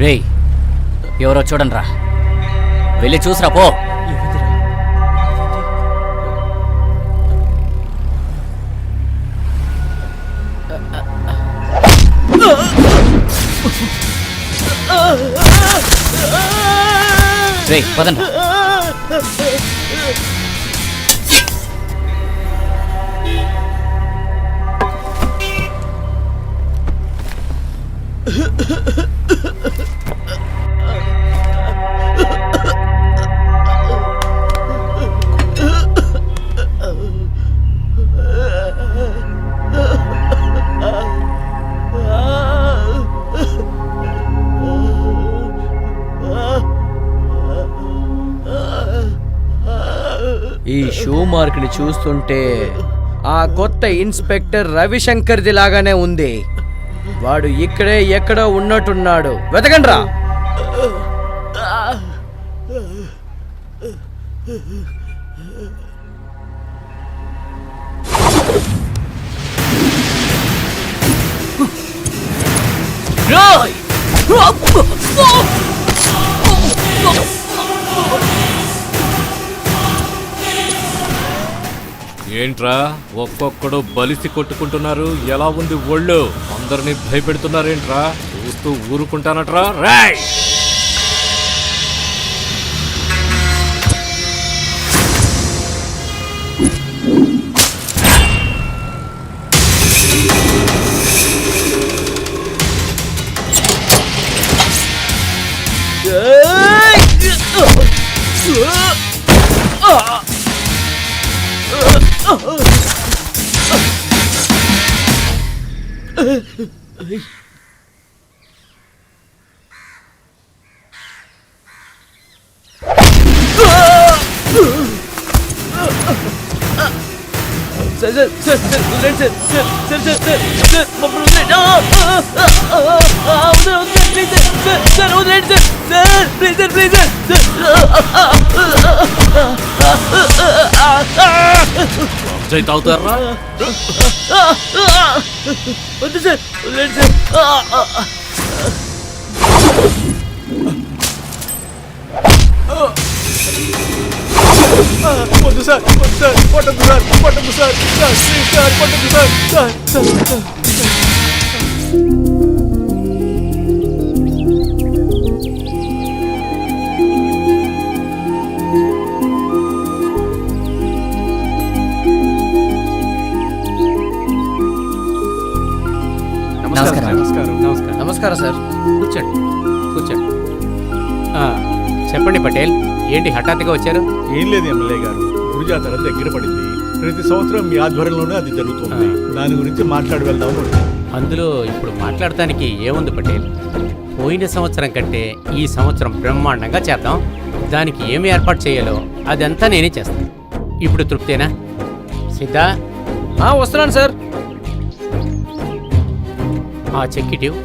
రేయ్, ఎవరో చూడండి రా, వెళ్ళి చూసిరా పో. రేయ్ పదండి. ఈ షూ మార్క్ ని చూస్తుంటే ఆ కొత్త ఇన్స్పెక్టర్ రవిశంకర్ది లాగానే ఉంది. వాడు ఇక్కడే ఎక్కడో ఉన్నట్టున్నాడు. వెతకండ్రా. ఏంట్రా ఒక్కొక్కడు బలిసి కొట్టుకుంటున్నారు? ఎలా ఉంది ఒళ్ళు? అందరినీ భయపెడుతున్నారేంట్రా? చూస్తూ ఊరుకుంటానట్రా? రాయ్ తాగుతారా? వద్దు సార్, వదిలేండి సార్. వద్దు సార్, వద్దు సార్, కొట్టద్దు సార్, కొట్టద్దు సార్, సార్ కొట్టద్దు సార్, సార్. నమస్కారం సార్. కూర్చోండి కూర్చోండి. చెప్పండి పటేల్, ఏంటి హఠాత్తుగా వచ్చారు? ఏం లేదు ఎమ్మెల్యే గారు, గురుజాతర దగ్గర పడింది. ప్రతి సంవత్సరం మీ ఆధ్వర్యంలోనే అది జరుగుతుంది. దాని గురించి మాట్లాడి వెళ్దాం. అందులో ఇప్పుడు మాట్లాడటానికి ఏముంది పటేల్? పోయిన సంవత్సరం కంటే ఈ సంవత్సరం బ్రహ్మాండంగా చేద్దాం. దానికి ఏమి ఏర్పాటు చేయాలో అదంతా నేనే చేస్తాను. ఇప్పుడు తృప్తేనా? సిద్ధా? వస్తున్నాను సార్. ఆ చెక్కిటివ్.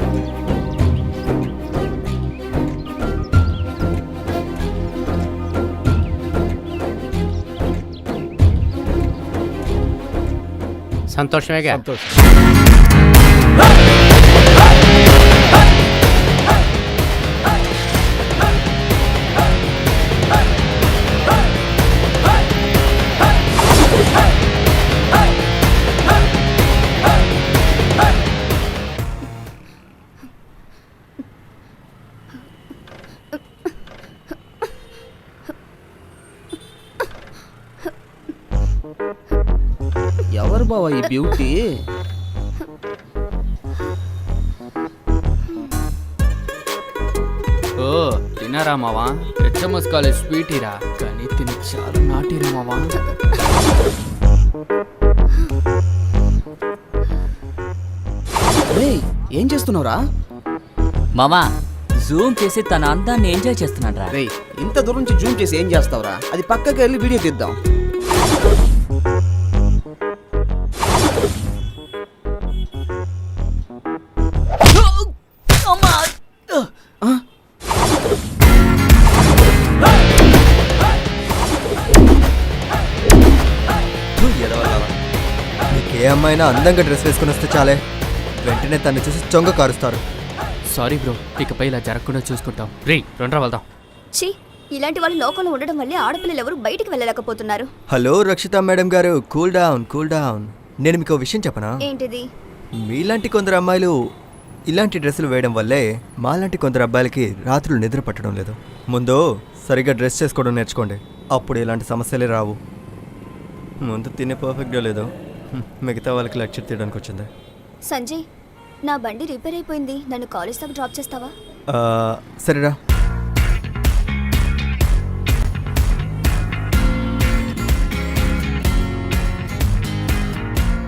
సంతోషమేగా? ఎవరు బావా ఈ బ్యూటీ? ఓ తిన్నారా మావా? హెచ్ఎంఎస్ కాలేజ్ స్వీట్ ఇరా, కానీ తిని చాలా నాటిరా మావా. ఏం చేస్తున్నావురా? మామా జూమ్ చేసి తన అందాన్ని ఎంజాయ్ చేస్తున్నాడు రా. రేయ్, ఇంత దూరం నుంచి జూమ్ చేసి ఏం చేస్తావురా? అది పక్కకి వెళ్ళి వీడియో తీద్దాం. ఏ అమ్మాయినా అందంగా డ్రెస్ వేసుకుని వస్తే చాలే, వెంటనే తను చూసి చొంగ కారుస్తారు. సారీ బ్రో, ఇకపై ఇలా జరగకుండా చూసుకుంటాం. రే రండ్రా వెళ్దాం. ఛీ, ఇలాంటి వాళ్ళు లోకంలో ఉండడం వల్లే ఆడపిల్లలు ఎవరు బయటికి వెళ్ళలేకపోతున్నారు. హలో రక్షిత మేడం గారు, కూల్ డౌన్ కూల్ డౌన్. నేను మీకు ఒక విషయం చెప్పనా? ఏంటిది? మీలాంటి కొందరు అమ్మాయిలు ఇలాంటి డ్రెస్సులు వేయడం వల్లే మాలాంటి కొందరు అబ్బాయిలకి రాత్రులు నిద్ర పట్టడం లేదు. ముందు సరిగ్గా డ్రెస్ చేసుకోవడం నేర్చుకోండి, అప్పుడు ఇలాంటి సమస్యలే రావు. ముందు తినే పర్ఫెక్ట్గా లేదు, మిగతా వాళ్ళకి లెక్చర్ తీయడానికి వచ్చింది. సంజయ్, నా బండి రిపేర్ అయిపోయింది, నన్ను కాలేజ్ దాకా డ్రాప్ చేస్తావా? సరేరా.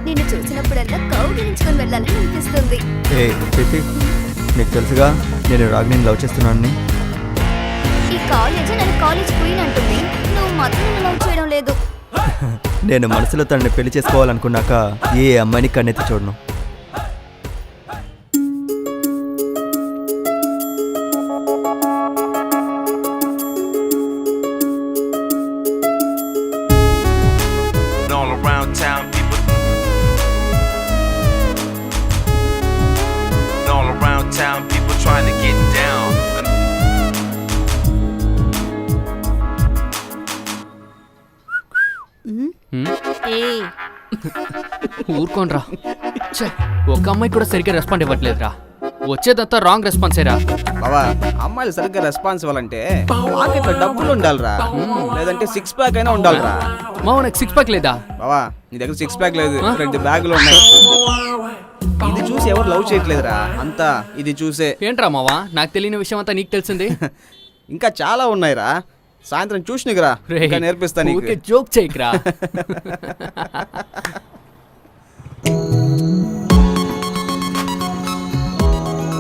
నిన్ను చూసినప్పుడల్లా కౌగిలించుకొని వెళ్ళాలని అనిపిస్తుంది. ఏ చెప్పి, నీకు తెలుసుగా నేను రాగిణిని లవ్ చేస్తున్నానని. ఈ కాలేజ్ నన్ను కాలేజ్ క్వీన్ అంటుంది, నువ్వు మాత్రం నన్ను లవ్ చేయడం లేదు. నేను మనసులో తనని పెళ్లి చేసుకోవాలనుకున్నాక ఏ అమ్మాయిని కన్నెత్తి చూడను. All around town, people. All around town, people trying to get down. ఊరుకోనరా. ఛే, ఒక అమ్మాయి కూడా సరిగ్గా రెస్పాండ్ ఇవ్వట్లేదురా. వచ్చేదంతా రాంగ్ రెస్పాన్సేరా. బావా, అమ్మాయిలు సరిగ్గా రెస్పాన్స్ ఇవ్వాలంటే పాకెట్లో డబ్బులు ఉండాలిరా, లేదంటే 6 ప్యాక్ అయినా ఉండాలిరా. మావ నాకు 6 ప్యాక్ లేదా? బావా, నీ దగ్గర 6 ప్యాక్ లేదు, 2 బ్యాగులు ఉన్నాయి. ఇది చూసి ఎవరు లవ్ చేయట్లేదురా, అంతా ఇది చూసే. ఏంట్రా మావా, నాకు తెలియని విషయం అంతా నీకు తెలిసింది? ఇంకా చాలా ఉన్నాయిరా, సాయంత్రం చూసినరా నేర్పిస్తా నీకు. ఊరికే జోక్ చేయకురా.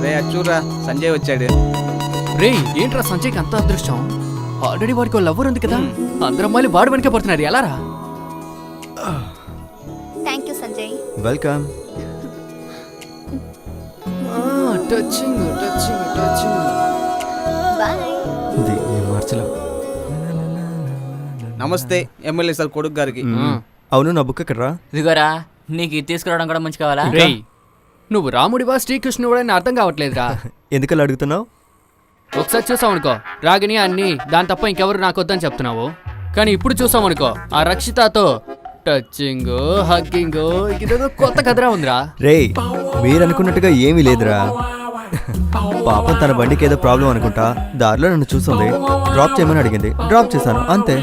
రే చూడరా, సంజయ్ వచ్చాడు. రే ఏంట్రా సంజయ్కి అంత అదృష్టం? ఆల్రెడీ వాడికి లవ్వర్ ఉంది కదా, అందరు అమ్మాయిలు వాడు వెనకే పడుతున్నారు, ఎలా రా? Thank you Sanjay. Welcome. Touching touching touching. Bye. మార్చలో. నమస్తే ఎమ్మెల్యే సార్ కొడుకు గారికి. అవును, నా బుక్ ఎక్కడరా? ఇదిగోరా, నీకు ఇది తీసుకురావడం కూడా మంచి కావాలా? రేయ్, నువ్వు రాముడివా శ్రీకృష్ణుడా అని అర్థం కావట్లేదురా. ఎందుకలా అడుగుతున్నావు? ఒకసారి చూసావు అనుకో రాగిని అన్ని, దాని తప్ప ఇంకెవరు నాకు వద్దని చెప్తున్నావు. కానీ ఇప్పుడు చూసాం అనుకో ఆ రక్షితతో టచింగ్ హగ్గింగ్, ఇదేదో కొత్త కథరా ఉందిరా. రేయ్, మీరు అనుకున్నట్టుగా ఏమీ లేదురా. పాపం తన బండికి ఏదో ప్రాబ్లం అనుకుంటా, దారిలో నన్ను చూస్తుంది, డ్రాప్ చేయమని అడిగింది, డ్రాప్ చేశాను అంతే.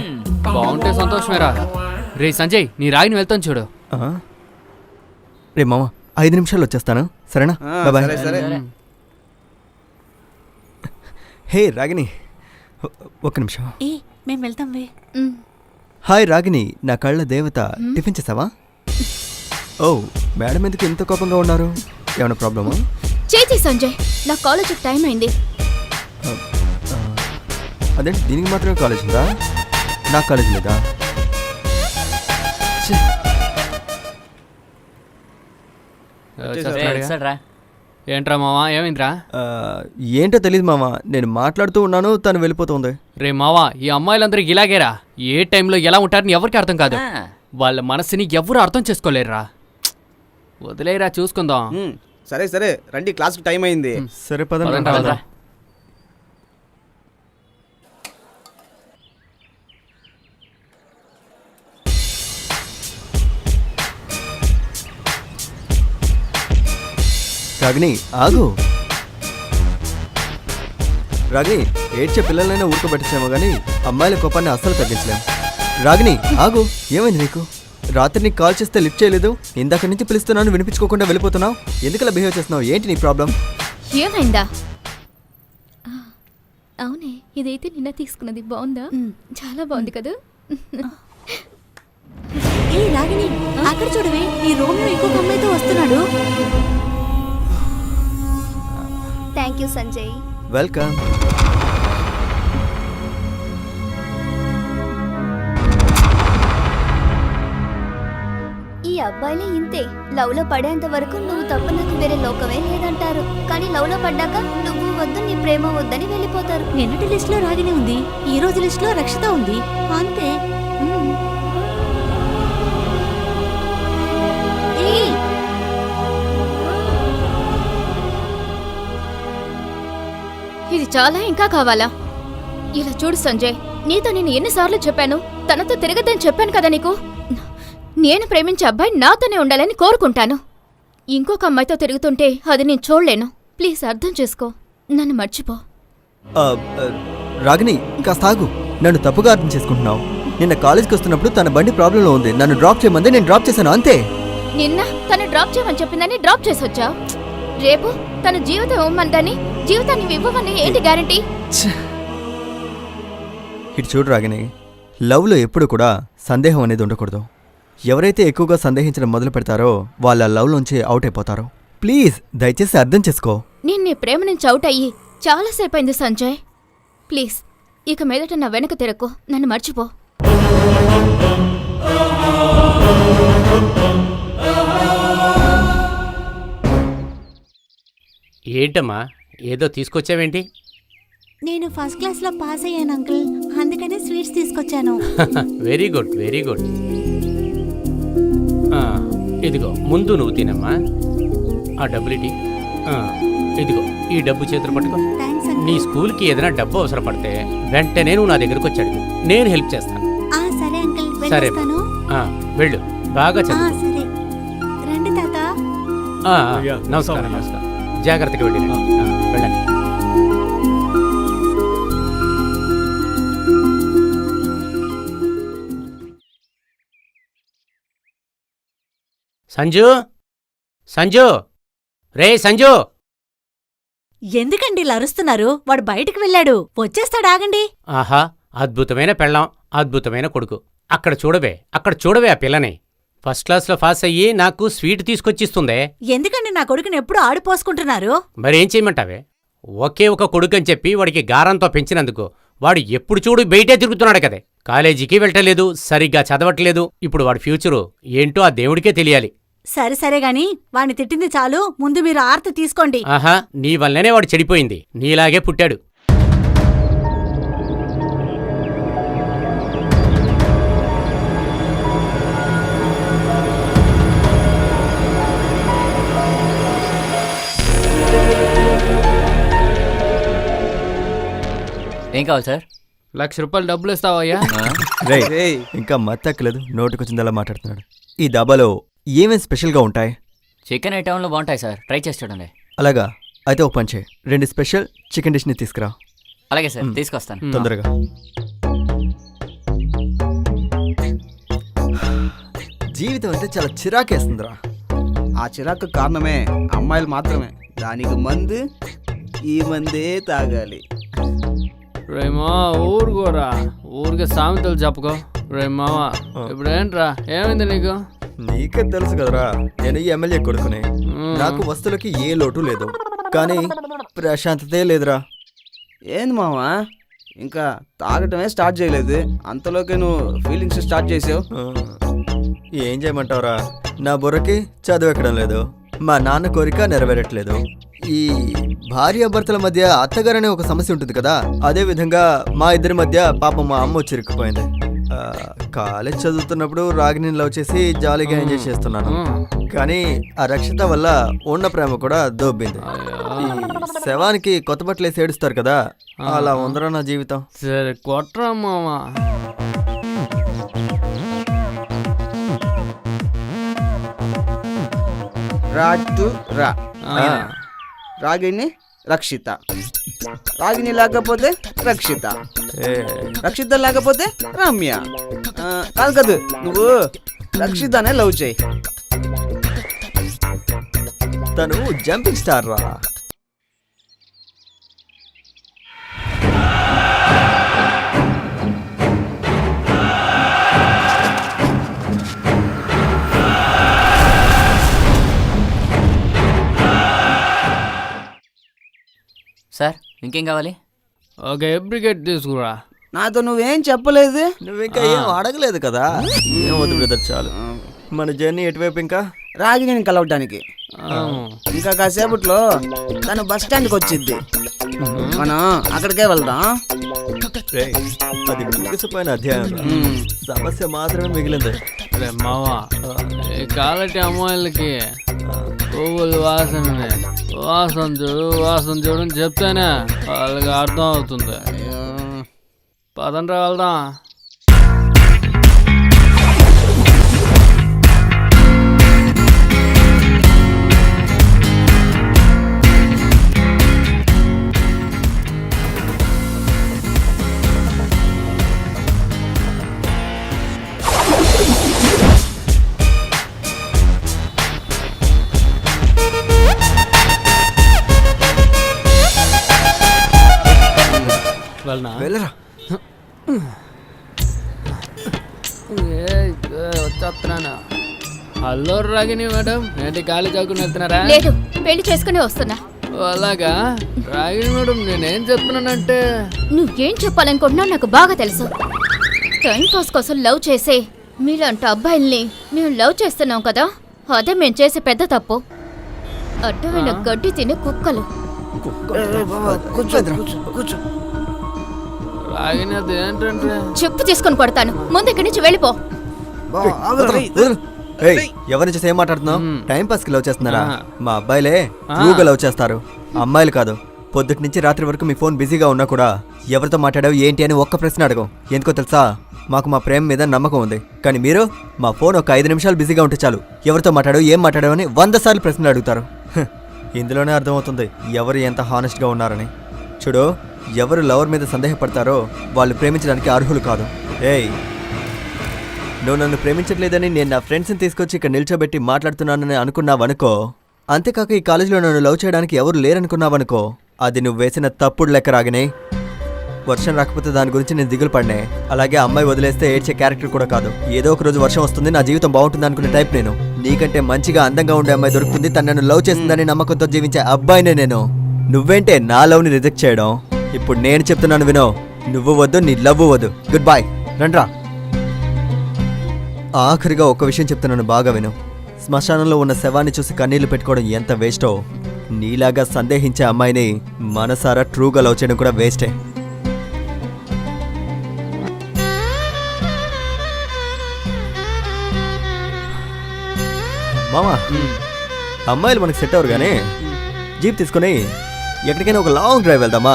బాగుంటే సంతోషమేరా. రే సంజయ్, నీ రాగిని వెళ్తాను చూడు. రే మామ, 5 నిమిషాలు వచ్చేస్తాను, సరేనా? బాయ్. సరే. హే రాగిని, ఒక్క నిమిషం. మేము వెళ్తాం. హాయ్ రాగిని, నా కళ్ళ దేవత. టిఫిన్ చేసావా? ఓ మేడం, ఎందుకు ఇంత కోపంగా ఉన్నారు? ఏమైనా ప్రాబ్లమా? చేతి సంజయ్, నా కాలేజ్ టైం అయింది. అదేంటి, దీనికి మాత్రమే కాలేజ్ ఉందా? నాకు కాలేజ్ లేదా? ఏంట్రా మావా, ఏమైందిరా? ఏంటో తెలియదు మామ, నేను మాట్లాడుతూ ఉన్నాను, తను వెళ్ళిపోతుంది. రే మావా, ఈ అమ్మాయిలందరికీ ఇలాగేరా. ఏ టైంలో ఎలా ఉంటారని ఎవరికి అర్థం కాదు. వాళ్ళ మనసుని ఎవరు అర్థం చేసుకోలేరురా. వదిలేరా, చూసుకుందాం. సరే రండి, క్లాస్కి టైం అయింది. సరే పదండి. రాగిని ఆగు. రాగిని, ఏడ్చే పిల్లలైనా ఊరుకోబెట్టేసామో కానీ అమ్మాయిల కోపాన్ని అస్సలు తగ్గించలేము. రాగిని ఆగు, ఏమైంది నీకు? రాత్రి నీకు కాల్ చేస్తే లిఫ్ట్ చేయలేదు, ఇందాక నుంచి పిలుస్తున్నాను వినిపించుకోకుండా వెళ్ళిపోతున్నావు, ఎందుకలా బిహేవ్ చేస్తున్నావు? ఏంటి నీ ప్రాబ్లం? ఏమైందా? అవునే, ఇదైతే నిన్న తీసుకున్నది. బాగుందా? చాలా బాగుంది కదా. ఏ రాగిని, అక్కడ చూడవే, ఈ రూమ్ లో ఇంకొక అమ్మాయితో వస్తున్నాడు. Thank you Sanjay. వెల్కమ్. ఈ అబ్బాయిలే ఇంతే, లవ్ లో పడేంత వరకు నువ్వు తప్ప నాకు వేరే లోకమే లేదంటారు. కానీ లవ్ లో పడ్డాక నువ్వు వద్దు, నీ ప్రేమ వద్దని వెళ్ళిపోతారు. నిన్నటి లిస్ట్ లో రాగిని ఉంది, ఈ రోజు లిస్ట్ లో రక్షిత ఉంది, అంతే. ఇది చాలా ఇంకా కావాలా? ఇలా చూడు సంజయ్, నీతో నేను ఎన్నిసార్లు చెప్పాను, తనతో తిరగద్దని చెప్పాను కదా నీకు. నేను ప్రేమించే అబ్బాయి నాతోనే ఉండాలని కోరుకుంటాను. ఇంకొక అమ్మాయితో తిరుగుతుంటే అది నేను చూడలేను. ప్లీజ్ అర్థం చేసుకో, నన్ను మర్చిపో. రాగిని కాస్త ఆగు. నన్ను తప్పుగా అర్థం చేసుకుంటున్నావు. నిన్న కాలేజ్కి వస్తున్నప్పుడు తన బండి ప్రాబ్లంలో ఉంది, నన్ను డ్రాప్ చేయమంది, నేను డ్రాప్ చేశాను అంతే. నిన్న తను డ్రాప్ చేయమని చెప్పిందని డ్రాప్ చేసొచ్చావు. రేపు తన జీవితం ఇవ్వమందని జీవితాన్ని ఇవ్వమని ఏంటి గ్యారంటీ? ఇటు చూడు రాగిని, లవ్లో ఎప్పుడు కూడా సందేహం అనేది ఉండకూడదు. ఎవరైతే ఎక్కువగా సందేహించడం మొదలు పెడతారో వాళ్ళ లవ్లోంచి అవుట్ అయిపోతారో. ప్లీజ్ దయచేసి అర్థం చేసుకో. నేను నీ ప్రేమ నుంచి అవుట్ అయ్యి చాలాసేపు అయింది సంజయ్. ప్లీజ్ ఇక మీదట నా వెనక తిరక్కు, నన్ను మర్చిపో. ఏంటమ్మా ఏదో తీసుకొచ్చావేంటి? నేను ఫస్ట్ క్లాస్లో పాస్ అయ్యాను అంకుల్, అందుకనే స్వీట్స్ తీసుకొచ్చాను. Very good very good. ఇదిగో ముందు నువ్వు తినమ్మా. ఆ డబ్బులిటి. ఇదిగో ఈ డబ్బు చేతులు పట్టుకో. థ్యాంక్స్ నీ స్కూల్కి ఏదైనా డబ్బు అవసరపడితే వెంటనే నువ్వు నా దగ్గరకు వచ్చాడు, నేను హెల్ప్ చేస్తాను. సరే అంకుల్, సరే వెళ్ళొస్తాను. వెళ్ళు, బాగా చదువు. సరే రండి తాత. నమస్కారం నమస్కారం. జాగ్రత్తగా వెళ్ళి వెళ్ళండి. సంజు సంజు రే సంజు. ఎందుకండి ఇలా అరుస్తున్నారు? వాడు బయటికి వెళ్ళాడు, వచ్చేస్తాడు, ఆగండి. ఆహా, అద్భుతమైన పెళ్ళాం, అద్భుతమైన కొడుకు. అక్కడ చూడవే ఆ పిల్లని. ఫస్ట్ క్లాస్లో పాస్ అయ్యి నాకు స్వీట్ తీసుకొచ్చిస్తుందే. ఎందుకండి నా కొడుకుని ఎప్పుడు ఆడిపోసుకుంటున్నారు? మరేం చేయమంటావే? ఒకే ఒక కొడుకు అని చెప్పి వాడికి గారంతో పెంచినందుకు వాడు ఎప్పుడు చూడు బయటే తిరుగుతున్నాడు కదే. కాలేజీకి వెళ్ళటలేదు, సరిగ్గా చదవట్లేదు. ఇప్పుడు వాడి ఫ్యూచరు ఏంటో ఆ దేవుడికే తెలియాలి. సరే సరే గాని వాణ్ణి తిట్టింది చాలు, ముందు మీరు ఆర్తి తీసుకోండి. ఆహా, నీ వల్లనే వాడు చెడిపోయింది. నీలాగే పుట్టాడు. ఏం కావాలి సార్? ₹1,00,000 డబ్బులు ఇస్తావయ్యా? రే ఇంకా మత్తెక్కలేదు, నోటికొచ్చిందలా మాట్లాడుతున్నాడు. ఈ దాబాలో ఏమేమి స్పెషల్గా ఉంటాయి? చికెన్ ఐటెంలో బాగుంటాయి సార్, ట్రై చేసి చూడండి. అలాగా, అయితే ఓ పని చేయి, 2 స్పెషల్ చికెన్ డిష్ని తీసుకురా. అలాగే సార్, తీసుకొస్తాను. తొందరగా. జీవితం అంటే చాలా చిరాకేస్తుందిరా. ఆ చిరాకు కారణమే అమ్మాయిలు మాత్రమే. దానికి మందు ఈ మందే తాగాలి. రేమా ఊరుకోరా, ఊరికే సామెతలు చెప్పుకో. రేమావా ఇప్పుడు ఏంట్రా, ఏమైంది నీకు? నీకే తెలుసు కదరా, నేను ఈ ఎమ్మెల్యే కొడుకునే. నాకు వస్తువులకి ఏ లోటు లేదు, కానీ ప్రశాంతతే లేదురా. ఏంది మావా, ఇంకా తాగటమే స్టార్ట్ చేయలేదు, అంతలోకే నువ్వు ఫీలింగ్స్ స్టార్ట్ చేసావు. ఏం చేయమంటావురా, నా బుర్రకి చదువు ఎక్కడం లేదు, మా నాన్న కోరిక నెరవేరట్లేదు. ఈ భార్యాభర్తల మధ్య అత్తగారనే ఒక సమస్య ఉంటుంది కదా, అదే విధంగా మా ఇద్దరి మధ్య పాపం మా అమ్మ చిరుక్కుపోయింది. కాలేజ్ చదువుతున్నప్పుడు రాగిని లవ్ చేసి జాలీగా ఎంజాయ్ చేస్తున్నాను, కానీ ఆ రక్షిత వల్ల ఉన్న ప్రేమ కూడా దొబ్బింది. ఈ శవానికి కొత్త బట్టలు వేసి ఏడుస్తారు కదా, అలా ఉందరా నా జీవితం. సరే కొట్రా మామా. రాగిని రక్షిత, రాగిని లేకపోతే రక్షిత, రక్షిత లేకపోతే రమ్య. కాదు కాదు, నువ్వు రక్షితనే లవ్ చేయి. తను జంపింగ్ స్టార్ రా. సార్ ఇంకేం కావాలి? ఒక ఎబ్రిగేట్ తీసుకురా. నాతో నువ్వేం చెప్పలేదు. నువ్వు ఇంకా ఏం అడగలేదు కదా. ఏమవుతుంది బ్రదర్, చాలు. మన జర్నీ ఎటువైపు? ఇంకా రాగిని కలవడానికి ఇంకా కాసేపట్లో తను బస్ స్టాండ్కి వచ్చింది, మనం అక్కడికే వెళ్దాం. అది ముగిసిపోయిన అధ్యాయం, సమస్య మాత్రమే మిగిలింది. రే మావా, ఈ కాలటి అమ్మాయిలకి పువ్వులు వాసననే వాసన చూడు అని చెప్తేనే వాళ్ళకి అర్థం అవుతుంది. పదండ్రా వెళ్దాం. వెళ్ళరా. వచ్చేస్తున్నాను. హలో రాగిని మేడం, ఏంటి ఖాళీ కాకుండా వెళ్తున్నారా? లేదు, పెళ్లి చేసుకుని వస్తున్నా. ఓ, అలాగా రాగిని మేడం, నేనేం చెప్తున్నానంటే నువ్వేం చెప్పాలనుకుంటున్నావు నాకు బాగా తెలుసు. టైం పాస్ కోసం లవ్ చేసే మీలాంటి అబ్బాయిల్ని మేము లవ్ చేస్తున్నాం కదా, అదే మేము చేసే పెద్ద తప్పు. అడ్డమైన గడ్డి తినే కుక్కలు. రాగిని అది ఏంటంటే చెప్పు తీసుకొని కొడతాను. ముందు ఇక్కడి నుంచి వెళ్ళిపో. ఎవరిని చూసి ఏం మాట్లాడుతున్నావు? టైం పాస్ కి లవ్ చేస్తున్నారా? మా అబ్బాయిలే ట్రూగా లవ్ చేస్తారు, అమ్మాయిలు కాదు. పొద్దుటి నుంచి రాత్రి వరకు మీ ఫోన్ బిజీగా ఉన్నా కూడా ఎవరితో మాట్లాడావు ఏంటి అని ఒక్క ప్రశ్న అడగం. ఎందుకో తెలుసా, మాకు మా ప్రేమ మీద నమ్మకం ఉంది. కానీ మీరు మా ఫోన్ ఒక 5 నిమిషాలు బిజీగా ఉంటే చాలు ఎవరితో మాట్లాడావు ఏం మాట్లాడావు అని 100 సార్లు ప్రశ్నలు అడుగుతారు. ఇందులోనే అర్థమవుతుంది ఎవరు ఎంత హానెస్ట్గా ఉన్నారని. చూడు, ఎవరు లవర్ మీద సందేహపడతారో వాళ్ళు ప్రేమించడానికి అర్హులు కాదు. ఏయ్, నువ్వు నన్ను ప్రేమించట్లేదని నేను నా ఫ్రెండ్స్ని తీసుకొచ్చి ఇక్కడ నిల్చోబెట్టి మాట్లాడుతున్నానని అనుకున్నావనుకో, అంతేకాక ఈ కాలేజీలో నన్ను లవ్ చేయడానికి ఎవరు లేరనుకున్నావనుకో, అది నువ్వు వేసిన తప్పుడు లెక్క రాగనే. వర్షం రాకపోతే దాని గురించి నేను దిగులు పడినే. అలాగే అమ్మాయి వదిలేస్తే ఏడ్చే క్యారెక్టర్ కూడా కాదు. ఏదో ఒక రోజు వర్షం వస్తుంది, నా జీవితం బాగుంటుంది అనుకునే టైప్ నేను. నీకంటే మంచిగా అందంగా ఉండే అమ్మాయి దొరుకుతుంది, తను నన్ను లవ్ చేస్తుందని నమ్మకంతో జీవించే అబ్బాయినే నేను. నువ్వేంటే నా లవ్ని రిజెక్ట్ చేయడం? ఇప్పుడు నేను చెప్తున్నాను వినో, నువ్వు వద్దు, నీ లవ్ వద్దు. గుడ్ బై, రండ్రా. ఆఖరిగా ఒక్క విషయం చెప్తున్నాను, బాగా విను. శ్మశానంలో ఉన్న శవాన్ని చూసి కన్నీళ్లు పెట్టుకోవడం ఎంత వేస్టో, నీలాగా సందేహించే అమ్మాయిని మనసారా ట్రూగా లవ్ చేయడం కూడా వేస్టే. మామా, అమ్మాయిలు మనకు సెట్ అవ్వరు కానీ జీప్ తీసుకుని ఎక్కడికైనా ఒక లాంగ్ డ్రైవ్ వెళ్దామా?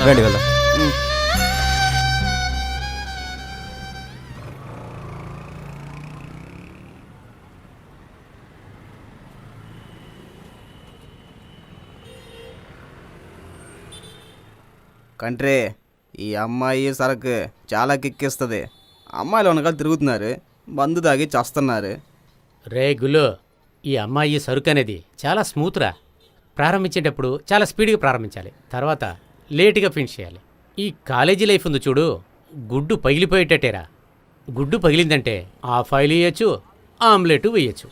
రండి వెళ్దాం. కంట్రీ, ఈ అమ్మాయి సరకు చాలా కిక్కిస్తుంది. అమ్మాయిలు వెనకాల తిరుగుతున్నారు, మందు తాగి చస్తున్నారు. రే గులు, ఈ అమ్మాయి సరుకు అనేది చాలా స్మూత్రా. ప్రారంభించేటప్పుడు చాలా స్పీడ్గా ప్రారంభించాలి, తర్వాత లేటుగా ఫినిష్ చేయాలి. ఈ కాలేజీ లైఫ్ ఉంది చూడు, గుడ్డు పగిలిపోయేటట్టేరా. గుడ్డు పగిలిందంటే ఆఫ్ ఆయిల్ వేయచ్చు, ఆమ్లెట్ వేయచ్చు.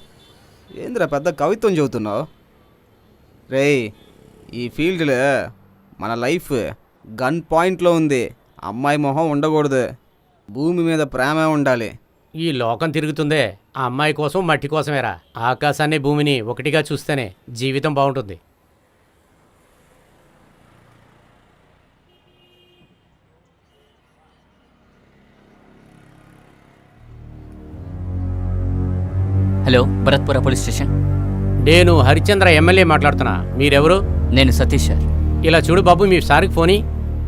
ఏందిరా పెద్ద కవిత్వం చెబుతున్నావు? రేయ్, ఈ ఫీల్డ్లో మన లైఫ్ గన్ పాయింట్లో ఉంది. అమ్మాయి మొహం ఉండకూడదు, భూమి మీద ప్రేమే ఉండాలి. ఈ లోకం తిరుగుతుందే ఆ అమ్మాయి కోసం, మట్టి కోసమేరా. ఆకాశాన్ని భూమిని ఒకటిగా చూస్తేనే జీవితం బాగుంటుంది. Hello, Bharatpura police station. నేను హరిచంద్ర ఎమ్మెల్యే మాట్లాడుతున్నా. మీరెవరు? నేను సతీష్ సార్. ఇలా చూడు బాబు, మీ సార్కి ఫోని.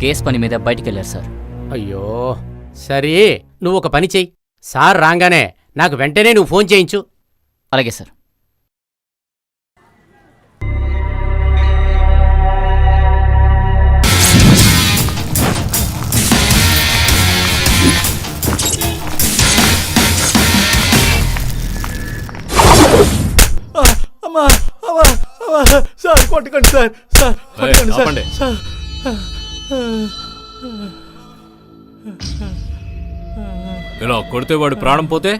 కేసు పని మీద బయటికి వెళ్ళారు సార్. అయ్యో, సరే నువ్వు ఒక పని చెయ్యి. సార్ రాగానే నాకు వెంటనే నువ్వు ఫోన్ చేయించు. అలాగే సార్. సార్ కొట్టకండి సార్, సార్ కొట్టకండి సార్, ఆపండి. సార్. ఇలా కొడితే వాడు ప్రాణం పోతే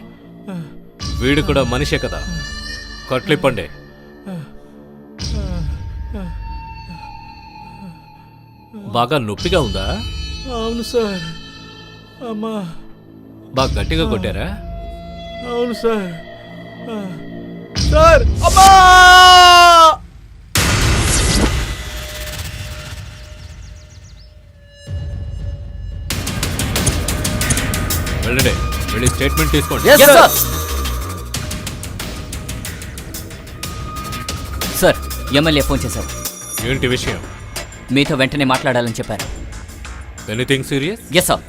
వీడు కూడా మనిషే కదా, కట్లిప్పండి. బాగా నొప్పిగా ఉందా? అవును సార్. అమ్మా, బాగా గట్టిగా కొట్టారా? అవును సార్. సార్, అమ్మా! వెళ్ళండి, వెళ్ళి స్టేట్మెంట్ తీసుకోండి. సార్ ఎమ్మెల్యే ఫోన్ చేశారు. ఏంటి విషయం? మీతో వెంటనే మాట్లాడాలని చెప్పారు. Anything serious? Yes sir.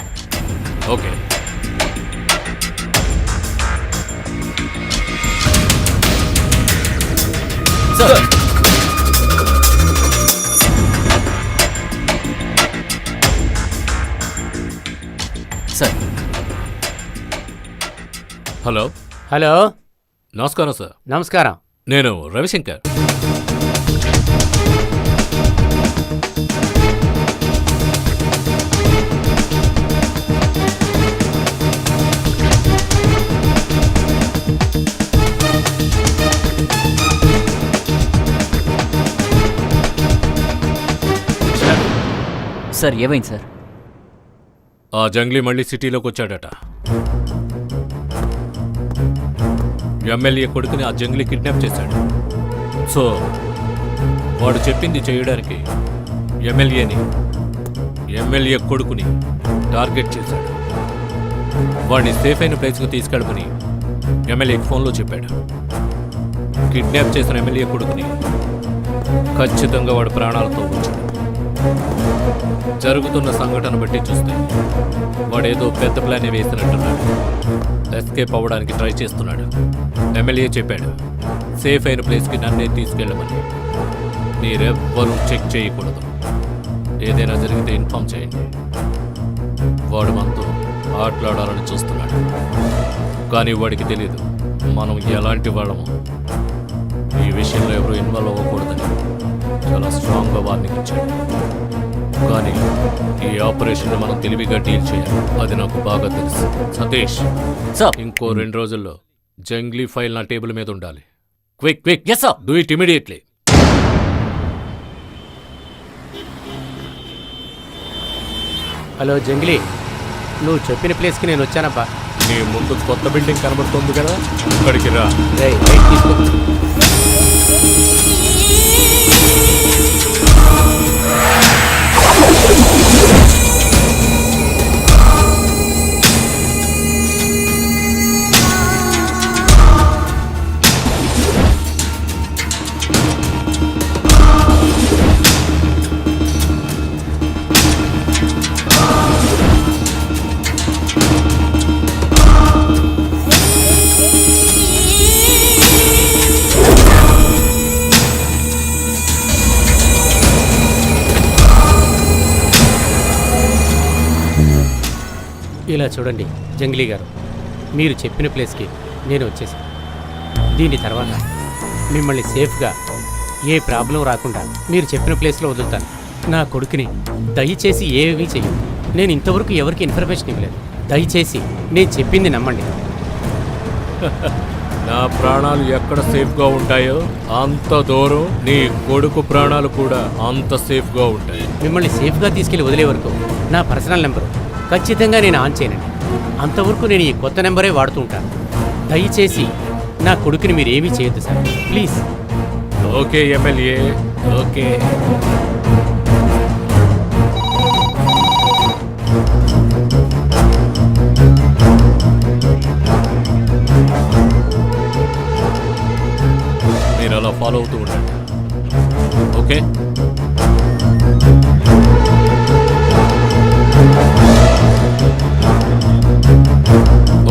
Okay. Sir sir. Hello. Hello, నమస్కారం సార్. నమస్కారం. నేను రవిశంకర్. సార్ ఏమైంది సార్? ఆ జంగ్లీ మళ్ళీ సిటీలోకి వచ్చాడట. ఎమ్మెల్యే కొడుకుని ఆ జంగ్లీ కిడ్నాప్ చేశాడు. సో వాడు చెప్పింది చేయడానికి ఎమ్మెల్యే కొడుకుని టార్గెట్ చేశాడు. వాడిని సేఫ్ అయిన ప్లేస్కి తీసుకెళ్ళమని ఎమ్మెల్యేకి ఫోన్లో చెప్పాడు. కిడ్నాప్ చేసిన ఎమ్మెల్యే కొడుకుని ఖచ్చితంగా వాడు ప్రాణాలతో ఉంచాడు. జరుగుతున్న సంఘటన బట్టి చూస్తే వాడేదో పెద్ద ప్లానే వేసినట్టున్నాడు. ఎస్కేప్ అవ్వడానికి ట్రై చేస్తున్నాడు. ఎమ్మెల్యే చెప్పాడు సేఫ్ అయిన ప్లేస్కి నన్నే తీసుకెళ్ళమని. మీరెవ్వరూ చెక్ చేయకూడదు. ఏదైనా జరిగితే ఇన్ఫామ్ చేయండి. వాడు మనతో ఆటలాడాలని చూస్తున్నాడు. కానీ వాడికి తెలియదు మనం ఎలాంటి వాళ్ళము. ఈ విషయంలో ఎవరు ఇన్వాల్వ్ అవ్వకూడదని చాలా స్ట్రాంగ్గా వార్నింగ్ ఇచ్చాడు. కానీ ఈ ఆపరేషన్ మనం తెలివిగా డీల్ చేయాలి. అది నాకు బాగా తెలుసు. సతీష్ సార్, ఇంకో 2 రోజుల్లో జంగ్లీ ఫైల్ నా టేబుల్ మీద ఉండాలి. Quick quick. Yes sir. Do it immediately. Hello జంగిలీ, నువ్వు చెప్పిన ప్లేస్కి నేను వచ్చానబ్బా. నీ ముందు కొత్త బిల్డింగ్ కనబడుతుంది కదా, అక్కడికి రా. రేయ్, రైట్ తీసుకో. ఇలా చూడండి జంగ్లీ గారు, మీరు చెప్పిన ప్లేస్కి నేను వచ్చేసాను. దీని తర్వాత మిమ్మల్ని సేఫ్గా ఏ ప్రాబ్లం రాకుండా మీరు చెప్పిన ప్లేస్లో వదులుతాను. నా కొడుకుని దయచేసి ఏమీ చెయ్యదు. నేను ఇంతవరకు ఎవరికి ఇన్ఫర్మేషన్ ఇవ్వలేదు. దయచేసి నేను చెప్పింది నమ్మండి. నా ప్రాణాలు ఎక్కడ సేఫ్గా ఉంటాయో అంత దూరం నీ కొడుకు ప్రాణాలు కూడా అంత సేఫ్గా ఉంటాయి. మిమ్మల్ని సేఫ్గా తీసుకెళ్లి వదిలే వరకు నా పర్సనల్ నెంబరు ఖచ్చితంగా నేను ఆన్ చేయనండి. అంతవరకు నేను ఈ కొత్త నెంబరే వాడుతూ ఉంటాను. దయచేసి నా కొడుకుని మీరు ఏమీ చేయొద్దు sir, please. Okay MLA, okay. మీరు అలా ఫాలో అవుతూ ఉండండి. ఓకే.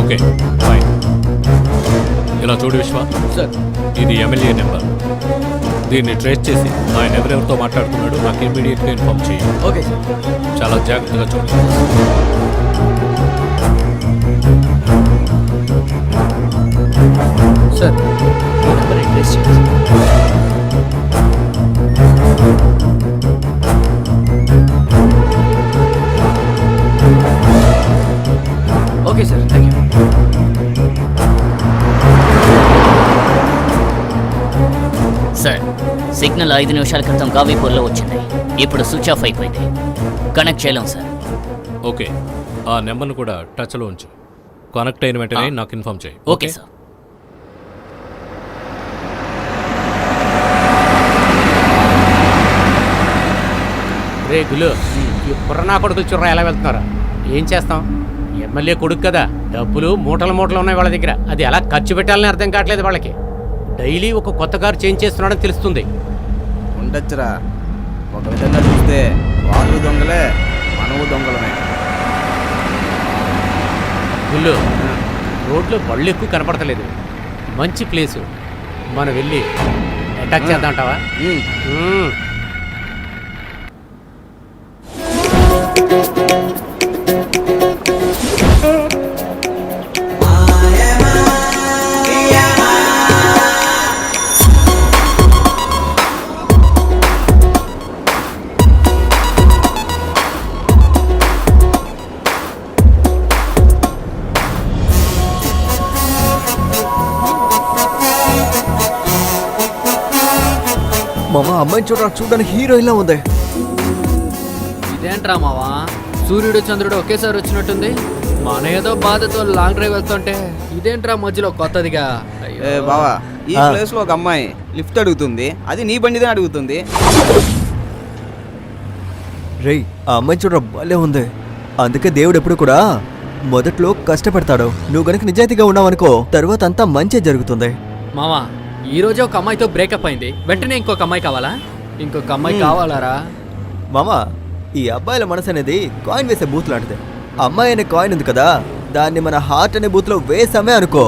Okay fine. ఇలా చూడు విశ్వ సార్. ఇది ఎమ్మెల్యే నెంబర్. దీన్ని ట్రేస్ చేసి ఆయన ఎవరెవరితో మాట్లాడుతున్నాడు నాకు ఇమీడియట్గా ఇన్ఫార్మ్ చేయి. Okay sir. చాలా జాగ్రత్తగా చూడు. సార్ ఈ నెంబర్ అడ్రస్ చేయండి. Okay sir, thank you. Sir, signal 5 నిమిషాల క్రితం గావీపూర్లో వచ్చింది. ఇప్పుడు స్విచ్ ఆఫ్ అయిపోయింది. కనెక్ట్ చేయలేం సార్. ఓకే, ఆ నెంబర్ను కూడా టచ్లో ఉంచు. కనెక్ట్ అయిన వెంటనే నాకు ఇన్ఫార్మ్ చేయి. Okay sir. రే గులు, ఈ పుర్రనా కొడుకులు చుర్రా ఎలా వెళ్తున్నారా? ఏం చేస్తాం? ఎమ్మెల్యే కొడుకు కదా, డబ్బులు మూటలు మూటలు ఉన్నాయి వాళ్ళ దగ్గర. అది ఎలా ఖర్చు పెట్టాలని అర్థం కావట్లేదు వాళ్ళకి. డైలీ ఒక కొత్త కారు చేంజ్ చేస్తున్నాడని తెలుస్తుంది. ఉండొచ్చురా. ఒక విధంగా చూస్తే వాళ్ళు దొంగలే, మనము దొంగలమే. గుళ్ళు రోడ్లో బళ్ళు ఎక్కువ కనపడతలేదు. మంచి ప్లేసు, మనం వెళ్ళి అటాక్ చేద్దాం అంటావా? మామ అమ్మాయి చూడడానికి హీరోయిన్లా ఉంది. ఇదేంట్రా మావా, సూర్యుడు చంద్రుడు ఒకేసారి వచ్చినట్టుంది. మన ఏదో బాధతో లాంగ్ డ్రైవ్ వెళ్తుంటే ఇదేంట్రా మధ్యలో కొత్తదిగా. ఏ బావా, ఈ ప్లేస్ లో ఒక అమ్మాయి లిఫ్ట్ అడుగుతుంది, అది నీ బండిదే అడుగుతుంది. రేయ్, ఆ అమ్మాయి భలే ఉంది. అందుకే దేవుడు ఎప్పుడు కూడా మొదట్లో కష్టపడతాడు. నువ్వు గనుక నిజాయితీగా ఉన్నావనుకో, తర్వాత అంతా మంచి జరుగుతుంది. మావా, ఈ రోజే ఒక అమ్మాయితో బ్రేకప్ అయింది, వెంటనే ఇంకొక అమ్మాయి కావాలా? ఇంకొక అమ్మాయి కావాలారా? మామా, ఈ అబ్బాయిల మనసు అనేది కాయిన్ వేసే బూత్ లాంటిది. అమ్మాయి అనే కాయిన్ ఉంది కదా, దాన్ని మన హార్ట్ అనే బూత్లో వేసామే అనుకో,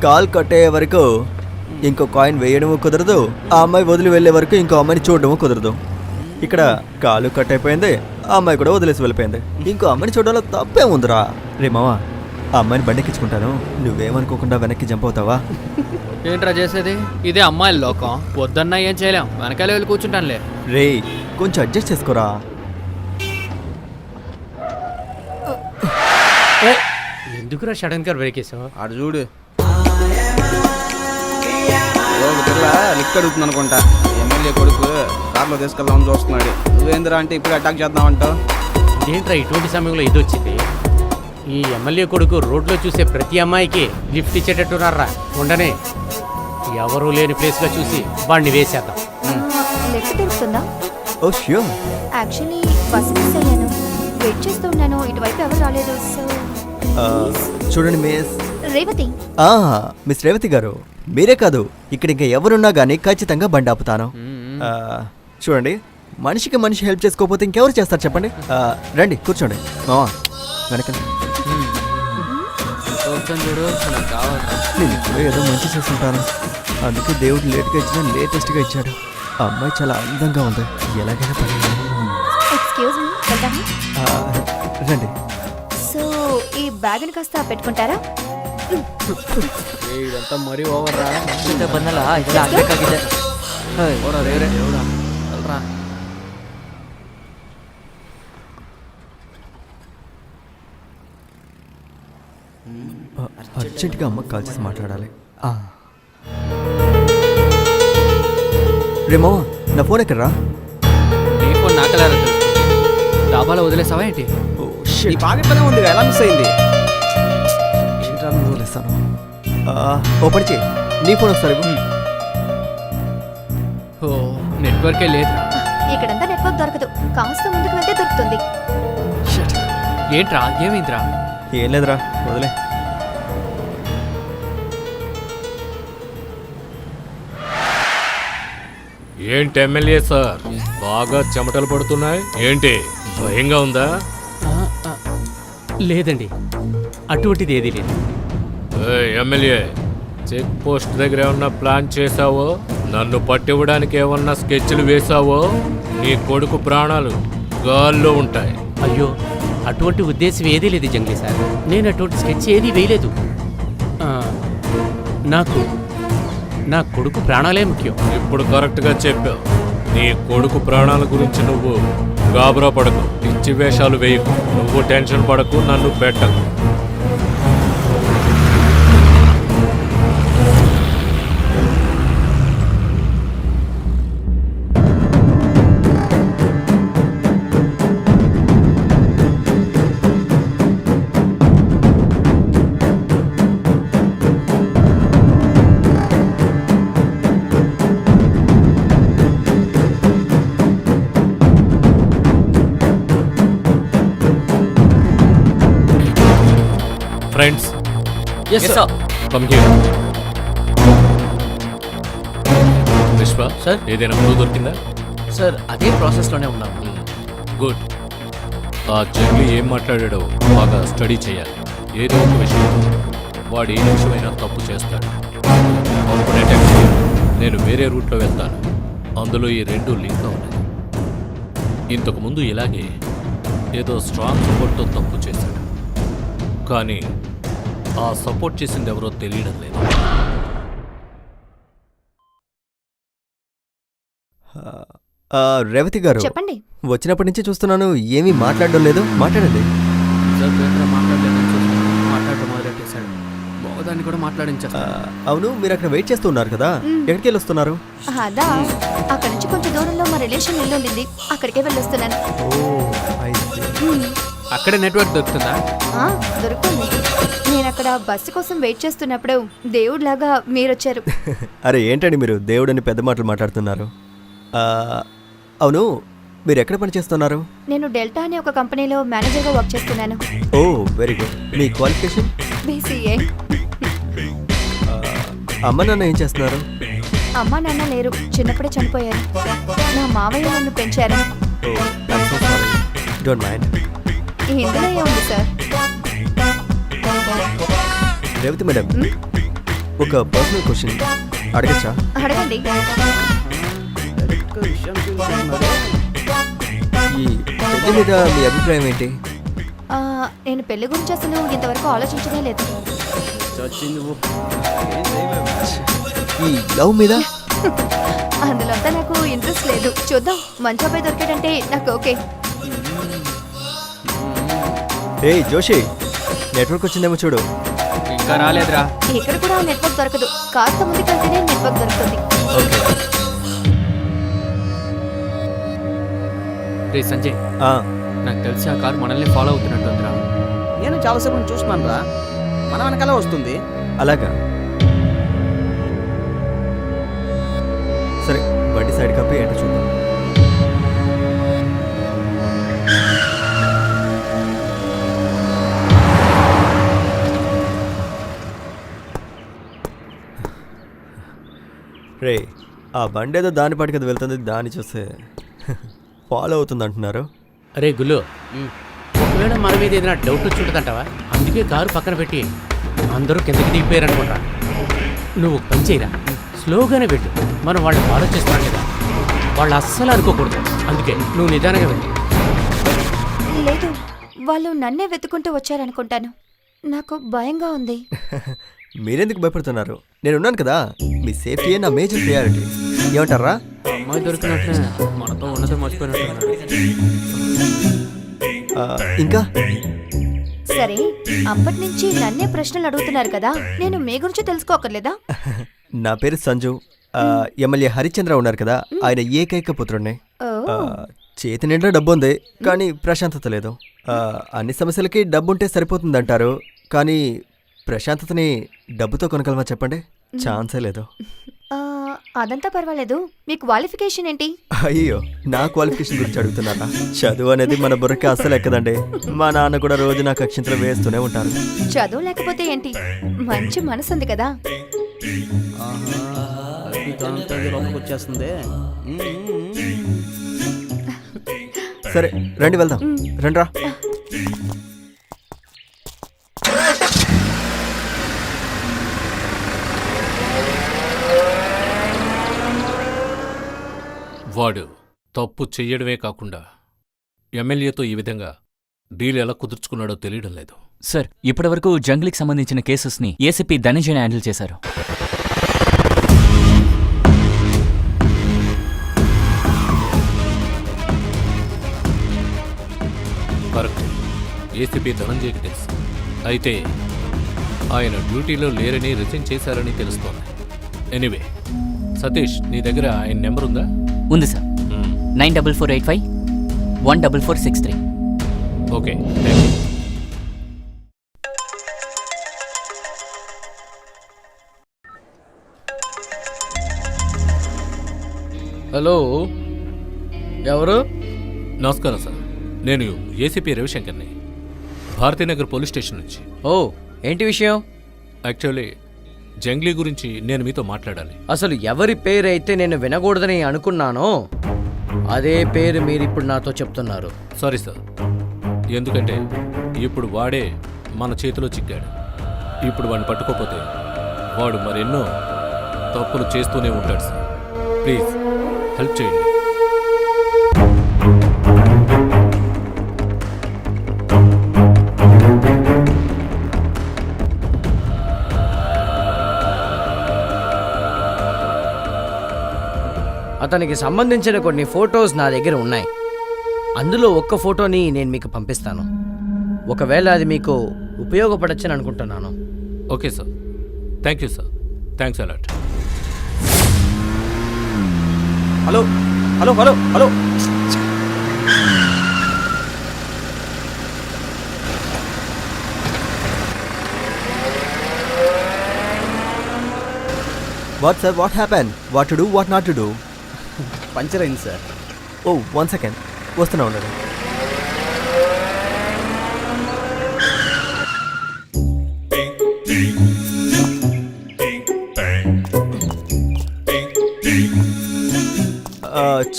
కాల్ కట్టయ్యే వరకు ఇంకో కాయిన్ వేయడము కుదరదు, ఆ అమ్మాయి వదిలి వెళ్ళే వరకు ఇంకో అమ్మాయిని చూడడము కుదరదు. ఇక్కడ కాలు కట్ అయిపోయింది, ఆ అమ్మాయి కూడా వదిలేసి వెళ్ళిపోయింది. ఇంకో అమ్మాయిని చూడడంలో తప్పే ఉందిరా. రే మావా, ఆ అమ్మాయిని బండెక్కించుకుంటాను, నువ్వేమనుకోకుండా వెనక్కి జంప్ అవుతావా? ఏంట్రా చేసేది? ఇదే అమ్మాయిల లోకం, వద్దన్నా ఏం చేయలేం, వెనకాల వెళ్ళి కూర్చుంటానులే. రే, కొంచెం అడ్జస్ట్ చేసుకోరా. ఎందుకురా సడన్ గా బ్రేక్ వేసావు? ఆడు చూడు, లిఫ్ట్ అడుగుతుంది అనుకుంటా. ఎమ్మెల్యే కొడుకు కార్లో తీసుకెళ్దామని చూస్తున్నాడు. నువ్వేంద్రా అంటే ఇప్పుడు అటాక్ చేద్దామంటావు. ఏంట్రా ఇటువంటి సమయంలో ఇది వచ్చింది? ఈ ఎమ్మెల్యే కొడుకు రోడ్లో చూసే ప్రతి అమ్మాయికి లిఫ్ట్ ఇచ్చేటట్టున్నారా? ఉండనే ఎవరూ లేని ప్లేస్గా చూసి వాడిని వేసేద్దాం. లెఫ్ట్ దొరుకుతుందా? ఓ ష్యూర్. యాక్చువల్లీ బస్ మిస్ అయ్యాను, వెయిట్ చేస్తున్నాను, ఇటువైపు ఎవరు రాలేదు. సో చూడండి మిస్ రేవతి. మిస్ రేవతి గారు, మీరే కాదు, ఇక్కడ ఇంకా ఎవరున్నా కానీ ఖచ్చితంగా బండి ఆపుతాను. చూడండి, మనిషికి మనిషి హెల్ప్ చేసుకోకపోతే ఇంకెవరు చేస్తారు చెప్పండి. రండి కూర్చోండి మావా, వెనక చూడు, నాకు కావాలి. నేను ఇప్పుడు ఏదో మంచి చేస్తుంటాను, అందుకే దేవుడు లేట్గా ఇచ్చిన లేటెస్ట్గా ఇచ్చాడు. ఆ అమ్మాయి చాలా అందంగా ఉంది, ఎలాగైనా పని. ఎక్స్క్యూజ్ మీ, వెళ్దామా? రండి. సో ఈ బ్యాగ్ని కాస్త పెట్టుకుంటారా? ఇదంతా మరీ ఓవర్ రా. అర్జెంట్గా అమ్మకి కాల్ చేసి మాట్లాడాలి. రే మావా, నా ఫోన్ ఎక్కడరా? నీ ఫోన్ నాకలారా తెలుసు, డాబాలో వదిలేసావా ఏంటి? ఈ పాకెట్లోనే ఉంది, ఎలా మిస్ అయింది? వదిలేస్తాను. ఓ పని చేయి, నీ ఫోన్ ఒకసారి. ఓ, నెట్వర్కే లేదు. ఇక్కడంతా నెట్వర్క్ దొరకదు, కాస్త ముందుకు వెళ్తే దొరుకుతుంది. ఏంట్రా, ఏమైందిరా? ఏం లేదురా, వదిలే. ఏంటి ఎమ్మెల్యే సార్, బాగా చెమటలు పడుతున్నాయి ఏంటి? భయంగా ఉందా? లేదండి, అటువంటిది ఏదీ లేదు. ఎమ్మెల్యే, చెక్ పోస్ట్ దగ్గర ఏమన్నా ప్లాన్ చేసావో? నన్ను పట్టివ్వడానికి ఏమన్నా స్కెచ్లు వేసావో? నీ కొడుకు ప్రాణాలు గాల్లో ఉంటాయి. అయ్యో, అటువంటి ఉద్దేశం ఏదీ లేదు జంగ్లీ సార్, నేను అటువంటి స్కెచ్ ఏదీ వేయలేదు. నాకు నా కొడుకు ప్రాణాలే ముఖ్యం. ఇప్పుడు కరెక్ట్గా చెప్పావు. నీ కొడుకు ప్రాణాల గురించి నువ్వు గాబరా పడకు, పిచ్చి వేషాలు వేయకు, నువ్వు టెన్షన్ పడకు, నన్ను పెట్టకు. Friends, yes sir, come here. విశ్వ సార్? ఏదైనా క్లూ దొరికిందా? సార్ అదే ప్రాసెస్లోనే ఉన్నాము. గుడ్. ఆ జంగ్లీ ఏం మాట్లాడాడో బాగా స్టడీ చేయాలి. ఏదో ఒక విషయం వాడు ఏ నిమిషమైనా తప్పు చేస్తాడు. అప్పుడు అటాక్ చేయాలి. నేను వేరే రూట్లో వెళ్తాను. అందులో ఈ రెండు లింక్ ఉన్నాయి. ఇంతకుముందు ఇలాగే ఏదో స్ట్రాంగ్ సపోర్ట్తో తప్పు చేశాడు. కానీ ఆ సపోర్ట్ చేసింది ఎవరో తెలియడం లేదు. రేవతి గారు, చెప్పండి. వచ్చినప్పటి నుంచి చూస్తున్నాను ఏమీ మాట్లాడడం లేదు. మాట్లాడండి. సార్ పేపర్ మాట్లాడలేదని చూసాను. మాట్లాడటం మొదలెట్టేశాడు. దాన్ని కూడా మాట్లాడించేస్తా. అవును, మీరు అక్కడ వెయిట్ చేస్తూ ఉన్నారు కదా, ఎక్కడికి వెళ్ళి వస్తున్నారు? అదా, అక్కడ నుంచి కొంచెం దూరంలో మా రిలేషన్ ఇల్లు ఉండింది, అక్కడికే వెళ్ళొస్తున్నాను. అక్కడే నెట్వర్క్ దొరుకుతుందా? దొరుకుతుంది. నేను అక్కడ బస్సు కోసం వెయిట్ చేస్తున్నప్పుడు దేవుడిలాగా మీరొచ్చారు. అరే ఏంటండి మీరు దేవుడని పెద్ద మాటలు మాట్లాడుతున్నారు? అవును, మీరు ఎక్కడ పని చేస్తున్నారు? నేను డెల్టా అనే ఒక కంపెనీలో మేనేజర్గా వర్క్ చేస్తున్నాను. ఓ వెరీ గుడ్. మీ క్వాలిఫికేషన్? BCA. అమ్మ నాన్న ఏం చేస్తున్నారు? అమ్మా నాన్న లేరు, చిన్నప్పుడే చనిపోయారు. నా మావయ్య నన్ను పెంచారు. Don't mind. ఇందులో ఏముంది సార్? రేవతి మేడం, ఒక పర్సనల్ క్వశ్చన్ అడగచ్చా? అడగండి. ఈ పెళ్లి మీద మీ అభిప్రాయం ఏంటి? నేను పెళ్లి గురించి అసలు ఇంతవరకు ఆలోచించనే లేదు. ఈ లవ్ మీద? అందులో అంతా నాకు ఇంట్రెస్ట్ లేదు. చూద్దాం, మంచి అబ్బాయి దొరికాడంటే నాకు ఓకే. ఏ జోషి, నెట్వర్క్ వచ్చిందేమో చూడు. ఇంకా రాలేదురా. ఇక్కడ కూడా నెట్వర్క్ దొరకదు. కాస్త ముందుకు వెళ్తేనే నెట్వర్క్ దొరుకుతుంది. ఓకే. రే సంజయ్, నాకు తెలిసి ఆ కార్ మనల్ని ఫాలో అవుతున్నట్టుందిరా. నేను చాలాసేపు నుంచి చూస్తున్నాను రా, మన వెనకాలే వస్తుంది. అలాగా? సరే, బండి సైడ్ కప్పి ఏంటో చూద్దాం. రే, ఆ బండి ఏదో దాని పాటికి అది వెళ్తుంది, దాన్ని చూస్తే ఫాలో అవుతుంది అంటున్నారు. అరే గుల్లు, ఒకవేళ మన మీద ఏదైనా డౌట్ వచ్చి ఉంటుందంటావా? అందుకే కారు పక్కన పెట్టి అందరూ కిందకి దిగిపోయారు అనుకుంటా. నువ్వు పని చేయరా, స్లోగానే పెట్టు. మనం వాళ్ళని ఫాలో చేస్తున్నాం కదా, వాళ్ళు అస్సలు అనుకోకూడదు. అందుకే నువ్వు నిదానంగా వెళ్ళు. లేదు, వాళ్ళు నన్నే వెతుకుంటూ వచ్చారనుకుంటాను. నాకు భయంగా ఉంది. మీరెందుకు భయపడుతున్నారు? నేనున్నాను కదా, మీ సేఫ్టీయే నా మేజర్ ప్రయారిటీ. ఏమంటారా? అమ్మాయి దొరికినట్లే మనతో ఉన్నదే మర్చిపోయినట్టున్నాడు. ఇంకా సరే, అప్పటి నుంచి నన్నే ప్రశ్నలు అడుగుతున్నారు కదా, నేను మీ గురించి తెలుసుకోకర్లేదా? నా పేరు సంజు. ఎమ్మెల్యే హరిచంద్ర ఉన్నారు కదా, ఆయన ఏకైక పుత్రుడిని. చేతి నిండా డబ్బు ఉంది, కానీ ప్రశాంతత లేదు. అన్ని సమస్యలకి డబ్బుంటే సరిపోతుందంటారు, కానీ ప్రశాంతతని డబ్బుతో కొనగలమా చెప్పండి? ఛాన్సే లేదు. అదంతా పర్వాలేదు. మీ క్వాలిఫికేషన్ ఏంటి? అయ్యో, నా క్వాలిఫికేషన్ గురించి అడుగుతున్నారా? చదువు అనేది మన బుర్రకి అస్సలు ఎక్కదండి. మా నాన్న కూడా రోజు నాకు అక్షింతలు వేస్తూనే ఉంటారు. చదువు లేకపోతే ఏంటి, మంచి మనసు ఉంది కదా. వచ్చేస్తుంది. సరే రండి వెళ్దాం. రండ్రా. వాడు తప్పు చెయ్యడమే కాకుండా ఎమ్మెల్యేతో ఈ విధంగా డీల్ ఎలా కుదుర్చుకున్నాడో తెలియడం లేదు. సార్, ఇప్పటివరకు జంగ్లీకి సంబంధించిన కేసెస్ని ఏసీపీ ధనంజయ్ హ్యాండిల్ చేశారు. కరెక్ట్. ఏసీపీ ధనంజయ్కి తెలుసు. అయితే ఆయన డ్యూటీలో లేరని రిజైన్ చేశారని తెలుస్తోంది. ఎనీవే, సతీష్, నీ దగ్గర ఆయన నెంబర్ ఉందా? ఉంది sir. 9445514463. Okay, thank you. Hello, ఎవరు? నమస్కారం సార్, నేను ఏసీపీ రవిశంకర్ని, భారతీనగర్ పోలీస్ స్టేషన్ నుంచి. ఓ, ఏంటి విషయం? యాక్చువల్లీ జంగ్లీ గురించి నేను మీతో మాట్లాడాలి. అసలు ఎవరి పేరైతే నేను వినకూడదని అనుకున్నానో అదే పేరు మీరు ఇప్పుడు నాతో చెప్తున్నారు. సారీ సార్, ఎందుకంటే ఇప్పుడు వాడే మన చేతిలో చిక్కాడు. ఇప్పుడు వాడిని పట్టుకోకపోతే వాడు మరెన్నో తప్పులు చేస్తూనే ఉంటాడు సార్. ప్లీజ్ హెల్ప్ చేయండి. అతనికి సంబంధించిన కొన్ని ఫొటోస్ నా దగ్గర ఉన్నాయి. అందులో ఒక్క ఫోటోని నేను మీకు పంపిస్తాను. ఒకవేళ అది మీకు ఉపయోగపడచ్చని అనుకుంటున్నాను. Okay sir, thank you sir. Thanks a lot. Hello hello hello hello what sir, what happen? What to do, what not to do? Puncture అయింది సార్. ఓ 1 సెకండ్, వస్తున్నా ఉండండి.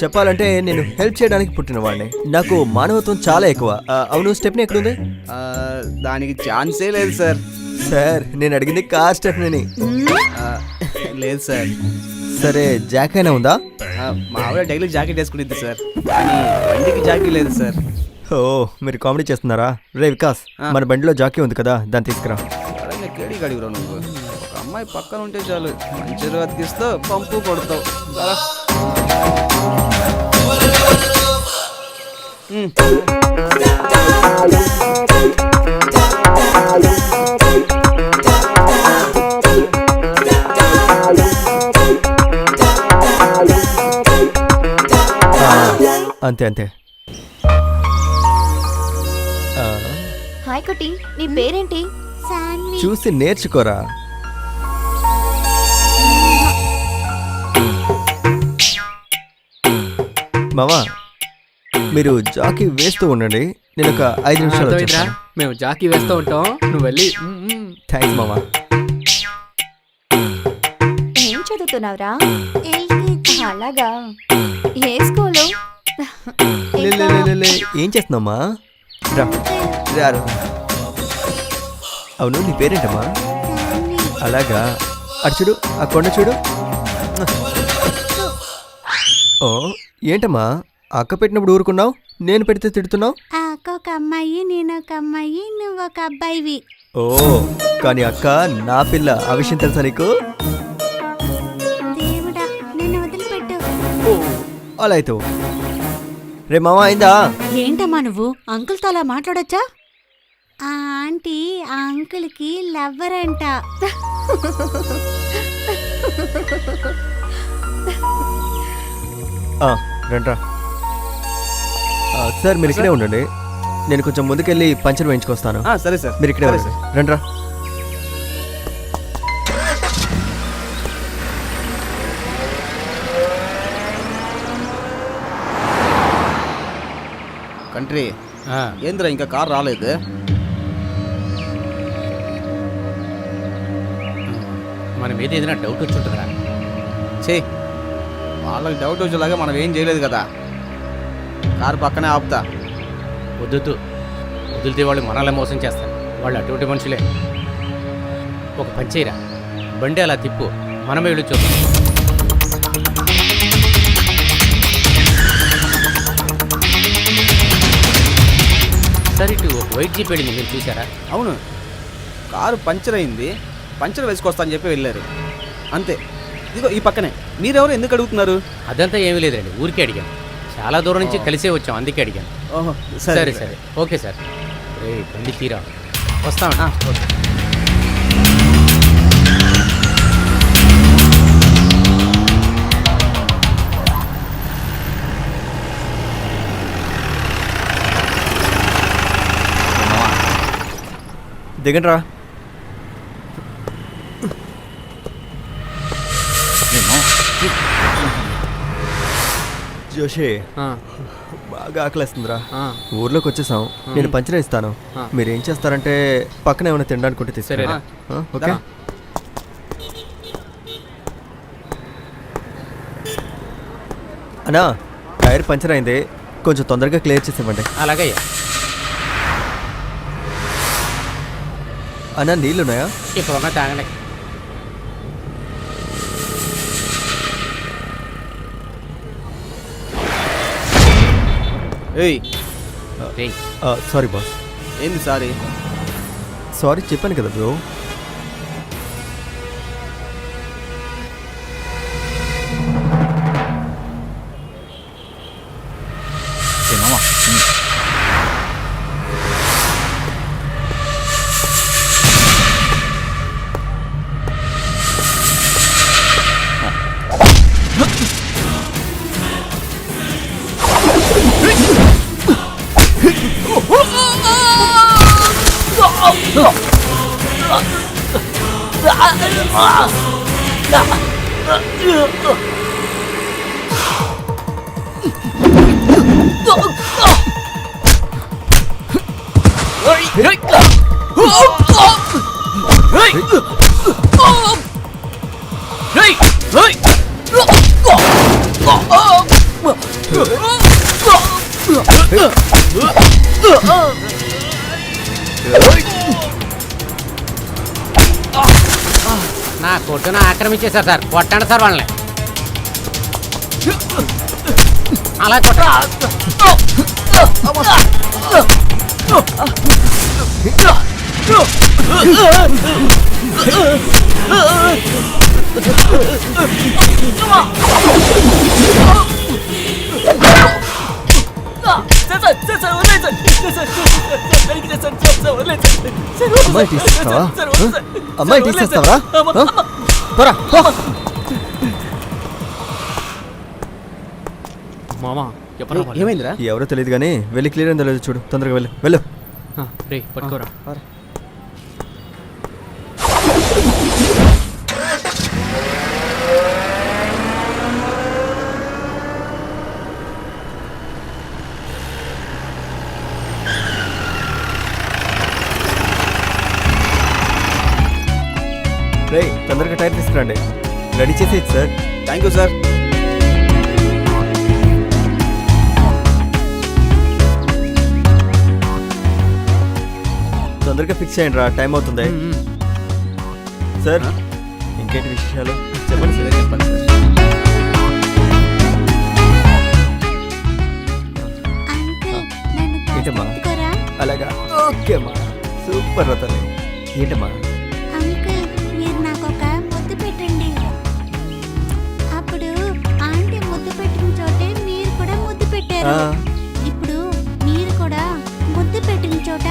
చెప్పాలంటే నేను హెల్ప్ చేయడానికి పుట్టిన వాడిని. నాకు మానవత్వం చాలా ఎక్కువ. అవును, స్టెప్ని ఎక్కడుంది? దానికి ఛాన్సే లేదు సార్. సార్, నేను అడిగింది కార్ స్టెప్ని. లేదు సార్. సరే, జాక్ అయినా ఉందా? మామూలుగా డైలీ జాకెట్ వేసుకునేది సార్, కానీ బండికి జాకెట్ లేదు సార్. ఓ, మీరు కామెడీ చేస్తున్నారా? రే వికాస్, మన బండిలో జాకీ ఉంది కదా, దాన్ని తీసుకురా. కేడి గడిగురా నువ్వు. ఒక అమ్మాయి పక్కన ఉంటే చాలు, మంచి అతికిస్తావు, పంపు కొడతావు. అంతే అంతే. హాయ్ కుట్టి, నీ పేరేంటి? శాన్వి. చూసి నేర్చుకోరా. మామా, మీరు జాకీ వేస్తూ ఉండండి, నేను ఒక 5 నిమిషాలు అర్థమైందిరా? మేము జాకీ వేస్తూ ఉంటాం, నువ్వు వెళ్ళి థ్యాంక్స్ మామా. ఏం చదువుతున్నావురా? ఎల్కేజీ. అలాగా, ఏ స్కూలు? ఏం చేస్తున్నామ్మా? రా రారు. అవును, నీ పేరేంటమ్మా? శాన్వి. అలాగా, అటు చూడు, ఆ కొండ చూడు. ఓ, ఏంటమ్మా అక్క పెట్టినప్పుడు ఊరుకున్నావు, నేను పెడితే తిడుతున్నావు? ఆ అక్క ఒక అమ్మాయి, నేను ఒక అమ్మాయి, నువ్వు ఒక అబ్బాయివి. ఓ, కానీ అక్క నా పిల్ల, ఆ విషయం తెలుసా నీకు? దేవుడా, నన్ను వదిలిపెట్టు. ఓ, అలా అయితే రే మామ, అయిందా? ఏంటమ్మా నువ్వు అంకుల్తో అలా మాట్లాడొచ్చా? ఆ ఆంటీ ఆ అంకుల్కి లవ్వర్ అంట. రండ్రా. సార్, మీరు ఇక్కడే ఉండండి, నేను కొంచెం ముందుకెళ్ళి పంచర్ వేయించుకొస్తాను. సరే సార్, మీరు ఇక్కడే ఉండండి. రండ్రా. కంట్రీ ఏంద్రా, ఇంకా కార్ రాలేదు? మన మీద ఏదైనా డౌట్ వచ్చి ఉంటుందిరా. చే, వాళ్ళకి డౌట్ వచ్చేలాగా మనం ఏం చేయలేదు కదా. కారు పక్కనే ఆపుతా. వద్దు, వదిలితే వాళ్ళు మనల్ని మోసం చేస్తారు. వాళ్ళు అటువంటి మనుషులే. ఒక పని చేయరా, బండి అలా తిప్పు, మనమే వెళ్ళి చూద్దాం. సరే, ఇటు ఒక వైట్ జీప్ వెళ్ళింది, మీరు చూసారా? అవును, కారు పంచర్ అయింది, పంచర్ వేసుకొస్తా అని చెప్పి వెళ్ళారు, అంతే. ఇదిగో ఈ పక్కనే. మీరెవరు, ఎందుకు అడుగుతున్నారు? అదంతా ఏమీ లేదండి, ఊరికే అడిగాను. చాలా దూరం నుంచి కలిసే వచ్చాం, అందుకే అడిగాను. ఓహో, సరే సరే, ఓకే సార్. బండి తీరా, వస్తామండి. ఓకే. దిగండ్రా. జోషి, బాగా ఆకలిస్తుందిరా. ఊర్లోకి వచ్చేసాం, నేను పంచర్ ఇస్తాను. మీరు ఏం చేస్తారంటే పక్కన ఏమైనా తినడానికి ఉంటే తీసుకురా. ఓకే. అన్నా టైర్ పంచర్ అయింది, కొంచెం తొందరగా క్లియర్ చేసి ఇవ్వండి. అలాగే అన్నా నీళ్ళున్నాయా? ఇప్పుడు ఉన్న తాగండి. ఏయ్ రేయ్, సారీ బాస్. ఏంది సారీ? సారీ చెప్పాను కదా బ్రో. నా కొట్టును ఆక్రమించేశారు సార్. కొట్టండి సార్ వాళ్ళని. అలా కొట్ట. అమ్మాయి తీసేస్తావా? అమ్మాయి తీసేస్తావా? మామా చెప్పరా వాళ్ళు? ఏమైందిరా? ఎవరో తెలియదు కానీ వెళ్ళి క్లియర్ అయిందో లేదో చూడు, తొందరగా వెళ్ళు వెళ్ళు. రే పట్టుకోరా. రే తొందరగా టైర్ తీసుకురండి, రెడీ చేసేది సార్. Thank you sir. తొందరగా ఫిక్స్ చేయండి రా, టైం అవుతుంది సార్. ఇంకేంటి విషయాలు చెప్పండి సార్. చెప్పండి సార్. అంకుల్ నన్ను ఏంటమ్మా? ఎత్తుకోరా? అలాగా ఓకే అమ్మా, సూపర్ రా తల్లి. ఏంటమ్మా? అంకుల్ మీరు నాకు ఒక ముద్దు పెట్టండి. అప్పుడు ఆంటీ ముద్దు పెట్టిన చోటే మీరు కూడా ముద్దు పెట్టారు. ఇప్పుడు మీరు కూడా ముద్దు పెట్టిన చోట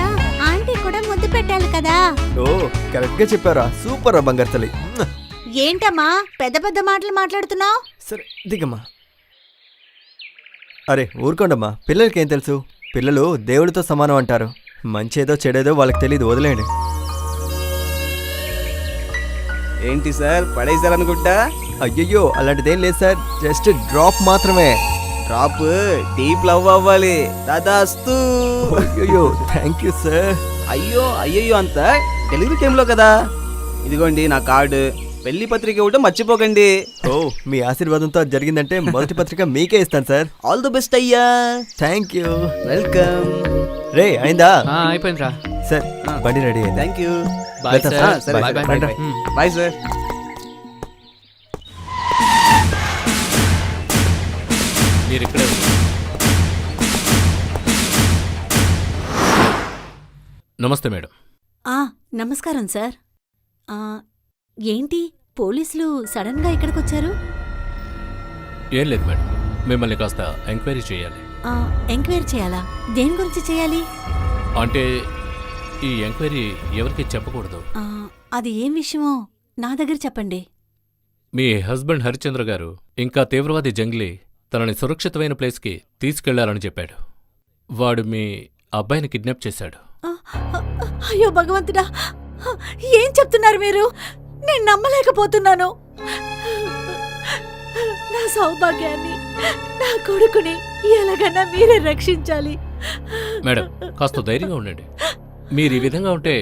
ఆంటీ కూడా ముద్దు పెట్టాలి కదా. ఓ కరెక్ట్ గా చెప్పారా, సూపర్ రా బంగారు తల్లి. ఏంటమ్మా పెద్ద పెద్ద మాటలు మాట్లాడుతున్నావు? సరే దిగమ్మా. అరే ఊరుకోండమ్మా, పిల్లలకి ఏం తెలుసు, పిల్లలు దేవుడితో సమానం అంటారు. మంచేదో చెడేదో వాళ్ళకి తెలియదు, వదిలేయండి. ఏంటి సార్ పడేసారనుకుంటా? అయ్యయ్యో అలాంటిదేం లేదు సార్, జస్ట్ డ్రాప్ మాత్రమే. డ్రాప్ డీప్ లవ్ అవ్వాలి. దాదాస్తు. అయ్యో థ్యాంక్ యూ సార్. అయ్యో అయ్యయ్యో అంత డెలివరీ టైంలో కదా. ఇదిగోండి నా కార్డు, పెళ్లి పత్రిక ఇవ్వడం మర్చిపోకండి. ఓ మీ ఆశీర్వాదంతో అది జరిగిందంటే మొదటి పత్రిక మీకే ఇస్తాను సార్. ఆల్ ది బెస్ట్ అయ్యా. Thank you. వెల్కమ్. రే అయిందా? అయిపోయిందిరా. సార్ బండి రెడీ అయింది. Thank you. బాయ్ వెళ్తా సార్. సరే, బాయ్ సరే, బాయ్. బాయ్. Bye sir. మీరు ఇక్కడే ఉన్నారు. నమస్తే మేడం. నమస్కారం సార్. ఏంటి పోలీసులు సడన్ గా ఇక్కడికి వచ్చారు? ఏం లేదు మేడం, మిమ్మల్ని కాస్త ఎంక్వైరీ చేయాలి. ఎంక్వైరీ చేయాలా? దేని గురించి చేయాలి? అంటే ఈ ఎంక్వైరీ ఎవరికి చెప్పకూడదు. అది ఏం విషయమో నా దగ్గర చెప్పండి. మీ హస్బెండ్ హరిచంద్ర గారు ఇంకా తీవ్రవాది జంగ్లీ తనని సురక్షితమైన ప్లేస్కి తీసుకెళ్లాలని చెప్పాడు. వాడు మీ అబ్బాయిని కిడ్నాప్ చేశాడు. అయ్యో భగవంతుడా, ఏం చెప్తున్నారు మీరు? నేను నమ్మలేకపోతున్నాను. నా సౌభాగ్యాన్ని, నా కొడుకుని ఎలాగైనా మీరే రక్షించాలి. మేడం కాస్త ధైర్యంగా ఉండండి. మీరు ఈ విధంగా ఉంటే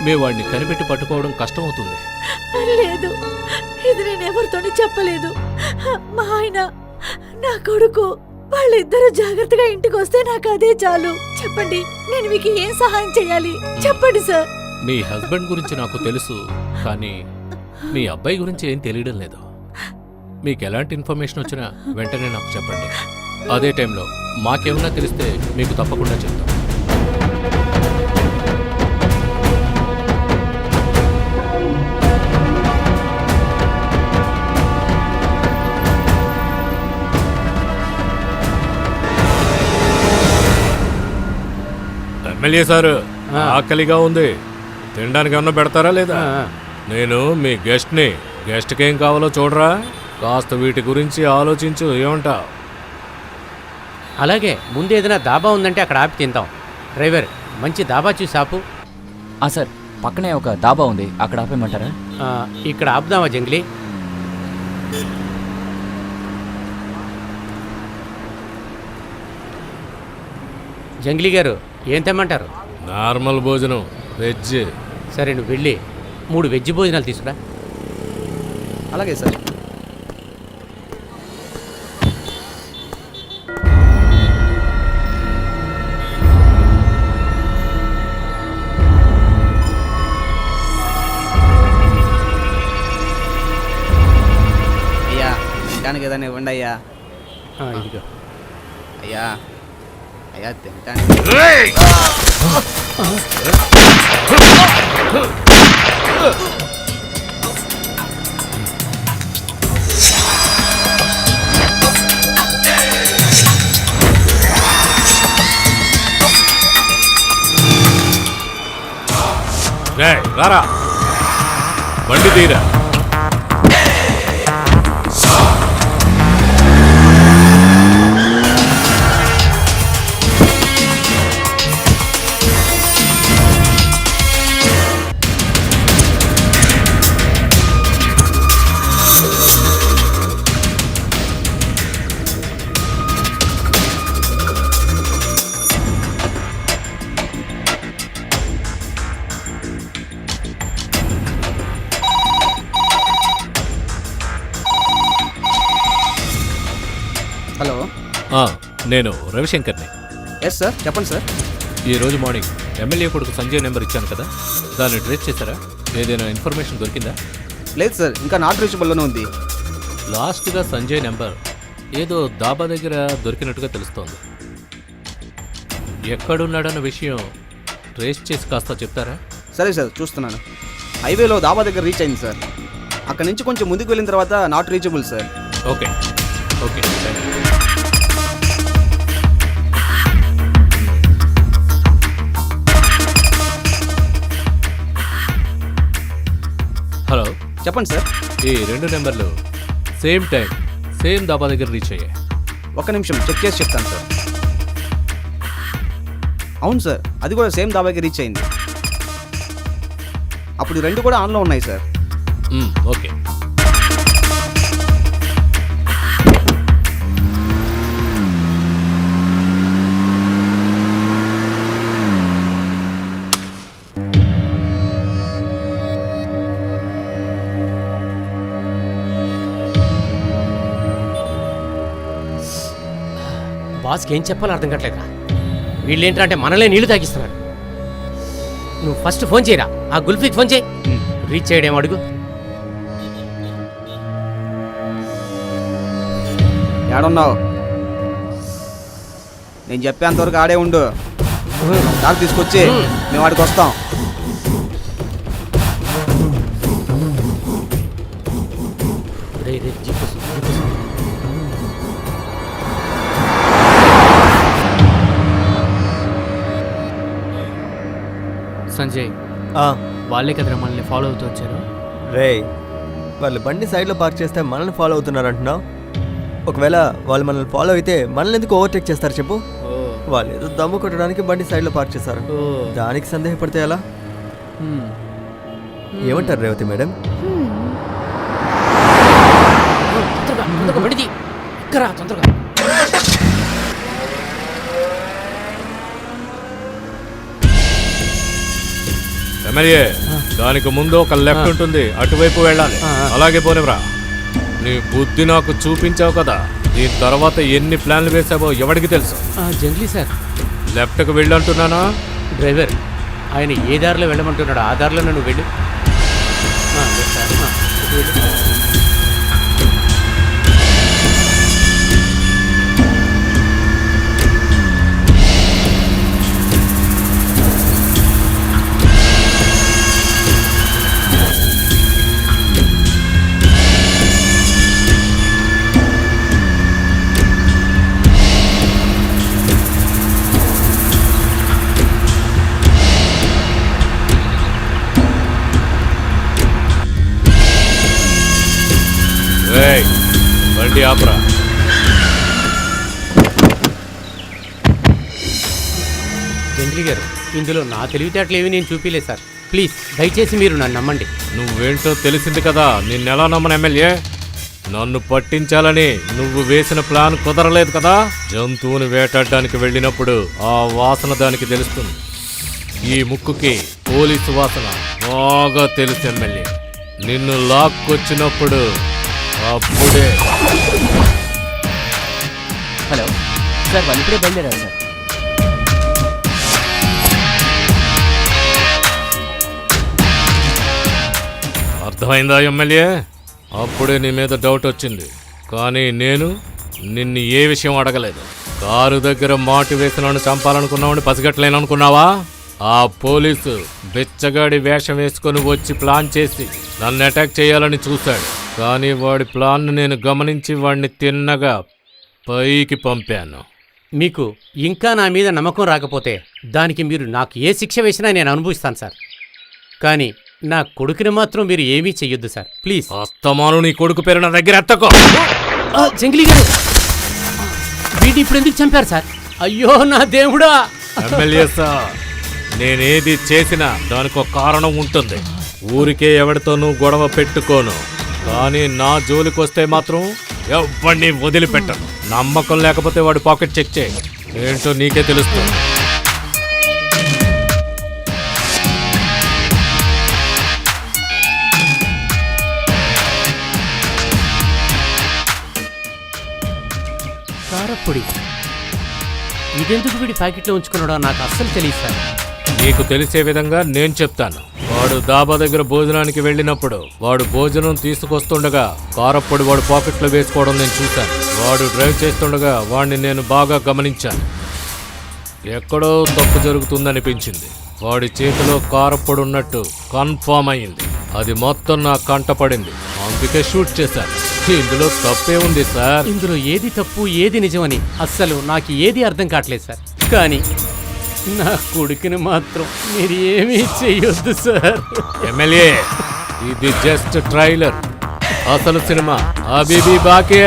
మీ వాడిని కనిపెట్టి పట్టుకోవడం కష్టమవుతుంది. లేదు, ఇది నేను ఎవరితోని చెప్పలేదు. మా ఆయన నా కొడుకు వాళ్ళిద్దరూ జాగ్రత్తగా ఇంటికి వస్తే నాకు అదే చాలు. చెప్పండి, నేను మీకు ఏం సహాయం చేయాలి చెప్పండి సార్. మీ హస్బెండ్ గురించి నాకు తెలుసు, కానీ మీ అబ్బాయి గురించి ఏం తెలియడం లేదు. మీకు ఎలాంటి ఇన్ఫర్మేషన్ వచ్చినా వెంటనే నాకు చెప్పండి. అదే టైంలో మాకేమన్నా తెలిస్తే మీకు తప్పకుండా చెప్తాం. ఎమ్మెల్యే సార్, ఆకలిగా ఉంది, తినడానికి ఏమన్నా పెడతారా లేదా? నేను మీ గెస్ట్ని, గెస్ట్కి ఏం కావాలో చూడరా, కాస్త వీటి గురించి ఆలోచించు. ఏమంటా? అలాగే, ముందు ఏదైనా దాబా ఉందంటే అక్కడ ఆపి తింటాం. డ్రైవర్, మంచి దాబా చూసి ఆపు. సార్, పక్కనే ఒక దాబా ఉంది, అక్కడ ఆపేయమంటారా? ఇక్కడ ఆపుదామా జంగ్లీ? జంగ్లీ గారు, ఏం తెమ్మంటారు? నార్మల్ భోజనం, వెజ్. సరే, నువ్వు వెళ్ళి 3 వెజ్ భోజనాలు తీసుకురా. అలాగే సార్. అయ్యా, తినడానికి ఏదైనా ఇవ్వండి అయ్యా. ఇదిగో. అయ్యా అయ్యా, తినడానికి. రారా, బండి తీరా. హలో, నేను రవిశంకర్ని. ఎస్ సార్, చెప్పండి సార్. ఈరోజు మార్నింగ్ ఎమ్మెల్యే కొడుకు సంజయ్ నెంబర్ ఇచ్చాను కదా, దాన్ని ట్రేస్ చేశారా? ఏదైనా ఇన్ఫర్మేషన్ దొరికిందా? లేదు సార్, ఇంకా నాట్ రీచబుల్లోనే ఉంది. లాస్ట్గా సంజయ్ నెంబర్ ఏదో దాబా దగ్గర దొరికినట్టుగా తెలుస్తోంది. ఎక్కడున్నాడన్న విషయం ట్రేస్ చేసి కాస్త చెప్తారా? సరే సార్, చూస్తున్నాను. హైవేలో దాబా దగ్గర రీచ్ అయింది సార్. అక్కడి నుంచి కొంచెం ముందుకు వెళ్ళిన తర్వాత not reachable sir. Okay okay. Hello, చెప్పండి సార్. ఈ 2 నెంబర్లు సేమ్ టైం సేమ్ దాబా దగ్గర రీచ్ అయ్యాయి. ఒక్క నిమిషం చెక్ చేసి చెప్తాను సార్. అవును సార్, అది కూడా సేమ్ దాబాకి రీచ్ అయింది. అప్పుడు 2 కూడా ఆన్లో ఉన్నాయి సార్. ఓకే. బాస్కి ఏం చెప్పాలో అర్థం కావట్లేదురా. వీళ్ళేంటంటే మనలే నీళ్లు తాగిస్తున్నారు. నువ్వు ఫస్ట్ ఫోన్ చేయరా, ఆ గుల్ఫీకి ఫోన్ చేయి. రీచ్ చేయడేమో అడుగు. ఏడున్నావు? నేను చెప్పేంతవరకు ఆడే ఉండు. నాకు తీసుకొచ్చి మేము వాడికి వస్తాం. సంజయ్, వాళ్ళే కదరా మనల్ని ఫాలో అవుతూ వచ్చారు. రే, వాళ్ళు బండి సైడ్లో పార్క్ చేస్తే మనల్ని ఫాలో అవుతున్నారు అంటున్నావు. ఒకవేళ వాళ్ళు మనల్ని ఫాలో అయితే మనల్ని ఎందుకు ఓవర్టేక్ చేస్తారు చెప్పు? వాళ్ళు ఏదో దమ్ము కొట్టడానికి బండి సైడ్లో పార్క్ చేశారు, దానికి సందేహపడితే ఎలా? ఏమంటారు రేవతి మేడం? ఎమ్మెల్యే, దానికి ముందు ఒక లెఫ్ట్ ఉంటుంది, అటువైపు వెళ్ళాలి. అలాగే పోనివ్రా. నీ బుద్ధి నాకు చూపించావు కదా, దీని తర్వాత ఎన్ని ప్లాన్లు వేసావో ఎవడికి తెలుసు? జంగ్లీ సార్. లెఫ్ట్కి వెళ్ళంటున్నానా? డ్రైవర్, ఆయన ఏ దారిలో వెళ్ళమంటున్నాడు ఆ దారిలో నువ్వు వెళ్ళు. లేదు సార్, ఇటు వెళ్ళు. ఏయ్, బండి ఆపరా. జంగ్లీ గారు, ఇందులో నా తెలివితేటలు ఏవి నేను చూపిలేదు సార్. ప్లీజ్ దయచేసి మీరు నన్ను నమ్మండి. నువ్వేంటో తెలిసింది కదా, నిన్నెలా నమ్మను ఎమ్మెల్యే? నన్ను పట్టించాలని నువ్వు వేసిన ప్లాన్ కుదరలేదు కదా. జంతువుని వేటాడడానికి వెళ్ళినప్పుడు ఆ వాసన దానికి తెలుస్తుంది. ఈ ముక్కుకి పోలీసు వాసన బాగా తెలుసు ఎమ్మెల్యే. నిన్ను లాక్కొచ్చినప్పుడు అప్పుడే. హలో సార్, వాళ్ళు ఇప్పుడే బయలుదేరారు సార్. అర్థమైందా ఎమ్మెల్యే? అప్పుడే నీ మీద డౌట్ వచ్చింది, కానీ నేను నిన్ను ఏ విషయం అడగలేదు. కారు దగ్గర మాటు వేసినాను చంపాలనుకున్నావని పసిగట్టలేననుకున్నావా? ఆ పోలీసు బిచ్చగాడి వేషం వేసుకొని వచ్చి ప్లాన్ చేసి నన్ను అటాక్ చేయాలని చూశాడు. కానీ వాడి ప్లాన్ను నేను గమనించి వాడిని తిన్నగా పైకి పంపాను. మీకు ఇంకా నా మీద నమ్మకం రాకపోతే దానికి మీరు నాకు ఏ శిక్ష వేసినా నేను అనుభవిస్తాను సార్. కానీ నా కొడుకుని మాత్రం మీరు ఏమీ చెయ్యొద్దు సార్, ప్లీజ్. అస్తమాను నీ కొడుకు పేరు నా దగ్గర ఎత్తకో. జంగ్లీ గారు, వీడిని ఇప్పుడు ఎందుకు చంపారు సార్? అయ్యో నా దేవుడా! ఎమ్మెల్యే సార్, నేనేది చేసినా దానికి ఒక కారణం ఉంటుంది. ఊరికే ఎవరితోనూ గొడవ పెట్టుకోను, కానీ నా జోలికొస్తే మాత్రం ఎవరిని వదిలిపెట్టను. నమ్మకం లేకపోతే వాడి పాకెట్ చెక్ చేయి, ఏంటో నీకే తెలుస్తుంది. కారప్పొడి ఇదెందుకు వీడి ప్యాకెట్లో ఉంచుకున్నాడో నాకు అస్సలు తెలియదు సార్. నీకు తెలిసే విధంగా నేను చెప్తాను. వాడు దాబా దగ్గర భోజనానికి వెళ్ళినప్పుడు వాడు భోజనం తీసుకొస్తుండగా కారప్పొడి వాడు పాకెట్లో వేసుకోవడం నేను చూశాను. వాడు డ్రైవ్ చేస్తుండగా వాడిని నేను బాగా గమనించాను. ఎక్కడో తప్పు జరుగుతుందనిపించింది. వాడి చేతిలో కారప్పొడి ఉన్నట్టు కన్ఫామ్ అయింది. అది మొత్తం నా కంటపడింది, అందుకే షూట్ చేశాను. ఇందులో తప్పే ఉంది సార్. ఇందులో ఏది తప్పు ఏది నిజమని అస్సలు నాకు ఏది అర్థం కావట్లేదు సార్. కానీ నా కొడుకుని మాత్రం మీరు ఏమీ చెయ్యొద్దు సార్. ఎమ్మెల్యే, ఇది జస్ట్ ట్రైలర్. అసలు సినిమా అబీబీ బాకీ.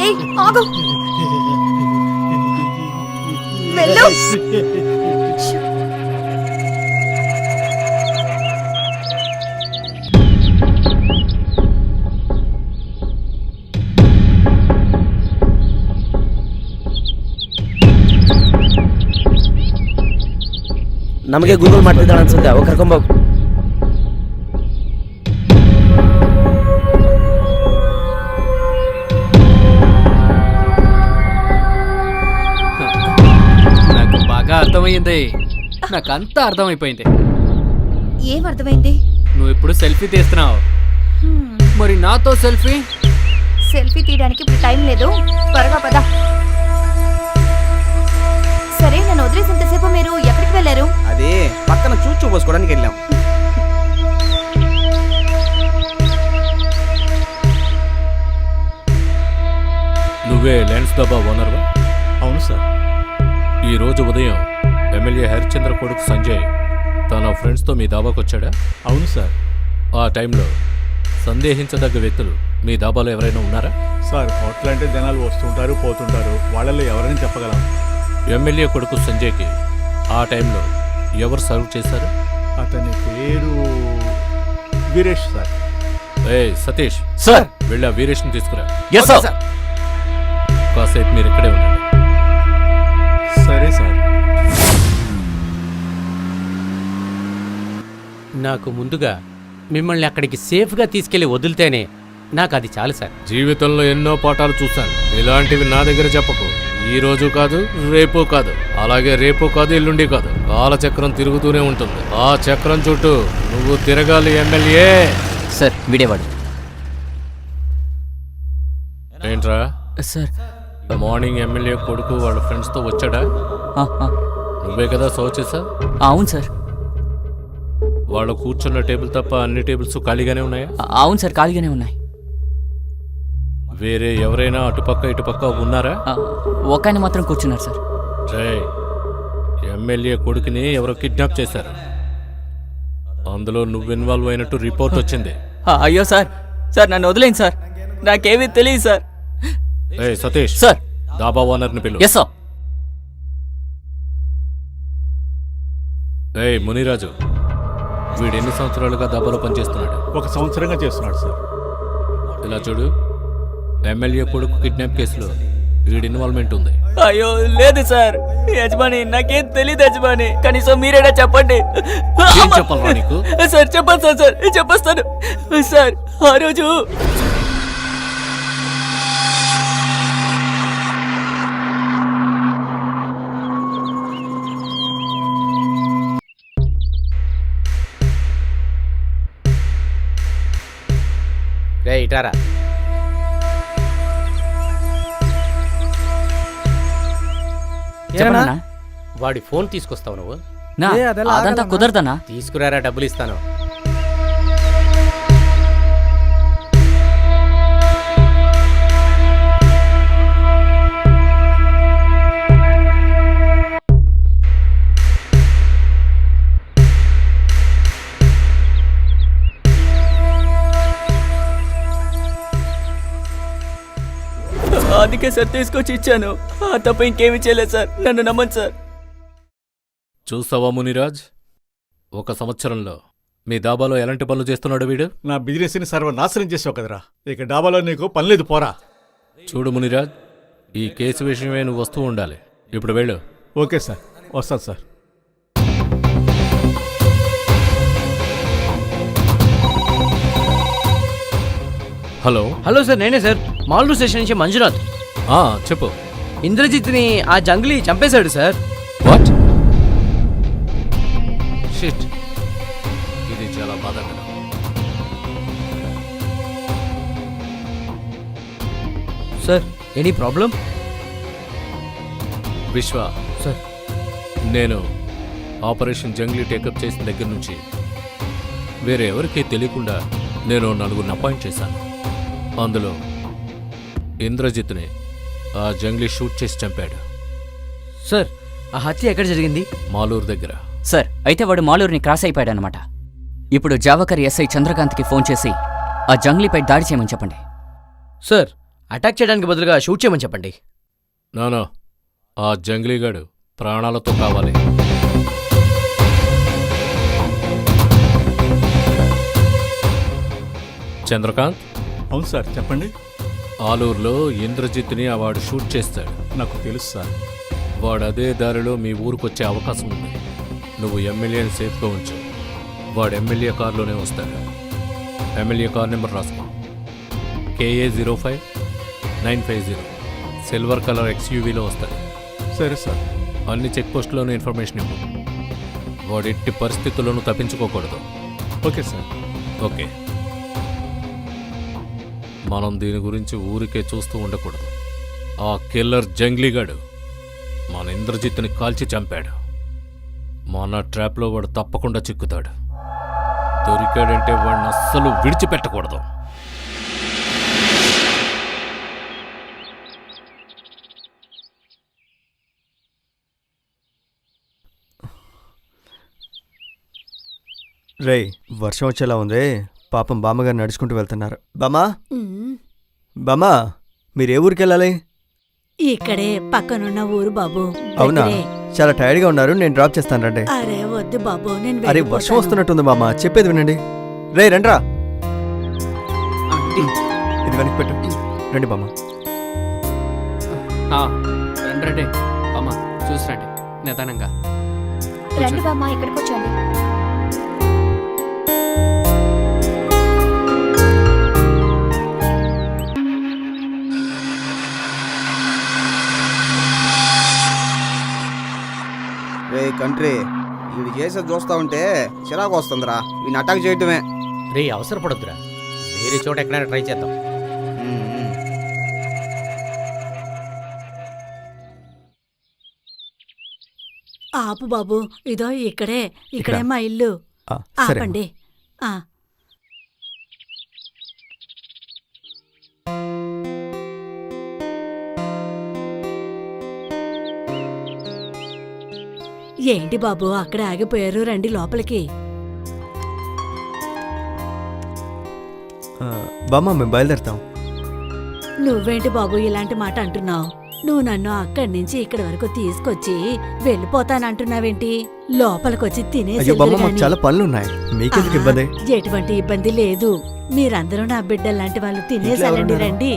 ఏయ్ ఆగు, వెళ్ళు. ನಮಗೆ ಗೂಗಲ್ ಮಾಡ್ತಿದ್ದಾಳೆ ಅನ್ಸುತ್ತೆ, ಅವ ಕರ್ಕೊಂಬೋಗು. నాకు బాగా అర్థమైంది, నాకంతా అర్థమైపోయింది. ఏం అర్థమైంది? నువ్వు ఇప్పుడు సెల్ఫీ తీస్తున్నావు, మరి నాతో సెల్ఫీ? సెల్ఫీ తీయడానికి ఇప్పుడు టైం లేదు, త్వరగా పద. సరే, నన్ను వదిలేసినంతసేపు మీరు ఎక్కడికి వెళ్ళారు? అదే పక్కన చూచూ పోసుకోవడానికి వెళ్ళాం. నువ్వే లెన్స్ డబ్బా ఓనర్వా? అవును సార్. ఈరోజు ఉదయం ఎమ్మెల్యే హరిచంద్ర కొడుకు సంజయ్ తన ఫ్రెండ్స్తో మీ దాబాకు వచ్చాడా? అవును సార్. ఆ టైంలో సందేహించదగ్గ వ్యక్తులు మీ దాబాలో ఎవరైనా ఉన్నారా? సార్, హోటల్ అంటే జనాలు వస్తుంటారు పోతుంటారు, వాళ్ళలో ఎవరైనా చెప్పగలం. ఎమ్మెల్యే కొడుకు సంజయ్కి ఆ టైంలో ఎవరు సర్వ్ చేశారు? అతని పేరు వీరేష్ సార్. సతీష్ సార్. వెళ్ళి ఆ వీరేష్ని తీసుకురా. Yes sir. కాసేపు మీరు ఇక్కడే ఉండండి. సరే సార్. నాకు ముందుగా మిమ్మల్ని అక్కడికి సేఫ్గా తీసుకెళ్లి వదిలితేనే నాకు అది చాలు సార్. జీవితంలో ఎన్నో పాఠాలు చూశాను. ఇలాంటివి నా దగ్గర చెప్పకు. ఈ రోజు కాదు, రేపు కాదు, అలాగే రేపు కాదు, ఎల్లుండి కాదు. కాలచక్రం తిరుగుతూనే ఉంటుంది. ఆ చక్రం చుట్టూ నువ్వు తిరగాలి ఎమ్మెల్యే. సార్ వీడేవాడు. ఏంట్రా సార్ మార్నింగ్ ఎమ్మెల్యే కొడుకు వాళ్ళ ఫ్రెండ్స్తో వచ్చాడా? నువ్వే కదా సర్వ్ చేసా? అవును సార్. వాళ్ళు కూర్చున్న టేబుల్ తప్ప అన్ని టేబుల్స్ ఖాళీగానే ఉన్నాయా? అవును సార్, ఖాళీగానే ఉన్నాయి. వేరే ఎవరైనా అటుపక్క ఇటుపక్క ఉన్నారా? ఒక ఆయన మాత్రం కూర్చున్నారు సార్. ఎమ్మెల్యే కొడుకుని ఎవరో కిడ్నాప్ చేశారు. అందులో నువ్వు ఇన్వాల్వ్ అయినట్టు రిపోర్ట్ వచ్చింది. అయ్యో సార్, సార్ నన్ను వదిలేండి సార్, నాకేమీ తెలియదు సార్. సతీష్ సార్. డాబా ఓనర్ని పిలు. Yes sir. మునిరాజు, వీడు ఎన్ని సంవత్సరాలుగా దాబాలో పనిచేస్తున్నాడు? 1 సంవత్సరంగా చేస్తున్నాడు సార్. ఇలా చూడు, ఎమ్మెల్యే కొడుకు కిడ్నాప్ కేసులో వీడి ఇన్వాల్వ్మెంట్ ఉంది. అయ్యో లేదు సార్, యజమాని నాకేం తెలియదు యజమాని, కనీసం మీరేనా చెప్పండి. ఏం చెప్పాలరా నీకు? సార్ చెప్పండి సార్, సార్ చెప్పేస్తాను సార్. ఆ రోజు రే ఇటారా. చెప్పనా? వాడి ఫోన్ తీసుకొస్తావు నువ్వు? అదంతా కుదరదనా? తీసుకురారా, డబ్బులు ఇస్తాను. అందుకే సార్ తీసుకొచ్చి ఇచ్చాను. తప్ప ఇంకేమీ చేయలేదు సార్, నన్ను నమ్మండి సార్. చూసావా మునిరాజ్, 1 సంవత్సరంలో మీ దాబాలో ఎలాంటి పనులు చేస్తున్నాడు వీడు? నా బిజినెస్ని సర్వనాశనం చేసావు కదరా. ఇక డాబాలో నీకు పని లేదు, పోరా. చూడు మునిరాజ్, ఈ కేసు విషయమే నువ్వు వస్తూ ఉండాలి. ఇప్పుడు వెళ్ళు. ఓకే సార్, వస్తాను సార్. హలో. హలో సార్, నేనే సార్. మాల్రూ స్టేషన్ నుంచి మంజునాథ్. చెప్పు. ఇంద్రజిత్ని ఆ జంగ్లీ చంపేశాడు సార్. వాట్? షిట్, ఇది చాలా బాధాకరం. Sir any problem? విశ్వ సార్, నేను ఆపరేషన్ జంగ్లీ టేకప్ చేసిన దగ్గర నుంచి వేరే ఎవరికీ తెలియకుండా నేను 4 అపాయింట్ చేశాను. అందులో ఇంద్రజిత్ని ఆ జంగ్లీ షూట్ చేసి చంపాడు. సార్ ఆ హత్య ఎక్కడ జరిగింది? మాలూరు దగ్గర. సార్ అయితే వాడు మాలూరుని క్రాస్ అయిపోయాడనమాట. ఇప్పుడు జావకర్ ఎస్ఐ చంద్రకాంత్కి ఫోన్ చేసి ఆ జంగ్లీపై దాడి చేయమని చెప్పండి. సార్ అటాక్ చేయడానికి బదులుగా షూట్ చేయమని చెప్పండి. నానా, ఆ జంగ్లీగాడు ప్రాణాలతో కావాలి. చంద్రకాంత్. అవును సార్, చెప్పండి. ఆలూరులో ఇంద్రజిత్ని వాడు షూట్ చేస్తాడు. నాకు తెలుసు సార్. వాడు అదే దారిలో మీ ఊరికొచ్చే అవకాశం ఉంది. నువ్వు ఎమ్మెల్యేని సేఫ్గా ఉంచు. వాడు ఎమ్మెల్యే కారులోనే వస్తాడు. ఎమ్మెల్యే కార్ నెంబర్ రాసుకో. KA 05950. సిల్వర్ కలర్ XUVలో వస్తాడు. సరే సార్. అన్ని చెక్ పోస్టులోనూ ఇన్ఫర్మేషన్ ఇవ్వు. వాడు ఎట్టి పరిస్థితుల్లోనూ తప్పించుకోకూడదు. Okay sir. ఓకే. మనం దీని గురించి ఊరికే చూస్తూ ఉండకూడదు. ఆ కిల్లర్ జంగ్లీగాడు మన ఇంద్రజిత్ని కాల్చి చంపాడు. మన ట్రాప్లో వాడు తప్పకుండా చిక్కుతాడు. దొరికాడంటే వాడిని అస్సలు విడిచిపెట్టకూడదు. రే, వర్షం వచ్చేలా ఉంది. పాపం బామ్మగారు నడుచుకుంటూ వెళ్తున్నారు. బామ్మా, బామ్మా, మీరు ఏ ఊరికి వెళ్ళాలి? ఇక్కడే పక్కనున్న ఊరు బాబు. అవునా, చాలా టైర్డ్గా ఉన్నారు, నేను డ్రాప్ చేస్తాను రండి. అరే వద్దు బాబు, నేను అరే వెళ్ళిపోతాను. వర్షం వస్తున్నట్టుంది బామ్మ, చెప్పేది వినండి. రే రండ్రా, ఇది వెనక్కి పెట్టు. రండి బామ్మ. రండి అమ్మ, చూసిరండి నిదానంగా. రండి బామ్మ, ఇక్కడికి వచ్చండి. రే కంట్రీ, వీడు చేసేది చూస్తా ఉంటే చిరాకు వస్తుందిరా. వీడిని అటాక్ చేయటమే. రే అవసరపడొద్దురా, వేరే చోట ఎక్కడైనా ట్రై చేద్దాం. ఆపు బాబు, ఇదో ఇక్కడే మా ఇల్లు. సరే ఆపండి. ఆ. ఏంటి బాబు అక్కడ ఆగిపోయారు, రండి లోపలికి. బామ్మ మేము బయలుదేరుతాం. నువ్వేంటి బాబు ఇలాంటి మాట అంటున్నావు? నువ్వు నన్ను అక్కడి నుంచి ఇక్కడి వరకు తీసుకొచ్చి వెళ్ళిపోతానంటున్నావేంటి? లోపలికొచ్చి అయ్యో బామ్మ, మాకు తినేసి చాలా పనులున్నాయి, మీకెందుకు ఇబ్బంది? ఎటువంటి ఇబ్బంది లేదు. మీరందరూ నా బిడ్డలాంటి వాళ్ళు, తినేసాలండి రండి.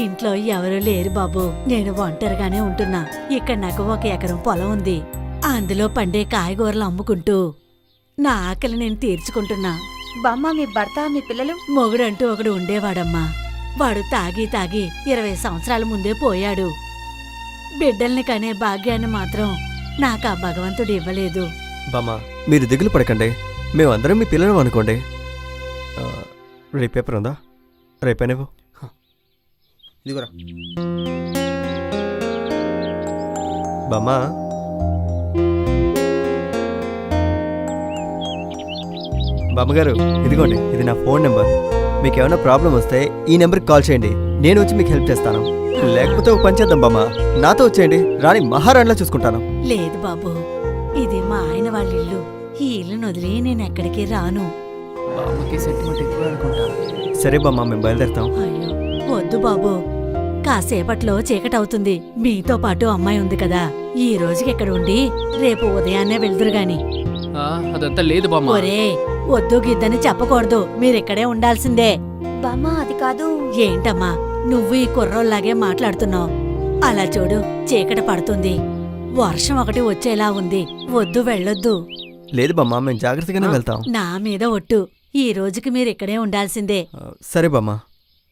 ఇంట్లో ఎవరూ లేరు బాబు, నేను ఒంటరిగానే ఉంటున్నా. ఇక్కడ నాకు 1 ఎకరం పొలం ఉంది, అందులో పండే కాయగూరలు అమ్ముకుంటూ నా ఆకలి నేను తీర్చుకుంటున్నా. బామ్మ, మీ భర్త, మీ పిల్లలు? మొగుడంటూ ఒకడు ఉండేవాడమ్మా. వాడు తాగి 20 సంవత్సరాల ముందే పోయాడు. బిడ్డల్ని కనే భాగ్యాన్ని మాత్రం నాకు ఆ భగవంతుడు ఇవ్వలేదు. బామ్మ మీరు దిగులు పడకండి, మేమందరం మీ పిల్లలు అనుకోండి. రేపు పేపర్ ఉందా? రేపేనేవో. ఇదిగోరా. బామ్మ బామ్మగారు, ఇదిగోండి, ఇది నా ఫోన్ నెంబర్. మీకు ఏమైనా ప్రాబ్లం వస్తే ఈ నెంబర్కి కాల్ చేయండి, నేను వచ్చి మీకు హెల్ప్ చేస్తాను. లేకపోతే ఒక పని చేద్దాం బామ్మ, నాతో వచ్చేయండి, రాణి మహారాణిలా చూసుకుంటాను. లేదు బాబు, ఇది మా ఆయన వాళ్ళ ఇల్లు. ఈ ఇల్లును వదిలి నేను ఎక్కడికి రాను. బామ్మకి సెంటిమెంట్ ఎక్కువ అనుకుంటా. సరే బామ్మ, మేము బయలుదేరుతాం. అయ్యో వద్దు బాబు, కాసేపట్లో చీకటవుతుంది. మీతో పాటు అమ్మాయి ఉంది కదా, ఈ రోజుకి ఇక్కడ ఉండి రేపు ఉదయాన్నే వెళ్దురు గాని. అదంతా లేదు బామ్మ. ఒరే వద్దు గిద్దని చెప్పకూడదు, మీరిక్కడే ఉండాల్సిందే. బామ్మ అది కాదు. ఏంటమ్మా నువ్వు ఈ కుర్రోల్లాగే మాట్లాడుతున్నావు? అలా చూడు, చీకటి పడుతుంది, వర్షం ఒకటి వచ్చేలా ఉంది. వద్దు, వెళ్ళొద్దు. లేదు బామ్మ, మేము జాగ్రత్తగానే వెళ్తాం. నా మీద ఒట్టు, ఈ రోజుకి మీరిక్కడే ఉండాల్సిందే. సరే బామ్మ.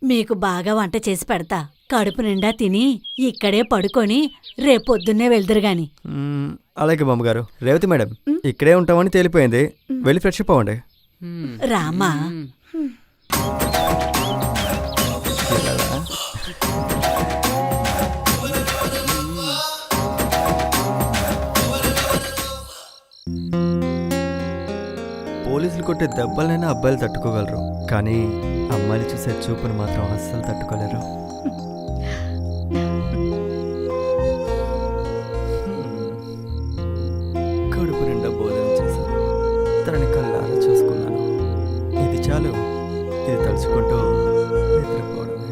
మీకు బాగా వంట చేసి పెడతా, కడుపు నిండా తిని ఇక్కడే పడుకొని రేపొద్దున్నే వెళ్దురు గాని. అలాగే బామ్మగారు. రేవతి మేడం, ఇక్కడే ఉంటామని తేలిపోయింది, వెళ్ళి ఫ్రెష్ అప్ అవ్వండి. రామా. పోలీసులు కొట్టే దెబ్బలైనా అబ్బాయిలు తట్టుకోగలరు, కానీ అమ్మాయిలు చూసే చూపును మాత్రం అస్సలు తట్టుకోలేరు. కడుపు నిండా భోజనం చేశాను, తనని కళ్ళారా చూసుకున్నాను. ఇది చాలు, ఇది తలుచుకుంటూ నిద్రపోవడమే.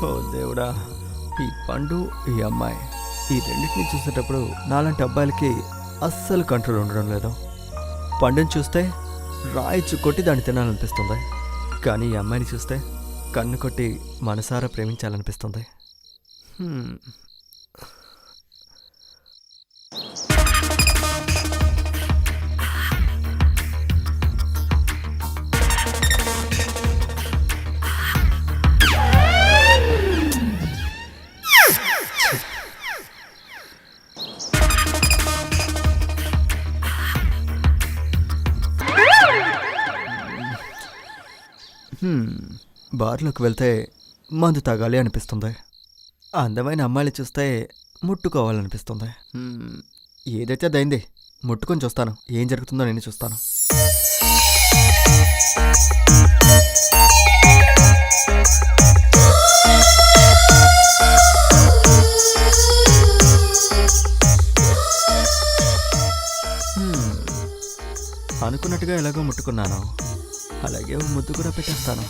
ఓ దేవుడా, ఈ పండు, ఈ అమ్మాయి, ఈ రెండింటిని చూసేటప్పుడు నాలాంటి అబ్బాయిలకి అస్సలు కంట్రోల్ ఉండడం లేదు. పండుని చూస్తే రాయిచ్చు కొట్టి దాన్ని తినాలనిపిస్తుంది, కానీ ఈ అమ్మాయిని చూస్తే కన్ను కొట్టి మనసారా ప్రేమించాలనిపిస్తుంది. బార్లోకి వెళ్తే మందు తాగాలి అనిపిస్తుంది. అందమైన అమ్మాయిని చూస్తే ముట్టుకోవాలనిపిస్తుంది. ఏదైతే అదైంది, ముట్టుకొని చూస్తాను. ఏం జరుగుతుందో నేను చూస్తాను. అనుకున్నట్టుగా ఎలాగో ముట్టుకున్నాను, అలాగే ఓ ముద్దు కూడా పెట్టేస్తాను.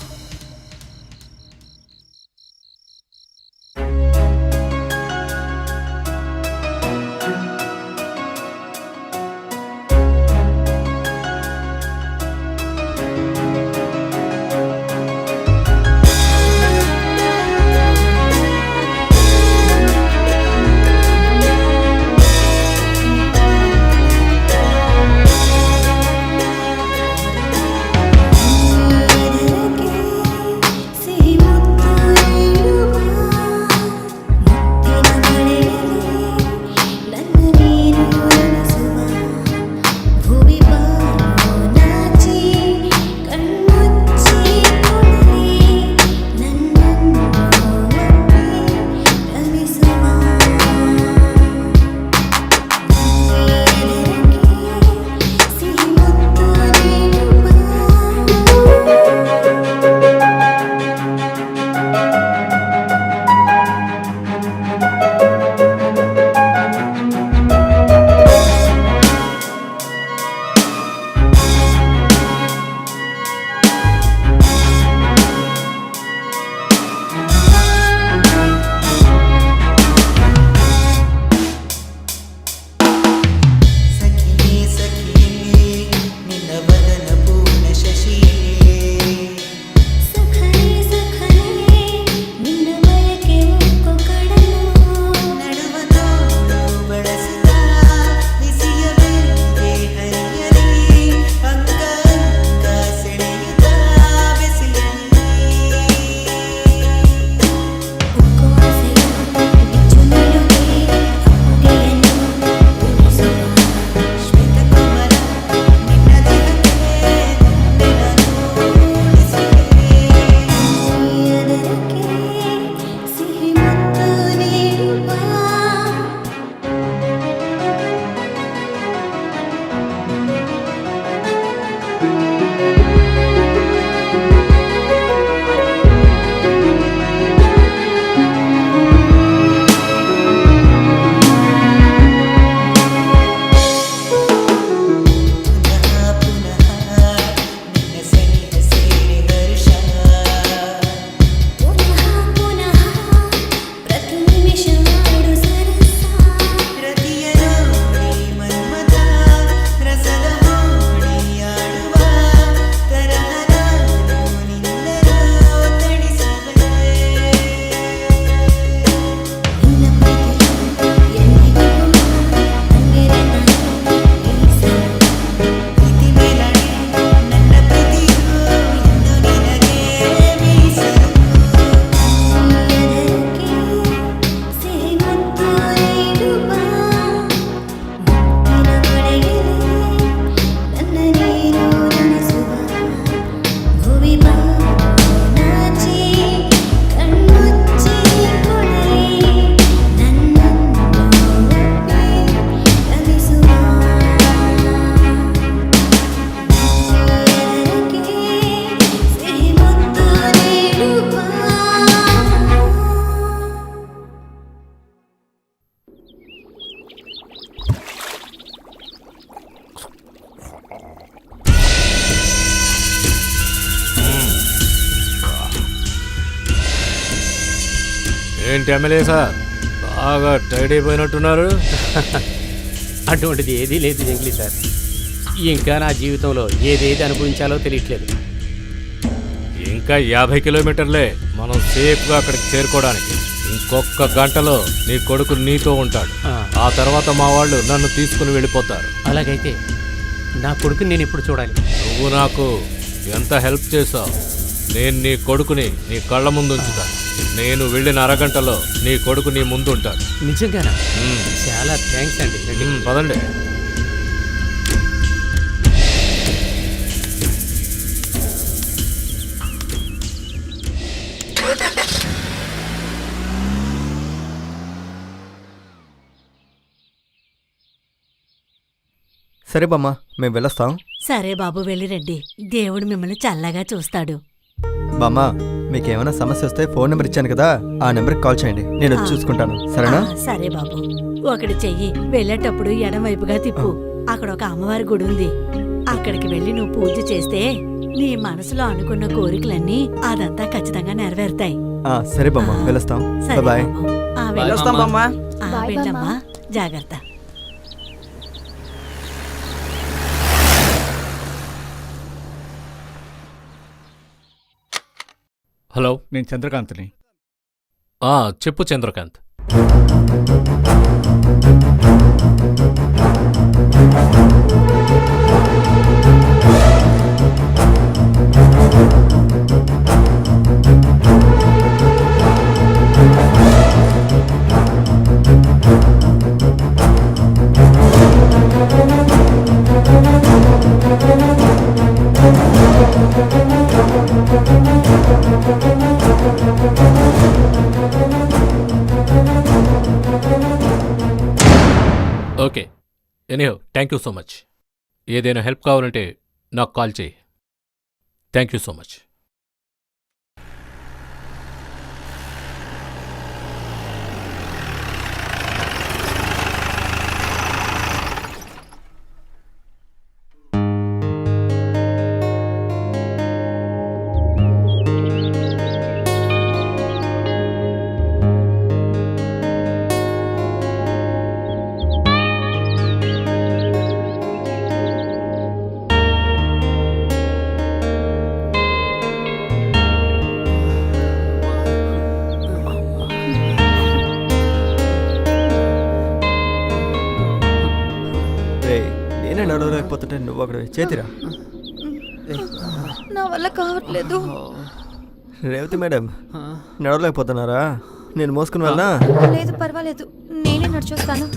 ఏంటి ఎమ్మెల్యే సార్, బాగా టైడ్ అయిపోయినట్టున్నారు? అటువంటిది ఏదీ లేదు జంగ్లీ సార్. ఇంకా నా జీవితంలో ఏదేది అనుభవించాలో తెలియట్లేదు. ఇంకా 50 కిలోమీటర్లే మనం సేఫ్గా అక్కడికి చేరుకోవడానికి. ఇంకొక గంటలో నీ కొడుకు నీతో ఉంటాడు. ఆ తర్వాత మా వాళ్ళు నన్ను తీసుకుని వెళ్ళిపోతారు. అలాగైతే నా కొడుకుని నేను ఎప్పుడు చూడాలి? నువ్వు నాకు ఎంత హెల్ప్ చేసావు. నేను నీ కొడుకుని నీ కళ్ళ ముందు ఉంచుతా. నేను వెళ్ళిన అరగంటలో నీ కొడుకు నీ ముందు ఉంటాడు. నిజంగానా? చాలా థ్యాంక్స్ అండి. పదండి. సరే బామ్మ మేము వెళ్ళొస్తాం. సరే బాబు వెళ్ళిరండి, దేవుడు మిమ్మల్ని చల్లగా చూస్తాడు. బామ్మ మీకేమైనా సమస్య వస్తే ఫోన్ నెంబర్ ఇచ్చాను కదా, ఆ నెంబర్కి కాల్ చేయండి, నేను వచ్చి చూసుకుంటాను. సరేనా? సరే బాబు. ఒకటి చెయ్యి, వెళ్ళేటప్పుడు ఎడం వైపుగా తిప్పు. అక్కడ ఒక అమ్మవారి గుడి ఉంది, అక్కడికి వెళ్ళి నువ్వు పూజ చేస్తే నీ మనసులో అనుకున్న కోరికలన్నీ అదంతా ఖచ్చితంగా నెరవేరుతాయి. సరే బామ్మ వెళ్ళొస్తాం. సరే బాయ్. బాబు. వెళ్ళొస్తాం బామ్మ. వెళ్ళమ్మా, జాగ్రత్త. హలో, నేను చంద్రకాంత్ని. చెప్పు Chandrakant. Okay, anyhow thank you so much. ఏదైనా హెల్ప్ కావాలంటే నాకు కాల్ చేయి. Thank you so much. నేనే నడవలేకపోతుంటే నువ్వు అక్కడ చేతిరా. నా వల్ల కావట్లేదు. రేవతి మేడం నడవలేకపోతున్నారా? నేను మోసుకుని వెళ్ళనా? లేదు పర్వాలేదు, నేనే నడిచొస్తాను.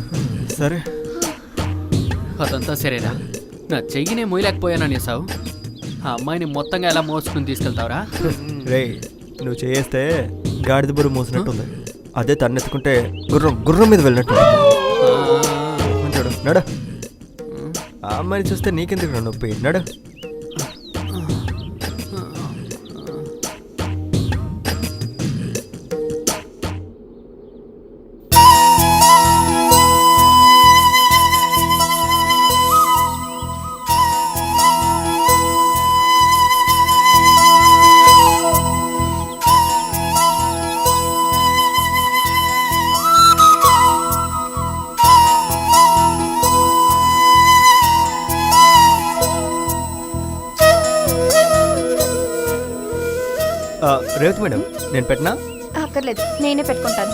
సరే. అదంతా సరేరా, నా చెయ్యినే మోయలేకపోయానని సావు. ఆ అమ్మాయిని మొత్తంగా ఎలా మోసుకుని తీసుకెళ్తావురా? రే, నువ్వు చేస్తే గాడిద బుర్ర మోసినట్టుంది, అదే తన్నెత్తుకుంటే గుర్రం మీద వెళ్ళినట్టు. చూడు నడు. ఆ అమ్మాయిని చూస్తే నీకెందుకు నొప్పి? నడు. రేవతి మేడం నేను పెట్టినా? అక్కర్లేదు, నేనే పెట్టుకుంటాను.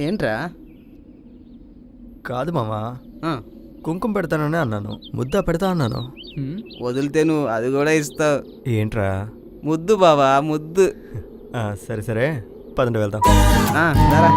ఏంట్రా? కాదు మామా, కుంకుమ పెడతానని అన్నాను, ముద్ద పెడతా అన్నాను. వదిలితే నువ్వు అది కూడా ఇస్తావు. ఏంట్రా? ముద్దు బావా, ముద్దు. సరే సరే పదండి వెళ్దాం. సరే.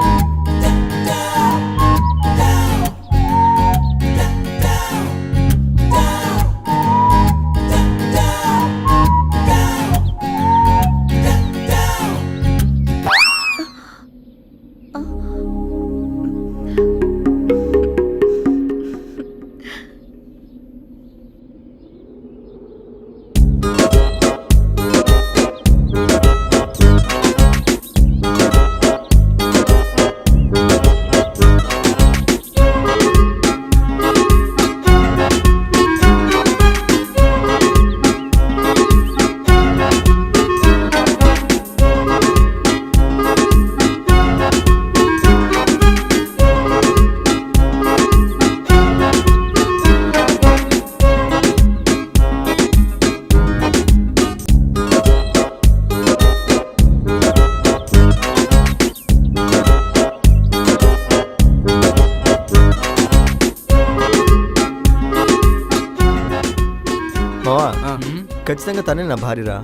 ఖచ్చితంగా తనే నా భార్యరా.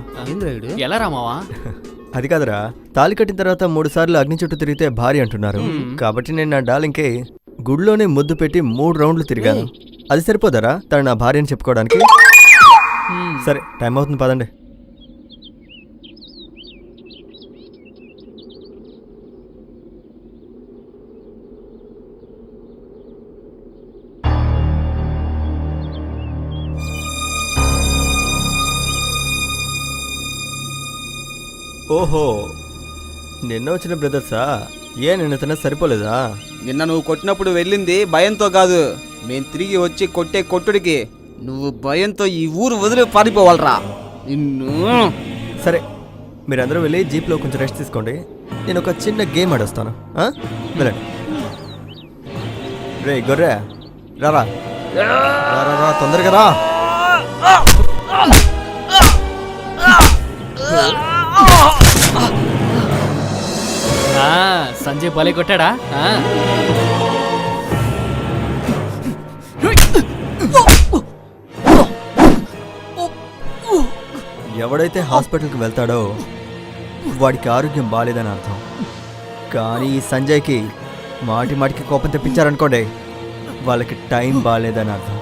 ఎలా రామావా? అది కాదురా, తాళి కట్టిన తర్వాత 3 సార్లు అగ్ని చుట్టూ తిరిగితే భార్య అంటున్నారు. కాబట్టి నేను నా డార్లింగ్కి గుడిలోనే ముద్దు పెట్టి 3 రౌండ్లు తిరిగాను. అది సరిపోదరా తను నా భార్య అని చెప్పుకోవడానికి? సరే టైం అవుతుంది పదండి. ఓహో, నిన్న వచ్చిన బ్రదర్సా? నిన్న తిన్న సరిపోలేదా? నిన్న నువ్వు కొట్టినప్పుడు వెళ్ళింది భయంతో కాదు, మేము తిరిగి వచ్చి కొట్టే కొట్టుడికి నువ్వు భయంతో ఈ ఊరు వదిలి పారిపోవాలరా నిన్ను. సరే, మీరందరూ వెళ్ళి జీప్లో కొంచెం రెస్ట్ తీసుకోండి. నేను ఒక చిన్న గేమ్ ఆడొస్తాను. వెళ్ళండి. రే గొర్రె, రారా రా, తొందరగా రా. సంజయ్ భలే కొట్టాడా? ఎవడైతే హాస్పిటల్కి వెళ్తాడో వాడికి ఆరోగ్యం బాగాలేదని అర్థం. కానీ ఈ సంజయ్కి మాటి మాటికి కోపం తెప్పించారనుకోండి, వాళ్ళకి టైం బాగాలేదని అర్థం.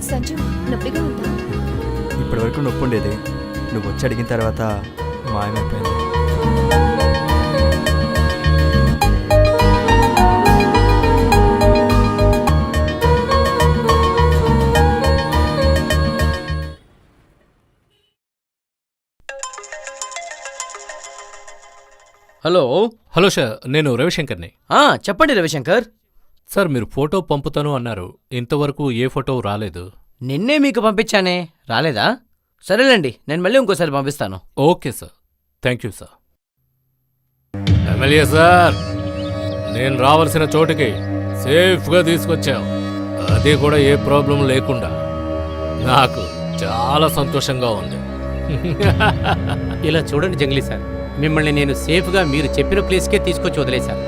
సంజు, నొప్పిగా ఉందా? ఇప్పటి వరకు నొప్పి ఉండేది, నువ్వు వచ్చి అడిగిన తర్వాత మాయమైపోయింది. హలో. హలో సార్, నేను రవిశంకర్ని. చెప్పండి రవిశంకర్. సార్, మీరు ఫోటో పంపుతాను అన్నారు, ఇంతవరకు ఏ ఫోటో రాలేదు. నిన్నే మీకు పంపించానే, రాలేదా? సరేలేండి, నేను మళ్ళీ ఇంకోసారి పంపిస్తాను. Okay sir, thank you sir. MLA sir, నేను రావాల్సిన చోటుకి సేఫ్గా తీసుకొచ్చావు, అది కూడా ఏ ప్రాబ్లం లేకుండా. నాకు చాలా సంతోషంగా ఉంది. ఇలా చూడండి జంగ్లీ సార్, మిమ్మల్ని నేను సేఫ్గా మీరు చెప్పిన ప్లేస్కే తీసుకొచ్చి వదిలేశాను.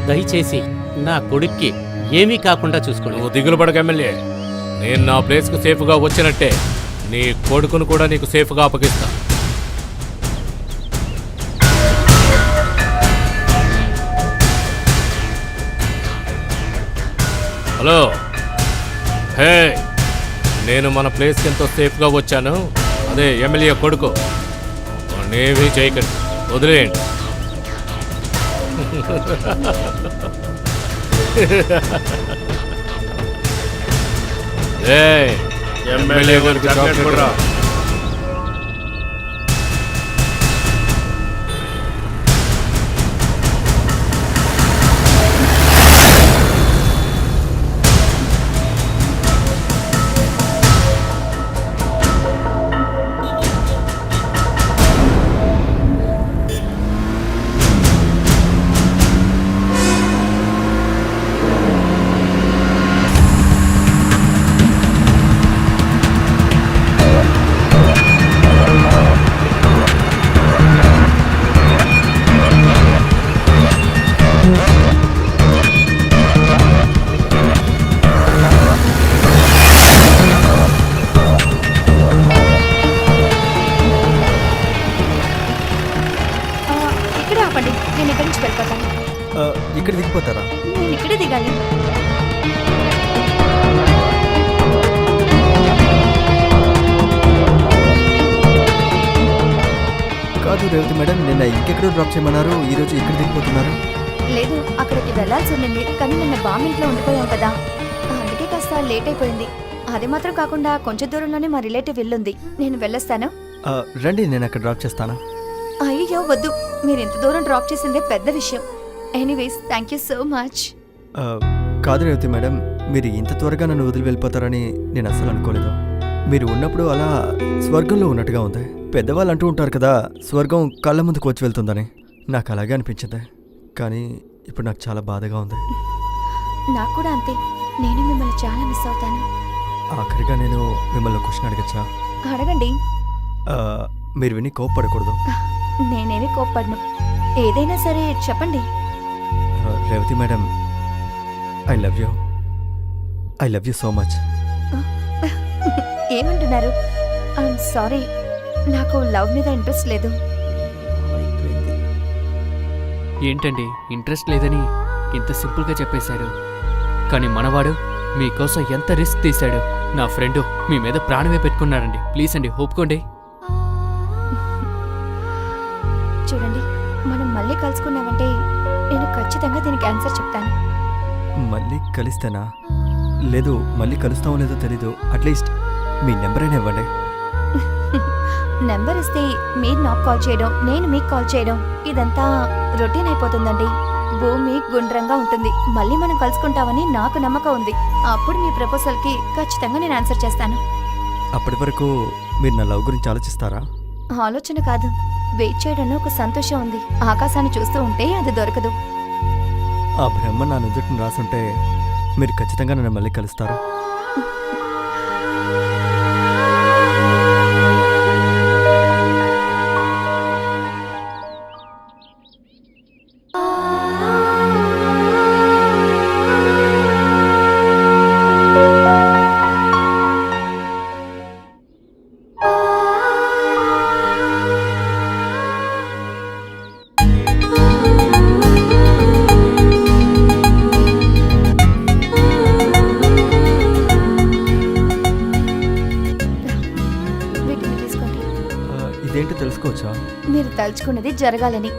దయచేసి నా కొడుక్కి ఏమీ కాకుండా చూసుకోండి. నువ్వు దిగులు పడక ఎమ్మెల్యే, నేను నా ప్లేస్కు సేఫ్గా వచ్చినట్టే నీ కొడుకును కూడా నీకు సేఫ్గా అప్పగిస్తా. హలో, హే, నేను మన ప్లేస్కి ఎంతో సేఫ్గా వచ్చాను, అదే ఎమ్మెల్యే కొడుకు. నేవీ చేయకండి, వదిలేయండి. ఎమ్మెల్యే గారికి చాక్లెట్ కూడా. ఇక్కడ దిగిపోతారా? నేను ఇక్కడే దిగాలి. కాదు రేవతి మేడం, నిన్న ఇంకెక్కడో డ్రాప్ చేయమన్నారు, ఈరోజు ఇక్కడ దిగిపోతున్నారు. లేదు, అక్కడికి వెళ్ళాల్సి ఉండింది, కానీ నిన్న బామ్మ ఇంట్లో ఉండిపోయాం కదా, అందుకే కాస్త లేట్ అయిపోయింది. అది మాత్రం కాకుండా కొంచెం దూరంలోనే మా రిలేటివ్ ఇల్లుంది, నేను వెళ్ళొస్తాను. రండి, నేను అక్కడ డ్రాప్ చేస్తాను. అయ్యో వద్దు, మీరు ఇంత దూరం డ్రాప్ చేసిందే పెద్ద విషయం. Anyways, thank you so much. కాదు రేవతి మేడం, మీరు ఇంత త్వరగా నన్ను వదిలి వెళ్ళిపోతారని నేను అస్సలు అనుకోలేదు. మీరు ఉన్నప్పుడు అలా స్వర్గంలో ఉన్నట్టుగా ఉంది. పెద్దవాళ్ళు అంటూ ఉంటారు కదా, స్వర్గం కళ్ళ ముందుకు వచ్చి వెళ్తుందని. నాకు అలాగే అనిపించింది, కానీ ఇప్పుడు నాకు చాలా బాధగా ఉంది. నాకు కూడా అంతే, నేను మిమ్మల్ని చాలా మిస్ అవుతాను. ఆఖరిగా నేను మిమ్మల్ని క్వశ్చన్ అడగచ్చా? అడగండి. మీరు విని కోప్పడకూడదు. నేనేమి కోప్పడను, ఏదైనా సరే చెప్పండి. Revathi madam, I love you. I love you so much. ఏమంటున్నారు? ఐఎమ్ సారీ, నాకు లవ్ మీద ఇంట్రెస్ట్ లేదు. ఏంటండి ఇంట్రెస్ట్ లేదని ఇంత సింపుల్గా చెప్పేశారు, కానీ మనవాడు మీకోసం ఎంత రిస్క్ తీశాడు. నా ఫ్రెండు మీ మీద ప్రాణమే పెట్టుకున్నాడండి. ప్లీజ్ అండి, ఒప్పుకోండి. చూడండి, మనం మళ్ళీ కలుసుకున్నామంటే నేను ఖచ్చితంగా దీనికి ఆన్సర్ చెప్తాను. మళ్ళీ కలిస్తేనా? లేదు, మళ్ళీ కలుస్తామో లేదో తెలీదు. అట్లీస్ట్ మీ నెంబర్ అయినా ఇవ్వండి. నెంబర్ ఇస్తే మీరు నాకు కాల్ చేయడం, నేను మీకు కాల్ చేయడం, ఇదంతా రొటీన్ అయిపోతుందండి. భూమి గుండ్రంగా ఉంటుంది. మళ్ళీ మనం కలుసుకుంటామని నాకు నమ్మకం ఉంది. అప్పుడు మీ ప్రపోజల్కి ఖచ్చితంగా నేను ఆన్సర్ చేస్తాను. అప్పటి వరకు మీరు నా లవ్ గురించి ఆలోచిస్తారా? ఆలోచన కాదు, వెయిట్ చేయడంలో ఒక సంతోషం ఉంది. ఆకాశాన్ని చూస్తూ ఉంటే అది దొరకదు. ఆ బ్రహ్మ నా నుదుటిని రాసుంటే మీరు ఖచ్చితంగా నన్ను మళ్ళీ కలుస్తారు. వీటిని తీసుకోండి. ఇదేంటో తెలుసుకోవచ్చా? మీరు తలుచుకున్నది జరగాలని.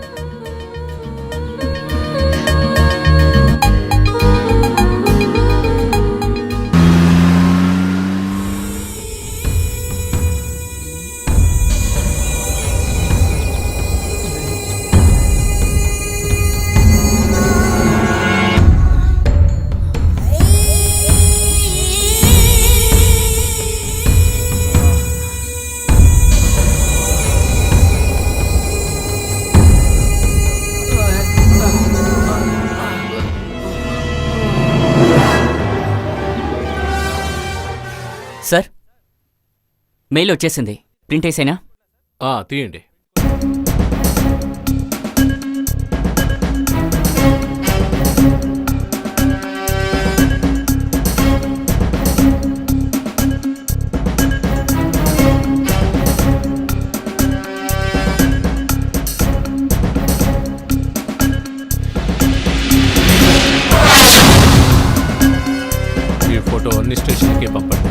సార్, మెయిల్ వచ్చేసింది, ప్రింట్ వేసేనా? తీయండి. ఈ ఫోటో అన్ని స్టేషన్కి పంపండి.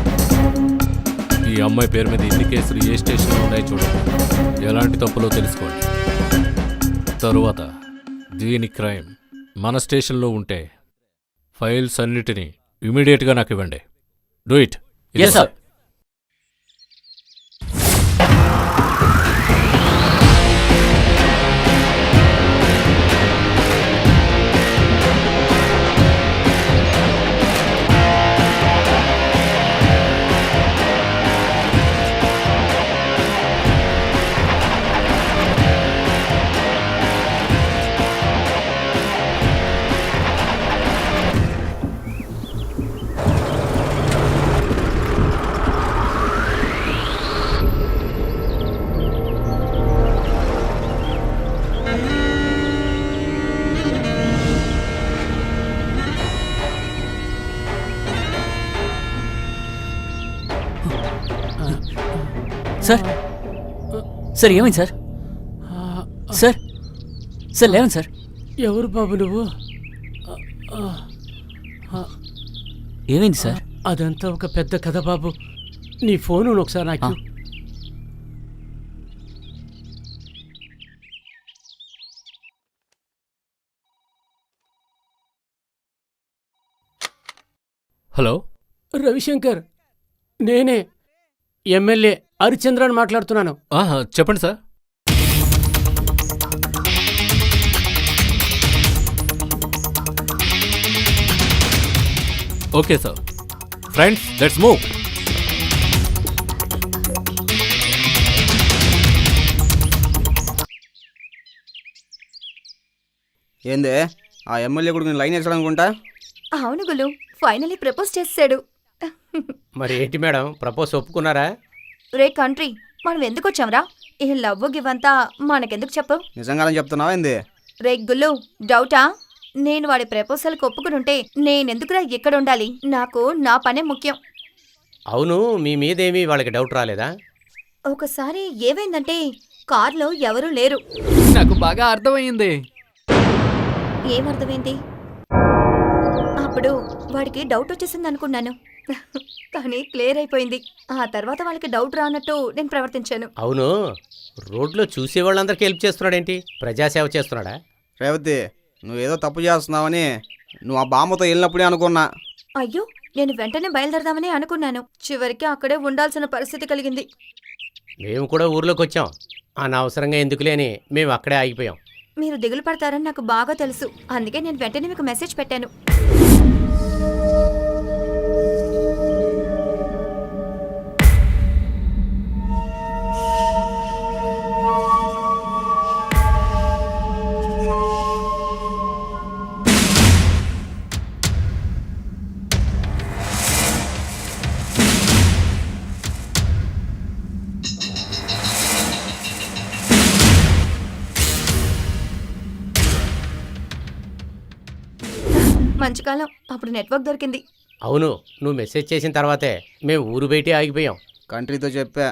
ఈ అమ్మాయి పేరు మీద ఎన్ని కేసులు ఏ స్టేషన్లో ఉన్నాయో చూడండి, ఎలాంటి తప్పులో తెలుసుకోండి. తరువాత దీని క్రైమ్ మన స్టేషన్లో ఉంటే ఫైల్స్ అన్నిటినీ ఇమీడియట్గా నాకు ఇవ్వండి. Do it. Yes sir. Sir, sir ఏమైంది సార్? సార్, సార్ లేవండి సార్. ఎవరు బాబు నువ్వు? ఏమైంది సార్? అదంతా ఒక పెద్ద కథ బాబు. నీ ఫోను ఒకసారి నాకు. హలో రవిశంకర్, నేనే ఎమ్మెల్యే హరిచంద్రని మాట్లాడుతున్నాను. చెప్పండి sir. Okay sir. Friends, let's move. ఏందే ఆ ఎమ్మెల్యే కొడుకు నేను లైన్ వేసాడు అనుకుంటా. అవును గులు, ఫైనలీ ప్రపోజ్ చేసాడు. మరి ఏంటి మేడం, ప్రపోజ్ ఒప్పుకున్నారా? రే కంట్రీ, మనం ఎందుకు వచ్చాంరా? ఈ లవ్ గివంతా మనకెందుకు చెప్పు? నిజంగానే చెప్తున్నావా ఏంది? రే గుల్లు, డౌటా? నేను వాడి ప్రపోజల్కి ఒప్పుకునుంటే నేనెందుకురా ఇక్కడ ఉండాలి? నాకు నా పనే ముఖ్యం. అవును, మీ మీదేమీ వాళ్ళకి డౌట్ రాలేదా? ఒకసారి ఏమైందంటే కార్లో ఎవరూ లేరు. నాకు బాగా అర్థమైంది. ఏమర్థమైంది? అప్పుడు వాడికి డౌట్ వచ్చేసింది అనుకున్నాను, కానీ క్లియర్ అయిపోయింది. ఆ తర్వాత వాళ్ళకి డౌట్ రానట్టు నేను ప్రవర్తించాను. అవును, రోడ్లో చూసే వాళ్ళందరికీ హెల్ప్ చేస్తున్నాడేంటి? ప్రజాసేవ చేస్తున్నాడా? రేవతి, నువ్వేదో తప్పు చేస్తున్నావని నువ్వు ఆ బామ్మతో వెళ్ళినప్పుడే అనుకున్నా. అయ్యో, నేను వెంటనే బయలుదేరదామని అనుకున్నాను. చివరికి అక్కడే ఉండాల్సిన పరిస్థితి కలిగింది. మేము కూడా ఊర్లోకి వచ్చాం. అనవసరంగా ఎందుకులే అని మేము అక్కడే ఆగిపోయాం. మీరు దిగులు పడతారని నాకు బాగా తెలుసు, అందుకే నేను వెంటనే మీకు మెసేజ్ పెట్టాను. మంచి కాలం, అప్పుడు నెట్వర్క్ దొరికింది. అవును, నువ్వు మెసేజ్ చేసిన తర్వాతే మేము ఊరు బయటే ఆగిపోయాం. కంట్రీతో చెప్పా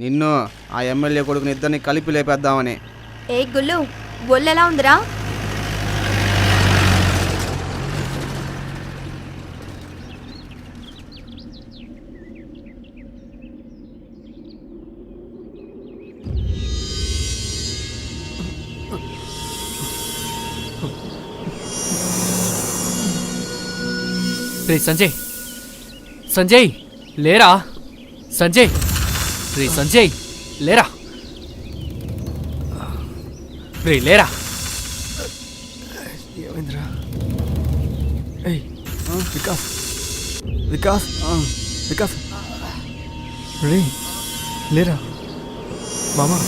నిన్ను ఆ ఎమ్మెల్యే కొడుకుని ఇద్దరిని కలిపి లేపేద్దామని. ఏ గుల్లు, ఒళ్ళెలా ఉందిరా? రే సంజయ్, సంజయ్ లేరా? సంజయ్, రే సంజయ్ లేరా? రే లేరా? ఏమైందిరా? ఏయ్ వికాస్, వికాస్, వికాస్, రే లేరా? మామా,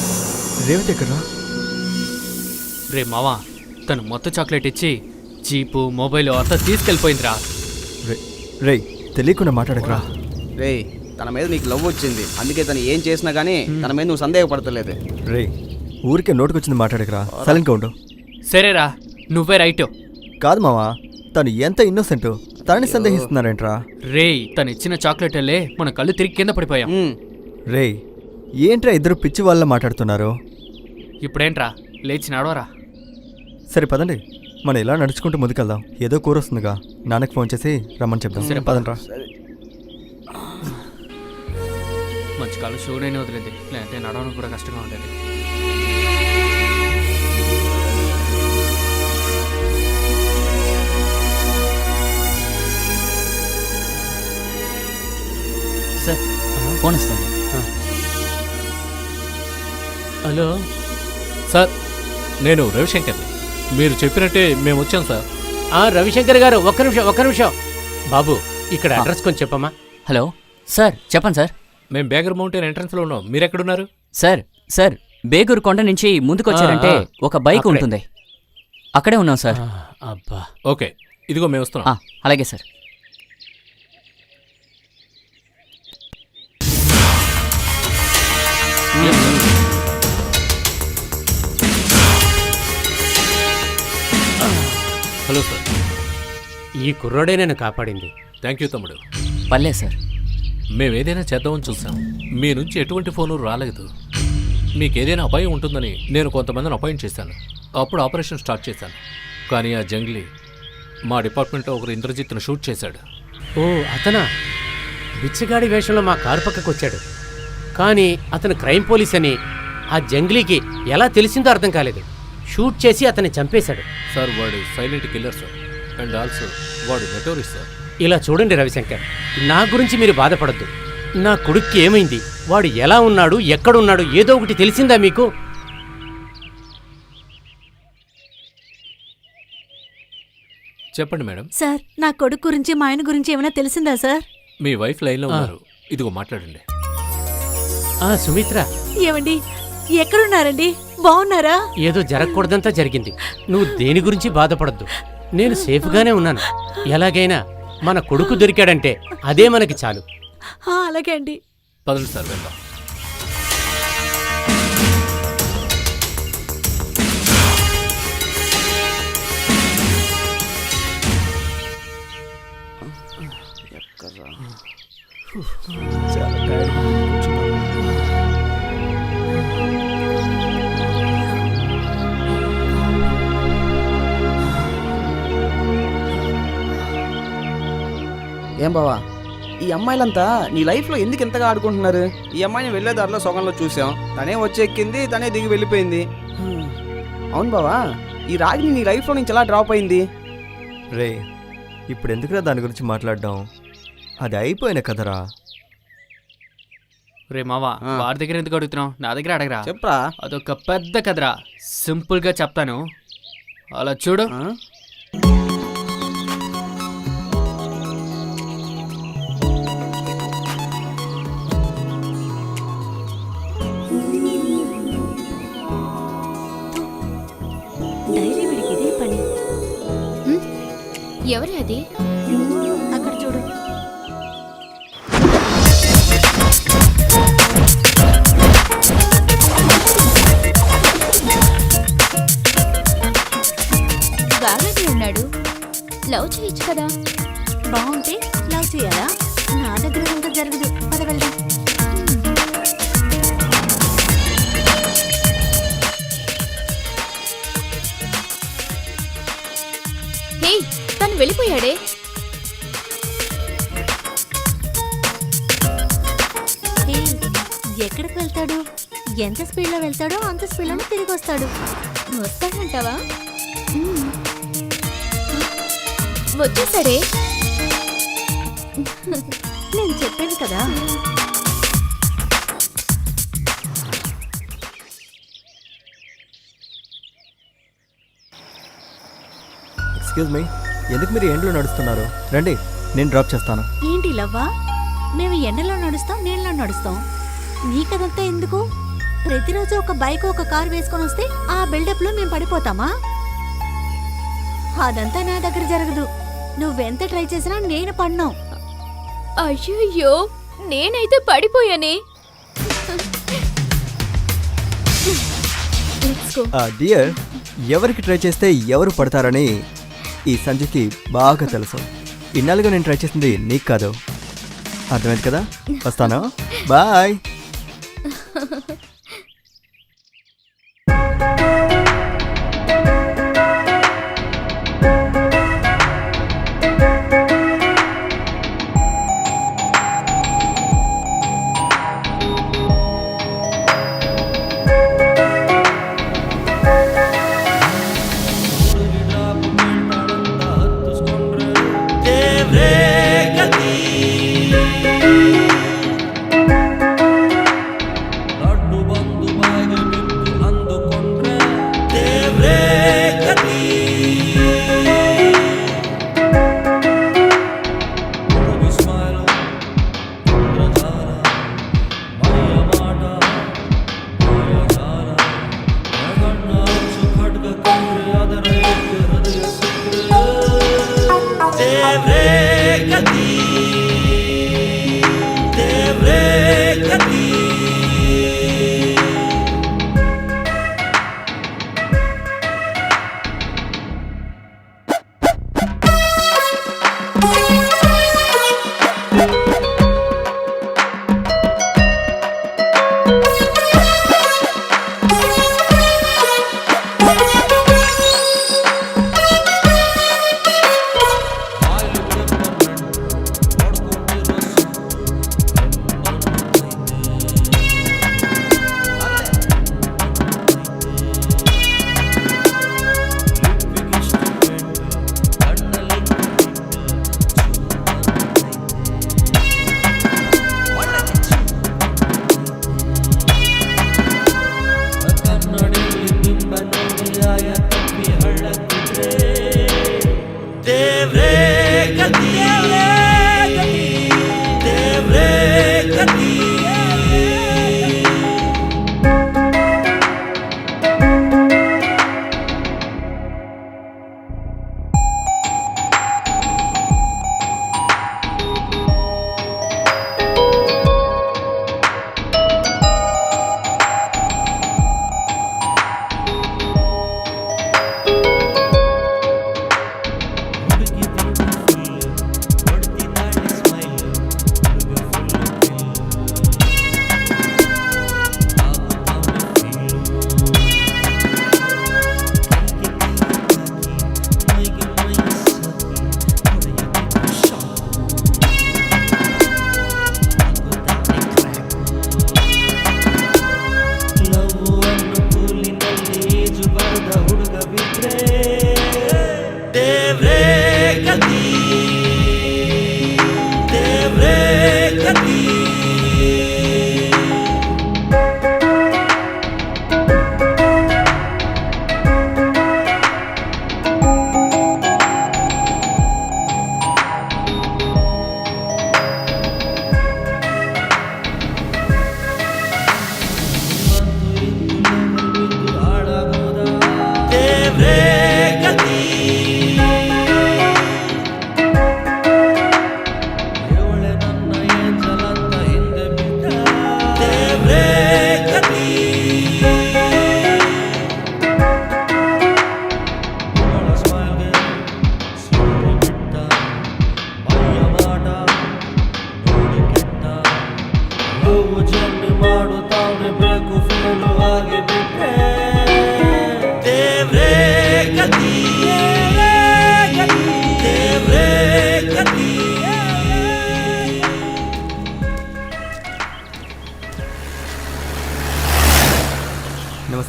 రేవతి ఎక్కడ్రా? రే మావా, తను మొత్తం చాక్లెట్ ఇచ్చి జీపు మొబైల్ అంతా తీసుకెళ్ళిపోయిందిరా. రే తెలియకుండా మాట్లాడకరా. రే, తన మీద నీకు లవ్ వచ్చింది, అందుకే తను ఏం చేసినా కానీ తన మీద నువ్వు సందేహపడతలేదు. రే ఊరికే నోటుకొచ్చింది మాట్లాడకరా, సైలెంట్గా ఉండు. సరేరా, నువ్వే రైట్. కాదు మావా, తను ఎంత ఇన్నోసెంట్, తనని సందేహిస్తున్నారేంట్రా? రే, తను ఇచ్చిన చాక్లెట్ అల్లే మన కళ్ళు తిరిగి కింద పడిపోయాం. రే ఏంట్రా ఇద్దరు పిచ్చి వాళ్ళ మాట్లాడుతున్నారు? ఇప్పుడేంట్రా, లేచి నడవరా. సరే పదండి, మనం ఇలా నడుచుకుంటూ ముందుకెళ్దాం. ఏదో కూర వస్తుందిగా, నాన్నకి ఫోన్ చేసి రమ్మని చెప్దాం. సరే పదండ్రా. మంచి కాళ్ళు షూనైనా వదిలేదు, లేదంటే నడవడం కూడా కష్టంగా ఉండేది. సార్, ఫోన్ ఇస్తాను. హలో సార్, నేను రవిశంకర్ని. మీరు చెప్పినట్టే మేము వచ్చాం సార్. రవిశంకర్ గారు, ఒక్క నిమిషం. బాబు, ఇక్కడ అడ్రస్ కొంచెం చెప్పమ్మా. హలో సార్, చెప్పండి సార్. మేము బేగర్ మౌంటైన్ ఎంట్రన్స్లో ఉన్నాం. మీరెక్కడున్నారు? సార్ బేగూరు కొండ నుంచి ముందుకొచ్చారంటే ఒక బైక్ ఉంటుంది, అక్కడే ఉన్నాం సార్. అబ్బా, ఓకే, ఇదిగో మేము వస్తున్నాం. అలాగే సార్. Hello sir. ఈ కుర్రోడే నన్ను కాపాడింది. థ్యాంక్ యూ తమ్ముడు. పర్లేదు సార్. మేమేదైనా చేద్దామని చూసాం, మీ నుంచి ఎటువంటి ఫోను రాలేదు. మీకేదైనా అపాయం ఉంటుందని నేను కొంతమందిని అపాయింట్ చేశాను. అప్పుడు ఆపరేషన్ స్టార్ట్ చేశాను. కానీ ఆ జంగ్లీ మా డిపార్ట్మెంట్లో ఒకరు ఇంద్రజిత్ను షూట్ చేశాడు. ఓ, అతనా? బిచ్చగాడి వేషంలో మా కారు పక్కకు వచ్చాడు. కానీ అతను క్రైమ్ పోలీస్ అని ఆ జంగ్లీకి ఎలా తెలిసిందో అర్థం కాలేదు. షూట్ చేసి అతన్ని చంపేశాడు. సార్, వాడు silent killer sir, and also వాడు మెటోరిస్ట్ సార్. ఇలా చూడండి రవిశంకర్, నా గురించి మీరు బాధపడద్దు. నా కొడుక్కి ఏమైంది, వాడు ఎలా ఉన్నాడు, ఎక్కడున్నాడు, ఏదో ఒకటి తెలిసిందా మీకు? చెప్పండి మేడం. సార్ నా కొడుకు గురించి మా ఆయన గురించి ఏమైనా తెలిసిందా సార్? మీ వైఫ్ లైన్లో ఉన్నారు, ఇదిగో మాట్లాడండి. సుమిత్ర, ఏమండి ఎక్కడున్నారండి? బాగున్నారా? ఏదో జరగకూడదంతా జరిగింది. నువ్వు దేని గురించి బాధపడద్దు, నేను సేఫ్గానే ఉన్నాను. ఎలాగైనా మన కొడుకు దొరికాడంటే అదే మనకి చాలు. అలాగే అండి. పదండి సార్, వెళ్దాం. ఏం బావా, ఈ అమ్మాయిలంతా నీ లైఫ్లో ఎందుకు ఎంతగా ఆడుకుంటున్నారు? ఈ అమ్మాయిని వెళ్ళే దారిలో సొగంలో చూసాం, తనే వచ్చి ఎక్కింది, తనే దిగి వెళ్ళిపోయింది. అవును బావా, ఈ రాగిని నీ లైఫ్లో నుంచి ఎలా డ్రాప్ అయింది? రే, ఇప్పుడు ఎందుకురా దాని గురించి మాట్లాడడం? అది అయిపోయిన కదరా. రే మావా, వాడి దగ్గర ఎందుకు అడుగుతున్నావు? నా దగ్గర అడగరా. చెప్పరా. అదొక పెద్ద కదరా, సింపుల్గా చెప్తాను, అలా చూడు. డైలీ వీడికి ఇదే పని. ఎవరి అది? అక్కడ చూడు. బాగానే ఉన్నాడు, లవ్ చేయొచ్చు కదా. బాగుంటే లవ్ చేయాలా? నా దగ్గర ఇంకా జరగదు. పద వెళ్దాం. హే, తను వెళ్ళిపోయాడే. ఎక్కడికి వెళ్తాడు? ఎంత స్పీడ్లో వెళ్తాడో అంత స్పీడ్లో తిరిగి వస్తాడు. వస్తాడంటావా? వచ్చేసాడే. నేను చెప్పాను కదా. ఎక్స్క్యూజ్ మీ, ఎందుకు మీరు ఎండ్లో నడుస్తున్నారు? రండి, నేను డ్రాప్ చేస్తాను. ఏంటి లవ్వా? మేము ఎండలో నడుస్తాం, నీళ్ళలో నడుస్తాం. నీకదంతా ఎందుకు? ప్రతిరోజు ఒక బైక్ ఒక కార్ వేసుకొని వస్తే ఆ బిల్డప్లో మేము పడిపోతామా? అదంతా నా దగ్గర జరగదు. నువ్వెంత ట్రై చేసినా నేను పడినావు. అయ్యో, నేనైతే పడిపోయానే. డియర్, ఎవరికి ట్రై చేస్తే ఎవరు పడతారని ఈ సంజుకి బాగా తెలుసు. ఇన్నాళ్ళుగా నేను ట్రై చేసింది నీకు కాదు, అర్థమైంది కదా? వస్తాను, బాయ్.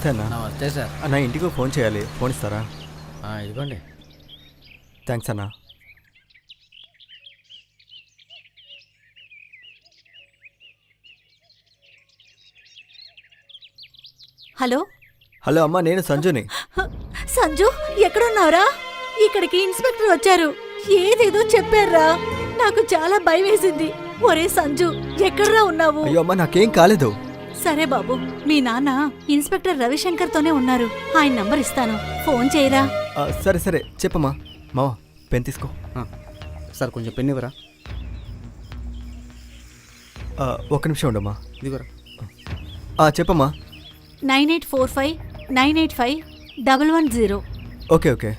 నమస్తే అన్న. నమస్తే సార్. అన్న ఇంటికి ఫోన్ చేయాలి, ఫోన్ ఇస్తారా? ఇదిగోండి. థ్యాంక్స్ అన్న. హలో హలో అమ్మా, నేను సంజుని. సంజు ఎక్కడున్నావురా? ఇక్కడికి ఇన్స్పెక్టర్ వచ్చారు, ఏదేదో చెప్పారా. నాకు చాలా భయం వేసింది. ఒరే సంజు, ఎక్కడ్రా ఉన్నావు? అయ్యో అమ్మా, నాకేం కాలేదు. సరే బాబు, మీ నాన్న ఇన్స్పెక్టర్ రవిశంకర్ తోనే ఉన్నారు. ఆయన నంబర్ ఇస్తాను, ఫోన్ చేయరా. సరే సరే చెప్పమ్మా. మావా పెన్ తీసుకో. సార్ కొంచెం పెన్ ఇవ్వరా? ఒక్క నిమిషం ఉండమ్మా. ఇదిగోరా. చెప్పమ్మా. 9845985110. Okay okay.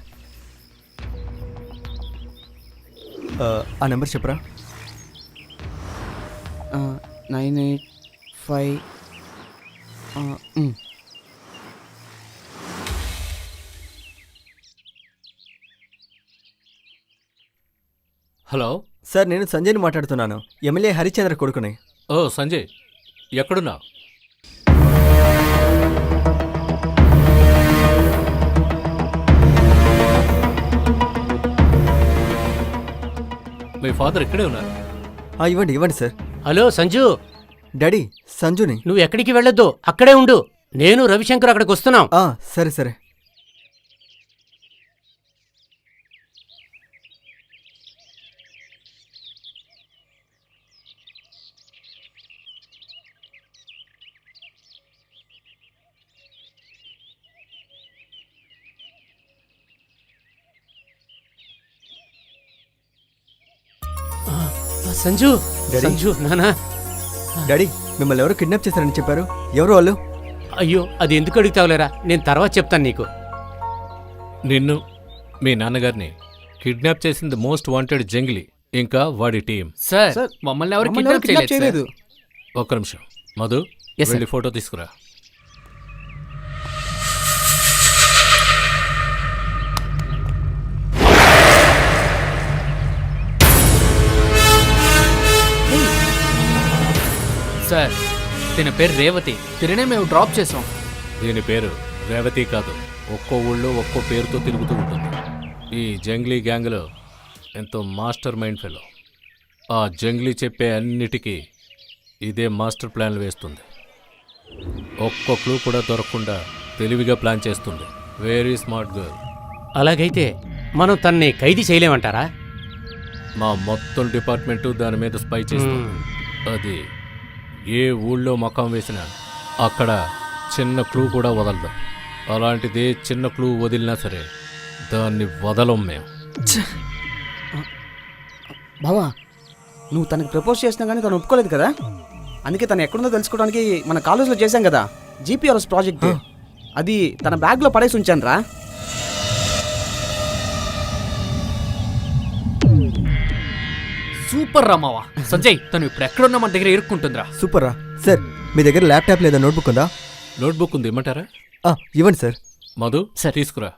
ఆ నెంబర్ చెప్పరా? 985. హలో సార్, నేను సంజయ్ని మాట్లాడుతున్నాను, ఎమ్మెల్యే హరిచంద్ర కొడుకుని. ఓ సంజయ్, ఎక్కడున్నావు? మీ ఫాదర్ ఇక్కడే ఉన్నారు. ఇవ్వండి ఇవ్వండి సార్. హలో సంజు. డాడీ, సంజుని. నువ్వు ఎక్కడికి వెళ్ళొద్దు, అక్కడే ఉండు. నేను రవిశంకర్ అక్కడికి వస్తున్నాం. సరే సరే. సంజు, సంజు నానా. డాడీ, మిమ్మల్ని ఎవరు కిడ్నాప్ చేశారని చెప్పారు, ఎవరు వాళ్ళు? అయ్యో, అది ఎందుకు అడుగుతావులేరా, నేను తర్వాత చెప్తాను నీకు. నిన్ను, మీ నాన్నగారిని కిడ్నాప్ చేసింది మోస్ట్ వాంటెడ్ జంగిలీ, ఇంకా వాడి టీం. సార్, మమ్మల్ని ఎవరు కిడ్నాప్ చేయలేదు. ఒక్క నిమిషం మధు, వెళ్ళి ఫోటో తీసుకురా. సార్, దీని పేరు రేవతి, తిరినే మేము డ్రాప్ చేసాం. దీని పేరు రేవతి కాదు, ఒక్కో ఊళ్ళో ఒక్కో పేరుతో తిరుగుతూ ఉంటుంది. ఈ జంగ్లీ గ్యాంగ్లో ఎంతో మాస్టర్ మైండ్ ఫెలో. ఆ జంగ్లీ చెప్పే అన్నిటికీ ఇదే మాస్టర్ ప్లాన్లు వేస్తుంది. ఒక్కో క్లూ కూడా దొరకకుండా తెలివిగా ప్లాన్ చేస్తుంది. Very smart girl. అలాగైతే మనం తన్ని ఖైదీ చేయలేమంటారా? మా మొత్తం డిపార్ట్మెంటు దాని మీద స్పై చేస్తుంది. అది ఏ ఊళ్ళో మకం వేసినా అక్కడ చిన్న క్లూ కూడా వదలదు. అలాంటిదే చిన్న క్లూ వదిలినా సరే దాన్ని వదలం మేము. బావా, నువ్వు తనకి ప్రపోజ్ చేసినా కానీ తను ఒప్పుకోలేదు కదా. అందుకే తను ఎక్కడుందో తెలుసుకోవడానికి మన కాలేజ్లో చేశాం కదా జీపీఆర్ఎస్ ప్రాజెక్ట్. అది తన బ్యాగ్లో పడేసి ఉంచాను రా. సూపర్ రా మావా. సంజయ్, తను ఇప్పుడు ఎక్కడున్నా మన దగ్గర ఇరుక్కుంటుందిరా. సూపర్ రా. సార్, మీ దగ్గర ల్యాప్టాప్ లేదా నోట్బుక్ ఉందా? నోట్బుక్ ఉంది, ఇమ్మంటారా? ఇవ్వండి సార్. మధు, సార్ తీసుకురా.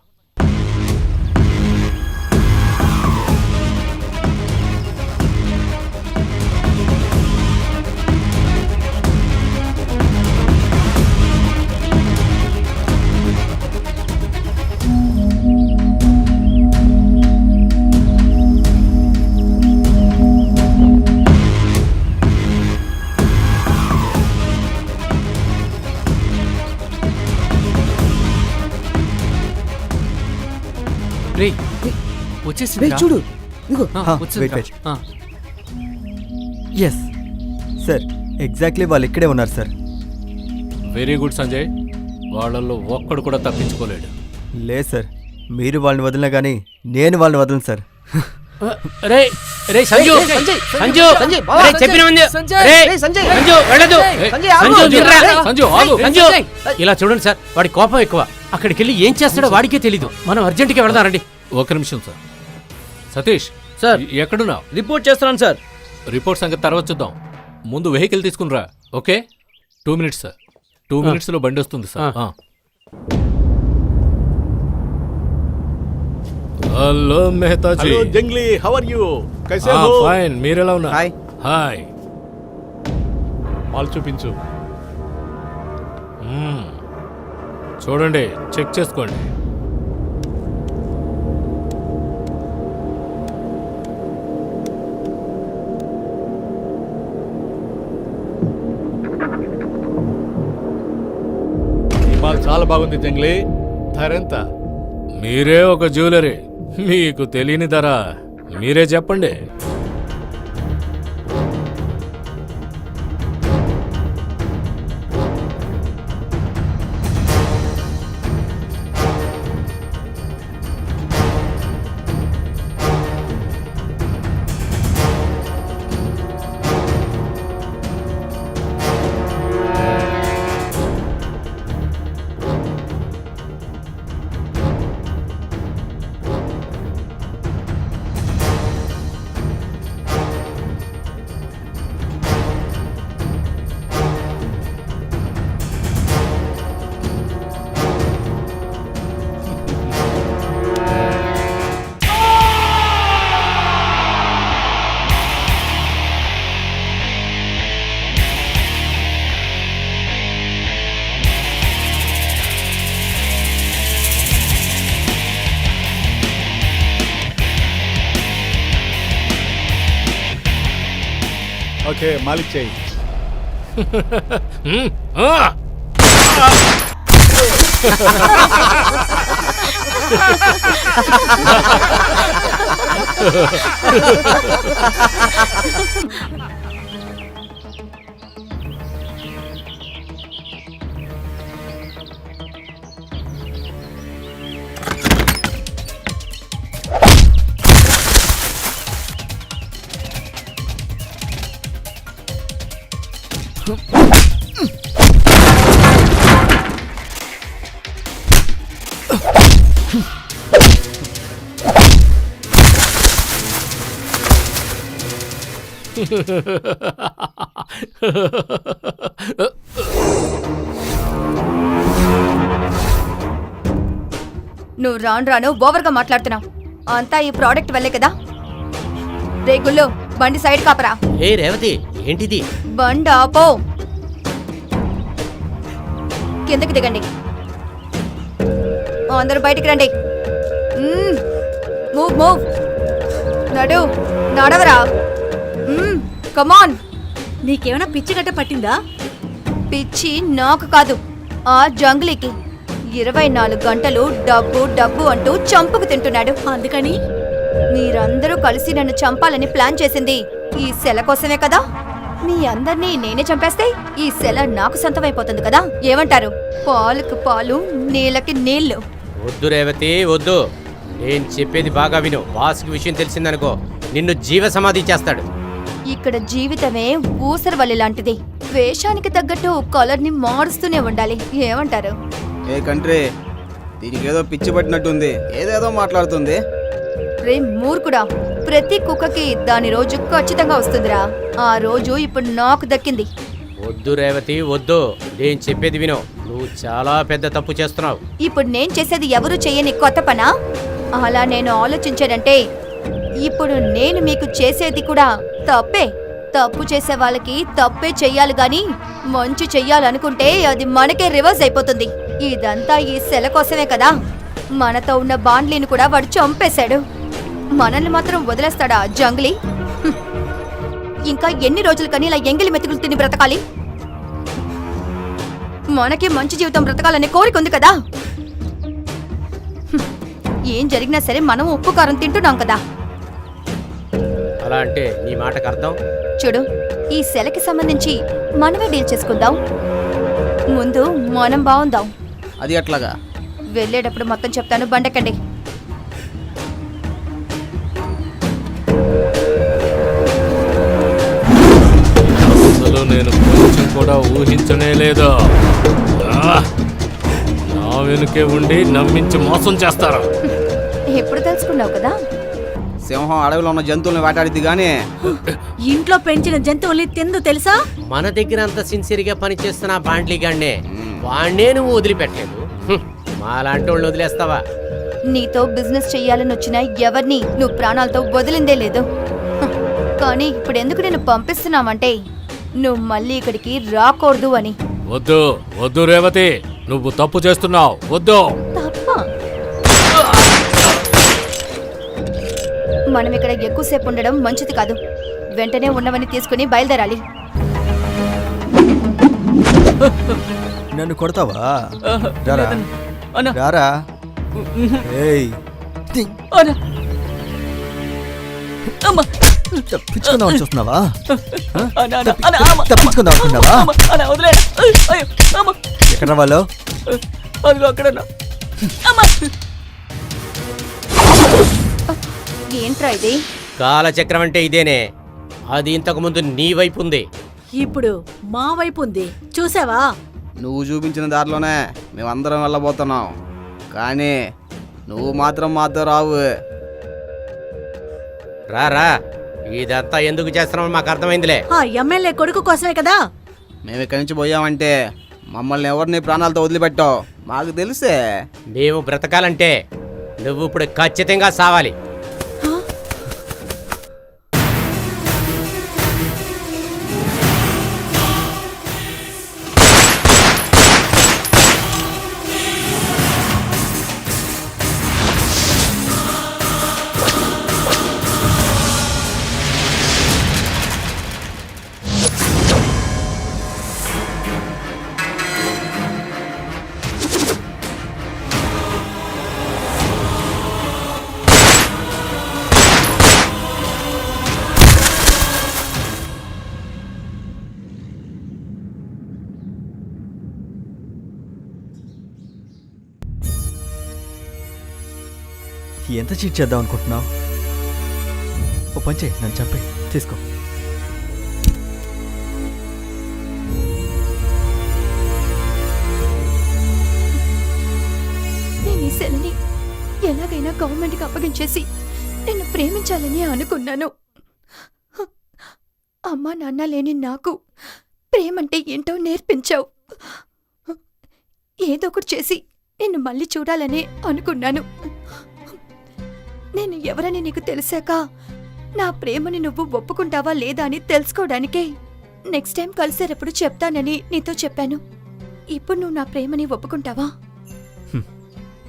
వచ్చేసి చూడు. ఎస్ సార్, ఎగ్జాక్ట్లీ వాళ్ళు ఇక్కడే ఉన్నారు సార్. వెరీ గుడ్ సంజయ్, వాళ్ళల్లో ఒక్కడు కూడా తప్పించుకోలేడు. లేదు సార్, మీరు వాళ్ళని వదిలినా కానీ నేను వాళ్ళని వదలను సార్. ఇలా చూడండి సార్, వాడి కోపం ఎక్కువ. అక్కడికి వెళ్ళి ఏం చేస్తాడో వాడికే తెలీదు. మనం అర్జెంటుగా వెళదాం రండి. ఒక నిమిషం సార్. సతీష్ సార్, ఎక్కడున్నావు? రిపోర్ట్ చేస్తున్నాను సార్. రిపోర్ట్ సంగతి తర్వాత చూద్దాం, ముందు వెహికల్ తీసుకునిరా. Okay, 2 minutes sir. 2 minutesలో బండి వస్తుంది sir. Hello Mehtaji. Hello Jungli, how are you? కైసే హో? ఫైన్, మీరెలా ఉన్నారు? హాయ్. హాయ్. మాల్ చూపించు. చూడండి, చెక్ చేసుకోండి. ఈ మాల్ చాలా బాగుంది జంగ్లీ. ధర ఎంత? మీరే ఒక జ్యువెలరీ, మీకు తెలియని ధర మీరే చెప్పండి. ఓకే, మాలిక్ చేయి. హ్మ్, ఆ! నువ్వు రాను ఓవర్గా మాట్లాడుతున్నావు. అంతా ఈ ప్రోడక్ట్ వల్లే కదా. రే గుల్లు, బండి సైడ్ కాపరా. ఏ రేవతి, ఏంటిది? బండి ఆపో. కిందకి దిగండి. అందరూ బయటికి రండి. Move move. నడవరా. కమాన్. నీకేమైనా పిచ్చి గట్ట పట్టిందా? పిచ్చి నాకు కాదు, ఆ జంగ్లీకి. 24 గంటలు డబ్బు డబ్బు అంటూ చంపుకు తింటున్నాడు. అందుకని మీరందరూ కలిసి నన్ను చంపాలని ప్లాన్ చేసింది ఈ సెల కోసమే కదా. మీ అందరినీ నేనే చంపేస్తే ఈ సెల నాకు సొంతమైపోతుంది కదా. ఏమంటారు? పాలుకు పాలు, నీళ్ళకి నీళ్లు. వద్దు రేవతి, వద్దు. నేను చెప్పేది బాగా విను. బాస్కి విషయం తెలిసిందనుకో, నిన్ను జీవ సమాధి చేస్తాడు. ఇక్కడ జీవితమే ఊసరవల్లి లాంటిది. వేషానికి తగ్గట్టు కలర్ ని మారుస్తూనే ఉండాలి. ఏమంటారు? ఏ కంట్రీ, దీనికి ఏదో పిచ్చి పట్టినట్టుంది, ఏదేదో మాట్లాడుతుంది. రే మూర్ఖుడా, ప్రతి కుక్కకి దాని రోజు ఖచ్చితంగా వస్తుందిరా. ఆ రోజు ఇప్పుడు నాకు దక్కింది. వద్దు రేవతి, వద్దు. నేను చెప్పేది విను. నువ్వు చాలా పెద్ద తప్పు చేస్తున్నావు. ఇప్పుడు నేను చేసేది ఎవరు చేయని కొత్త పనా? అలా నేను ఆలోచించానంటే ఇప్పుడు నేను మీకు చేసేది కూడా తప్పే. తప్పు చేసే వాళ్ళకి తప్పే చెయ్యాలి గాని మంచి చెయ్యాలనుకుంటే అది మనకే రివర్స్ అయిపోతుంది. ఇదంతా ఈ సెల కోసమే కదా. మనతో ఉన్న బాండ్లీని కూడా వాడు చంపేశాడు. మనల్ని మాత్రం వదిలేస్తాడా జంగ్లీ? ఇంకా ఎన్ని రోజులకని ఇలా ఎంగిలి మెతుకులు తిని బ్రతకాలి? మనకి మంచి జీవితం బ్రతకాలనే కోరిక ఉంది కదా. ఏం జరిగినా సరే మనం ఉప్పు కారం తింటున్నాం కదా. అలా అంటే నీ మాటకు అర్థం? చూడు, ఈ సెలకి సంబంధించి మనమే డీల్ చేసుకుందాం. ముందు మనం బాగుందాం. అది ఎట్లాగా? వెళ్ళేటప్పుడు మొత్తం చెప్తాను, బండకండి. అసలు నేను కొంచెం కూడా ఊహించనే లేదు. నా వెనుకే ఉండి నమ్మించి మోసం చేస్తారా? ఎప్పుడు తెలుసుకున్నావు కదా. సింహం అడవిలో ఉన్న జంతువుల్ని వేటాడిద్ది గానీ ఇంట్లో పెంచిన జంతువుల్ని తిందు తెలుసా? మన దగ్గర అంత సిన్సియర్గా పనిచేస్తున్న బాండ్లీ గాన్నే వాణ్ణే నువ్వు వదిలిపెట్టలేదు. మాలాంటి వాళ్ళు వదిలేస్తావా? నీతో బిజినెస్ చెయ్యాలని వచ్చిన ఎవరిని నువ్వు ప్రాణాలతో వదిలిందే లేదు. కానీ ఇప్పుడు ఎందుకు నేను పంపిస్తున్నావంటే నువ్వు మళ్ళీ ఇక్కడికి రాకూడదు అని. వద్దు వద్దు రేవతి, నువ్వు తప్పు చేస్తున్నావు, వద్దు. మనం ఇక్కడ ఎక్కువసేపు ఉండడం మంచిది కాదు. వెంటనే ఉన్నవని తీసుకుని బయలుదేరాలి. నన్ను కొడతావా? రారా రారా. ఏయ్ తప్పించుకుందామని చూస్తున్నావా? తప్పించుకుందాం అనుకున్నావా? ఎక్కడ వాళ్ళు? ఏంట్రా ఇది? కాలచక్రం అంటే ఇదేనే. అది ఇంతకు ముందు నీ వైపు ఉంది, ఇప్పుడు మా వైపు ఉంది. చూసావా? నువ్వు చూపించిన దారిలోనే మేమందరం వెళ్ళబోతున్నాం, కానీ నువ్వు మాత్రం మాతో రావు. రారా. ఇదంతా ఎందుకు చేస్తున్నావు మాకు అర్థమైందిలే. ఆ ఎమ్మెల్యే కొడుకు కోసమే కదా. మేము ఇక్కడి నుంచి పోయామంటే మమ్మల్ని ఎవరిని ప్రాణాలతో వదిలిపెట్టావు మాకు తెలుసే. మేము బ్రతకాలంటే నువ్వు ఇప్పుడు ఖచ్చితంగా సావాలి. ఎంత చీట్ చేద్దాం అనుకుంటున్నావు? ఓ పంచే, నన్ను చంపే, తీసుకో. నేను ఈ సెల్ని ఎలాగైనా గవర్నమెంట్కి అప్పగించేసి నిన్ను ప్రేమించాలని అనుకున్నాను. అమ్మా నాన్న లేని నాకు ప్రేమంటే ఏంటో నేర్పించావు. ఏదో ఒకటి చేసి నిన్ను మళ్ళీ చూడాలని అనుకున్నాను. నేను ఎవరని నీకు తెలిసాక నా ప్రేమని నువ్వు ఒప్పుకుంటావా లేదా అని తెలుసుకోవడానికే నెక్స్ట్ టైం కలిసేటప్పుడు చెప్తానని నీతో చెప్పాను. ఇప్పుడు నువ్వు నా ప్రేమని ఒప్పుకుంటావా?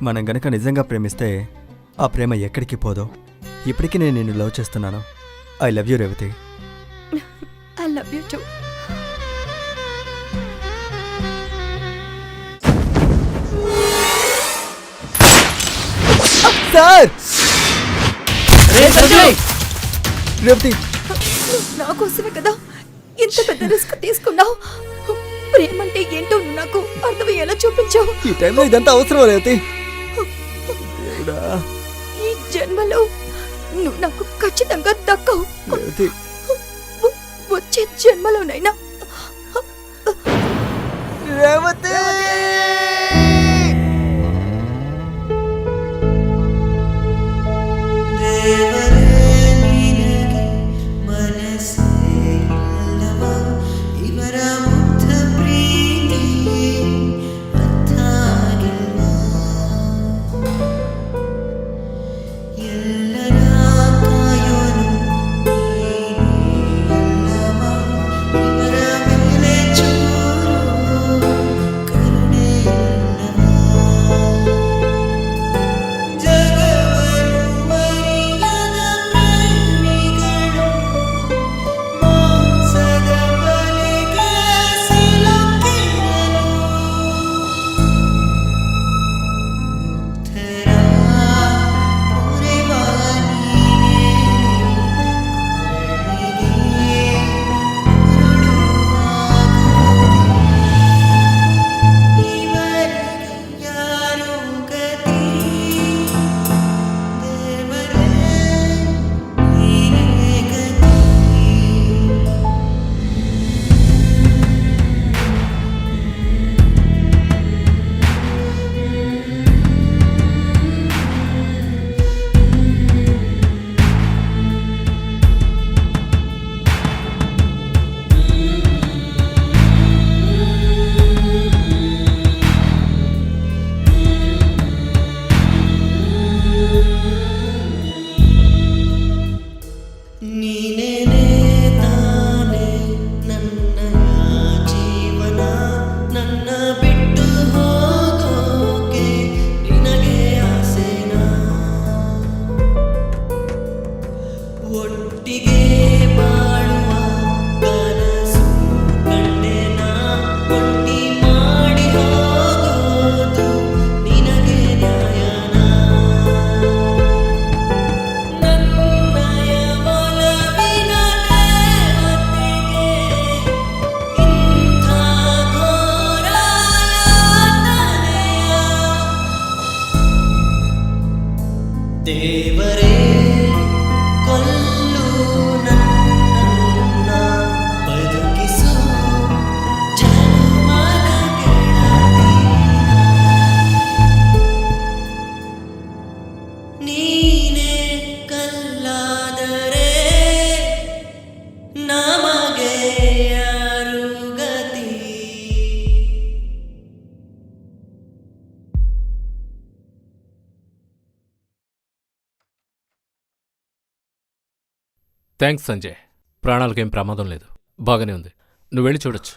మనం గనక నిజంగా ప్రేమిస్తే ఆ ప్రేమ ఎక్కడికి పోదో. ఇప్పటికీ నేను నిన్ను లవ్ చేస్తున్నాను. I love you Revathi. I love you two. Sir Revathi, నా కోసమే కదా ఇంత పెద్ద రిస్క్ తీసుకున్నావు. ప్రేమంటే ఏంటో నువ్వు నాకు అర్థమయ్యేలా చూపించావు. ఈ టైంలో ఇదంతా అవసరం రేవతి. ఈ జన్మలో నువ్వు నాకు ఖచ్చితంగా దక్కవు. వచ్చే జన్మలోనైనా. రేవతి కరుణే ದೇವರೇ ಕೊಲ್ಲು ನನ್ನ ಬದುಕಿಸು ಜನ್ಮದ ಗೆಳತಿನ. ನೀನೇ ಕಲ್ಲಾದರೆ ನಮಗೆ ಯಾರು ಗತಿ. థ్యాంక్స్ సంజయ్. ప్రాణాలకేం ప్రమాదం లేదు, బాగానే ఉంది. నువ్వు వెళ్ళి చూడొచ్చు.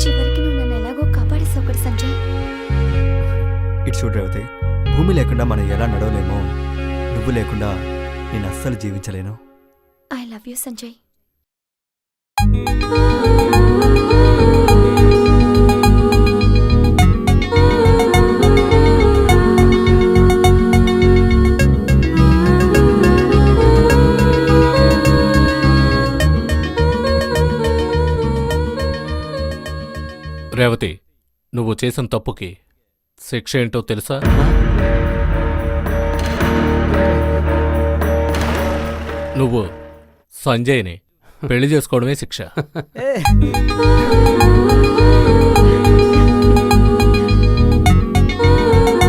చివరికి నువ్వు నన్ను ఎలాగో కాపాడేసావు ఒకటి సంజయ్. ఇటు చూడు రేవతి, భూమి లేకుండా మనం ఎలా నడవలేమో, నువ్వు లేకుండా నేను అస్సలు జీవించలేను. I love you Sanjay. Revathi, నువ్వు చేసిన తప్పుకి శిక్ష ఏంటో తెలుసా? నువ్వు సంజయ్ని పెళ్లి చేసుకోవడమే శిక్ష.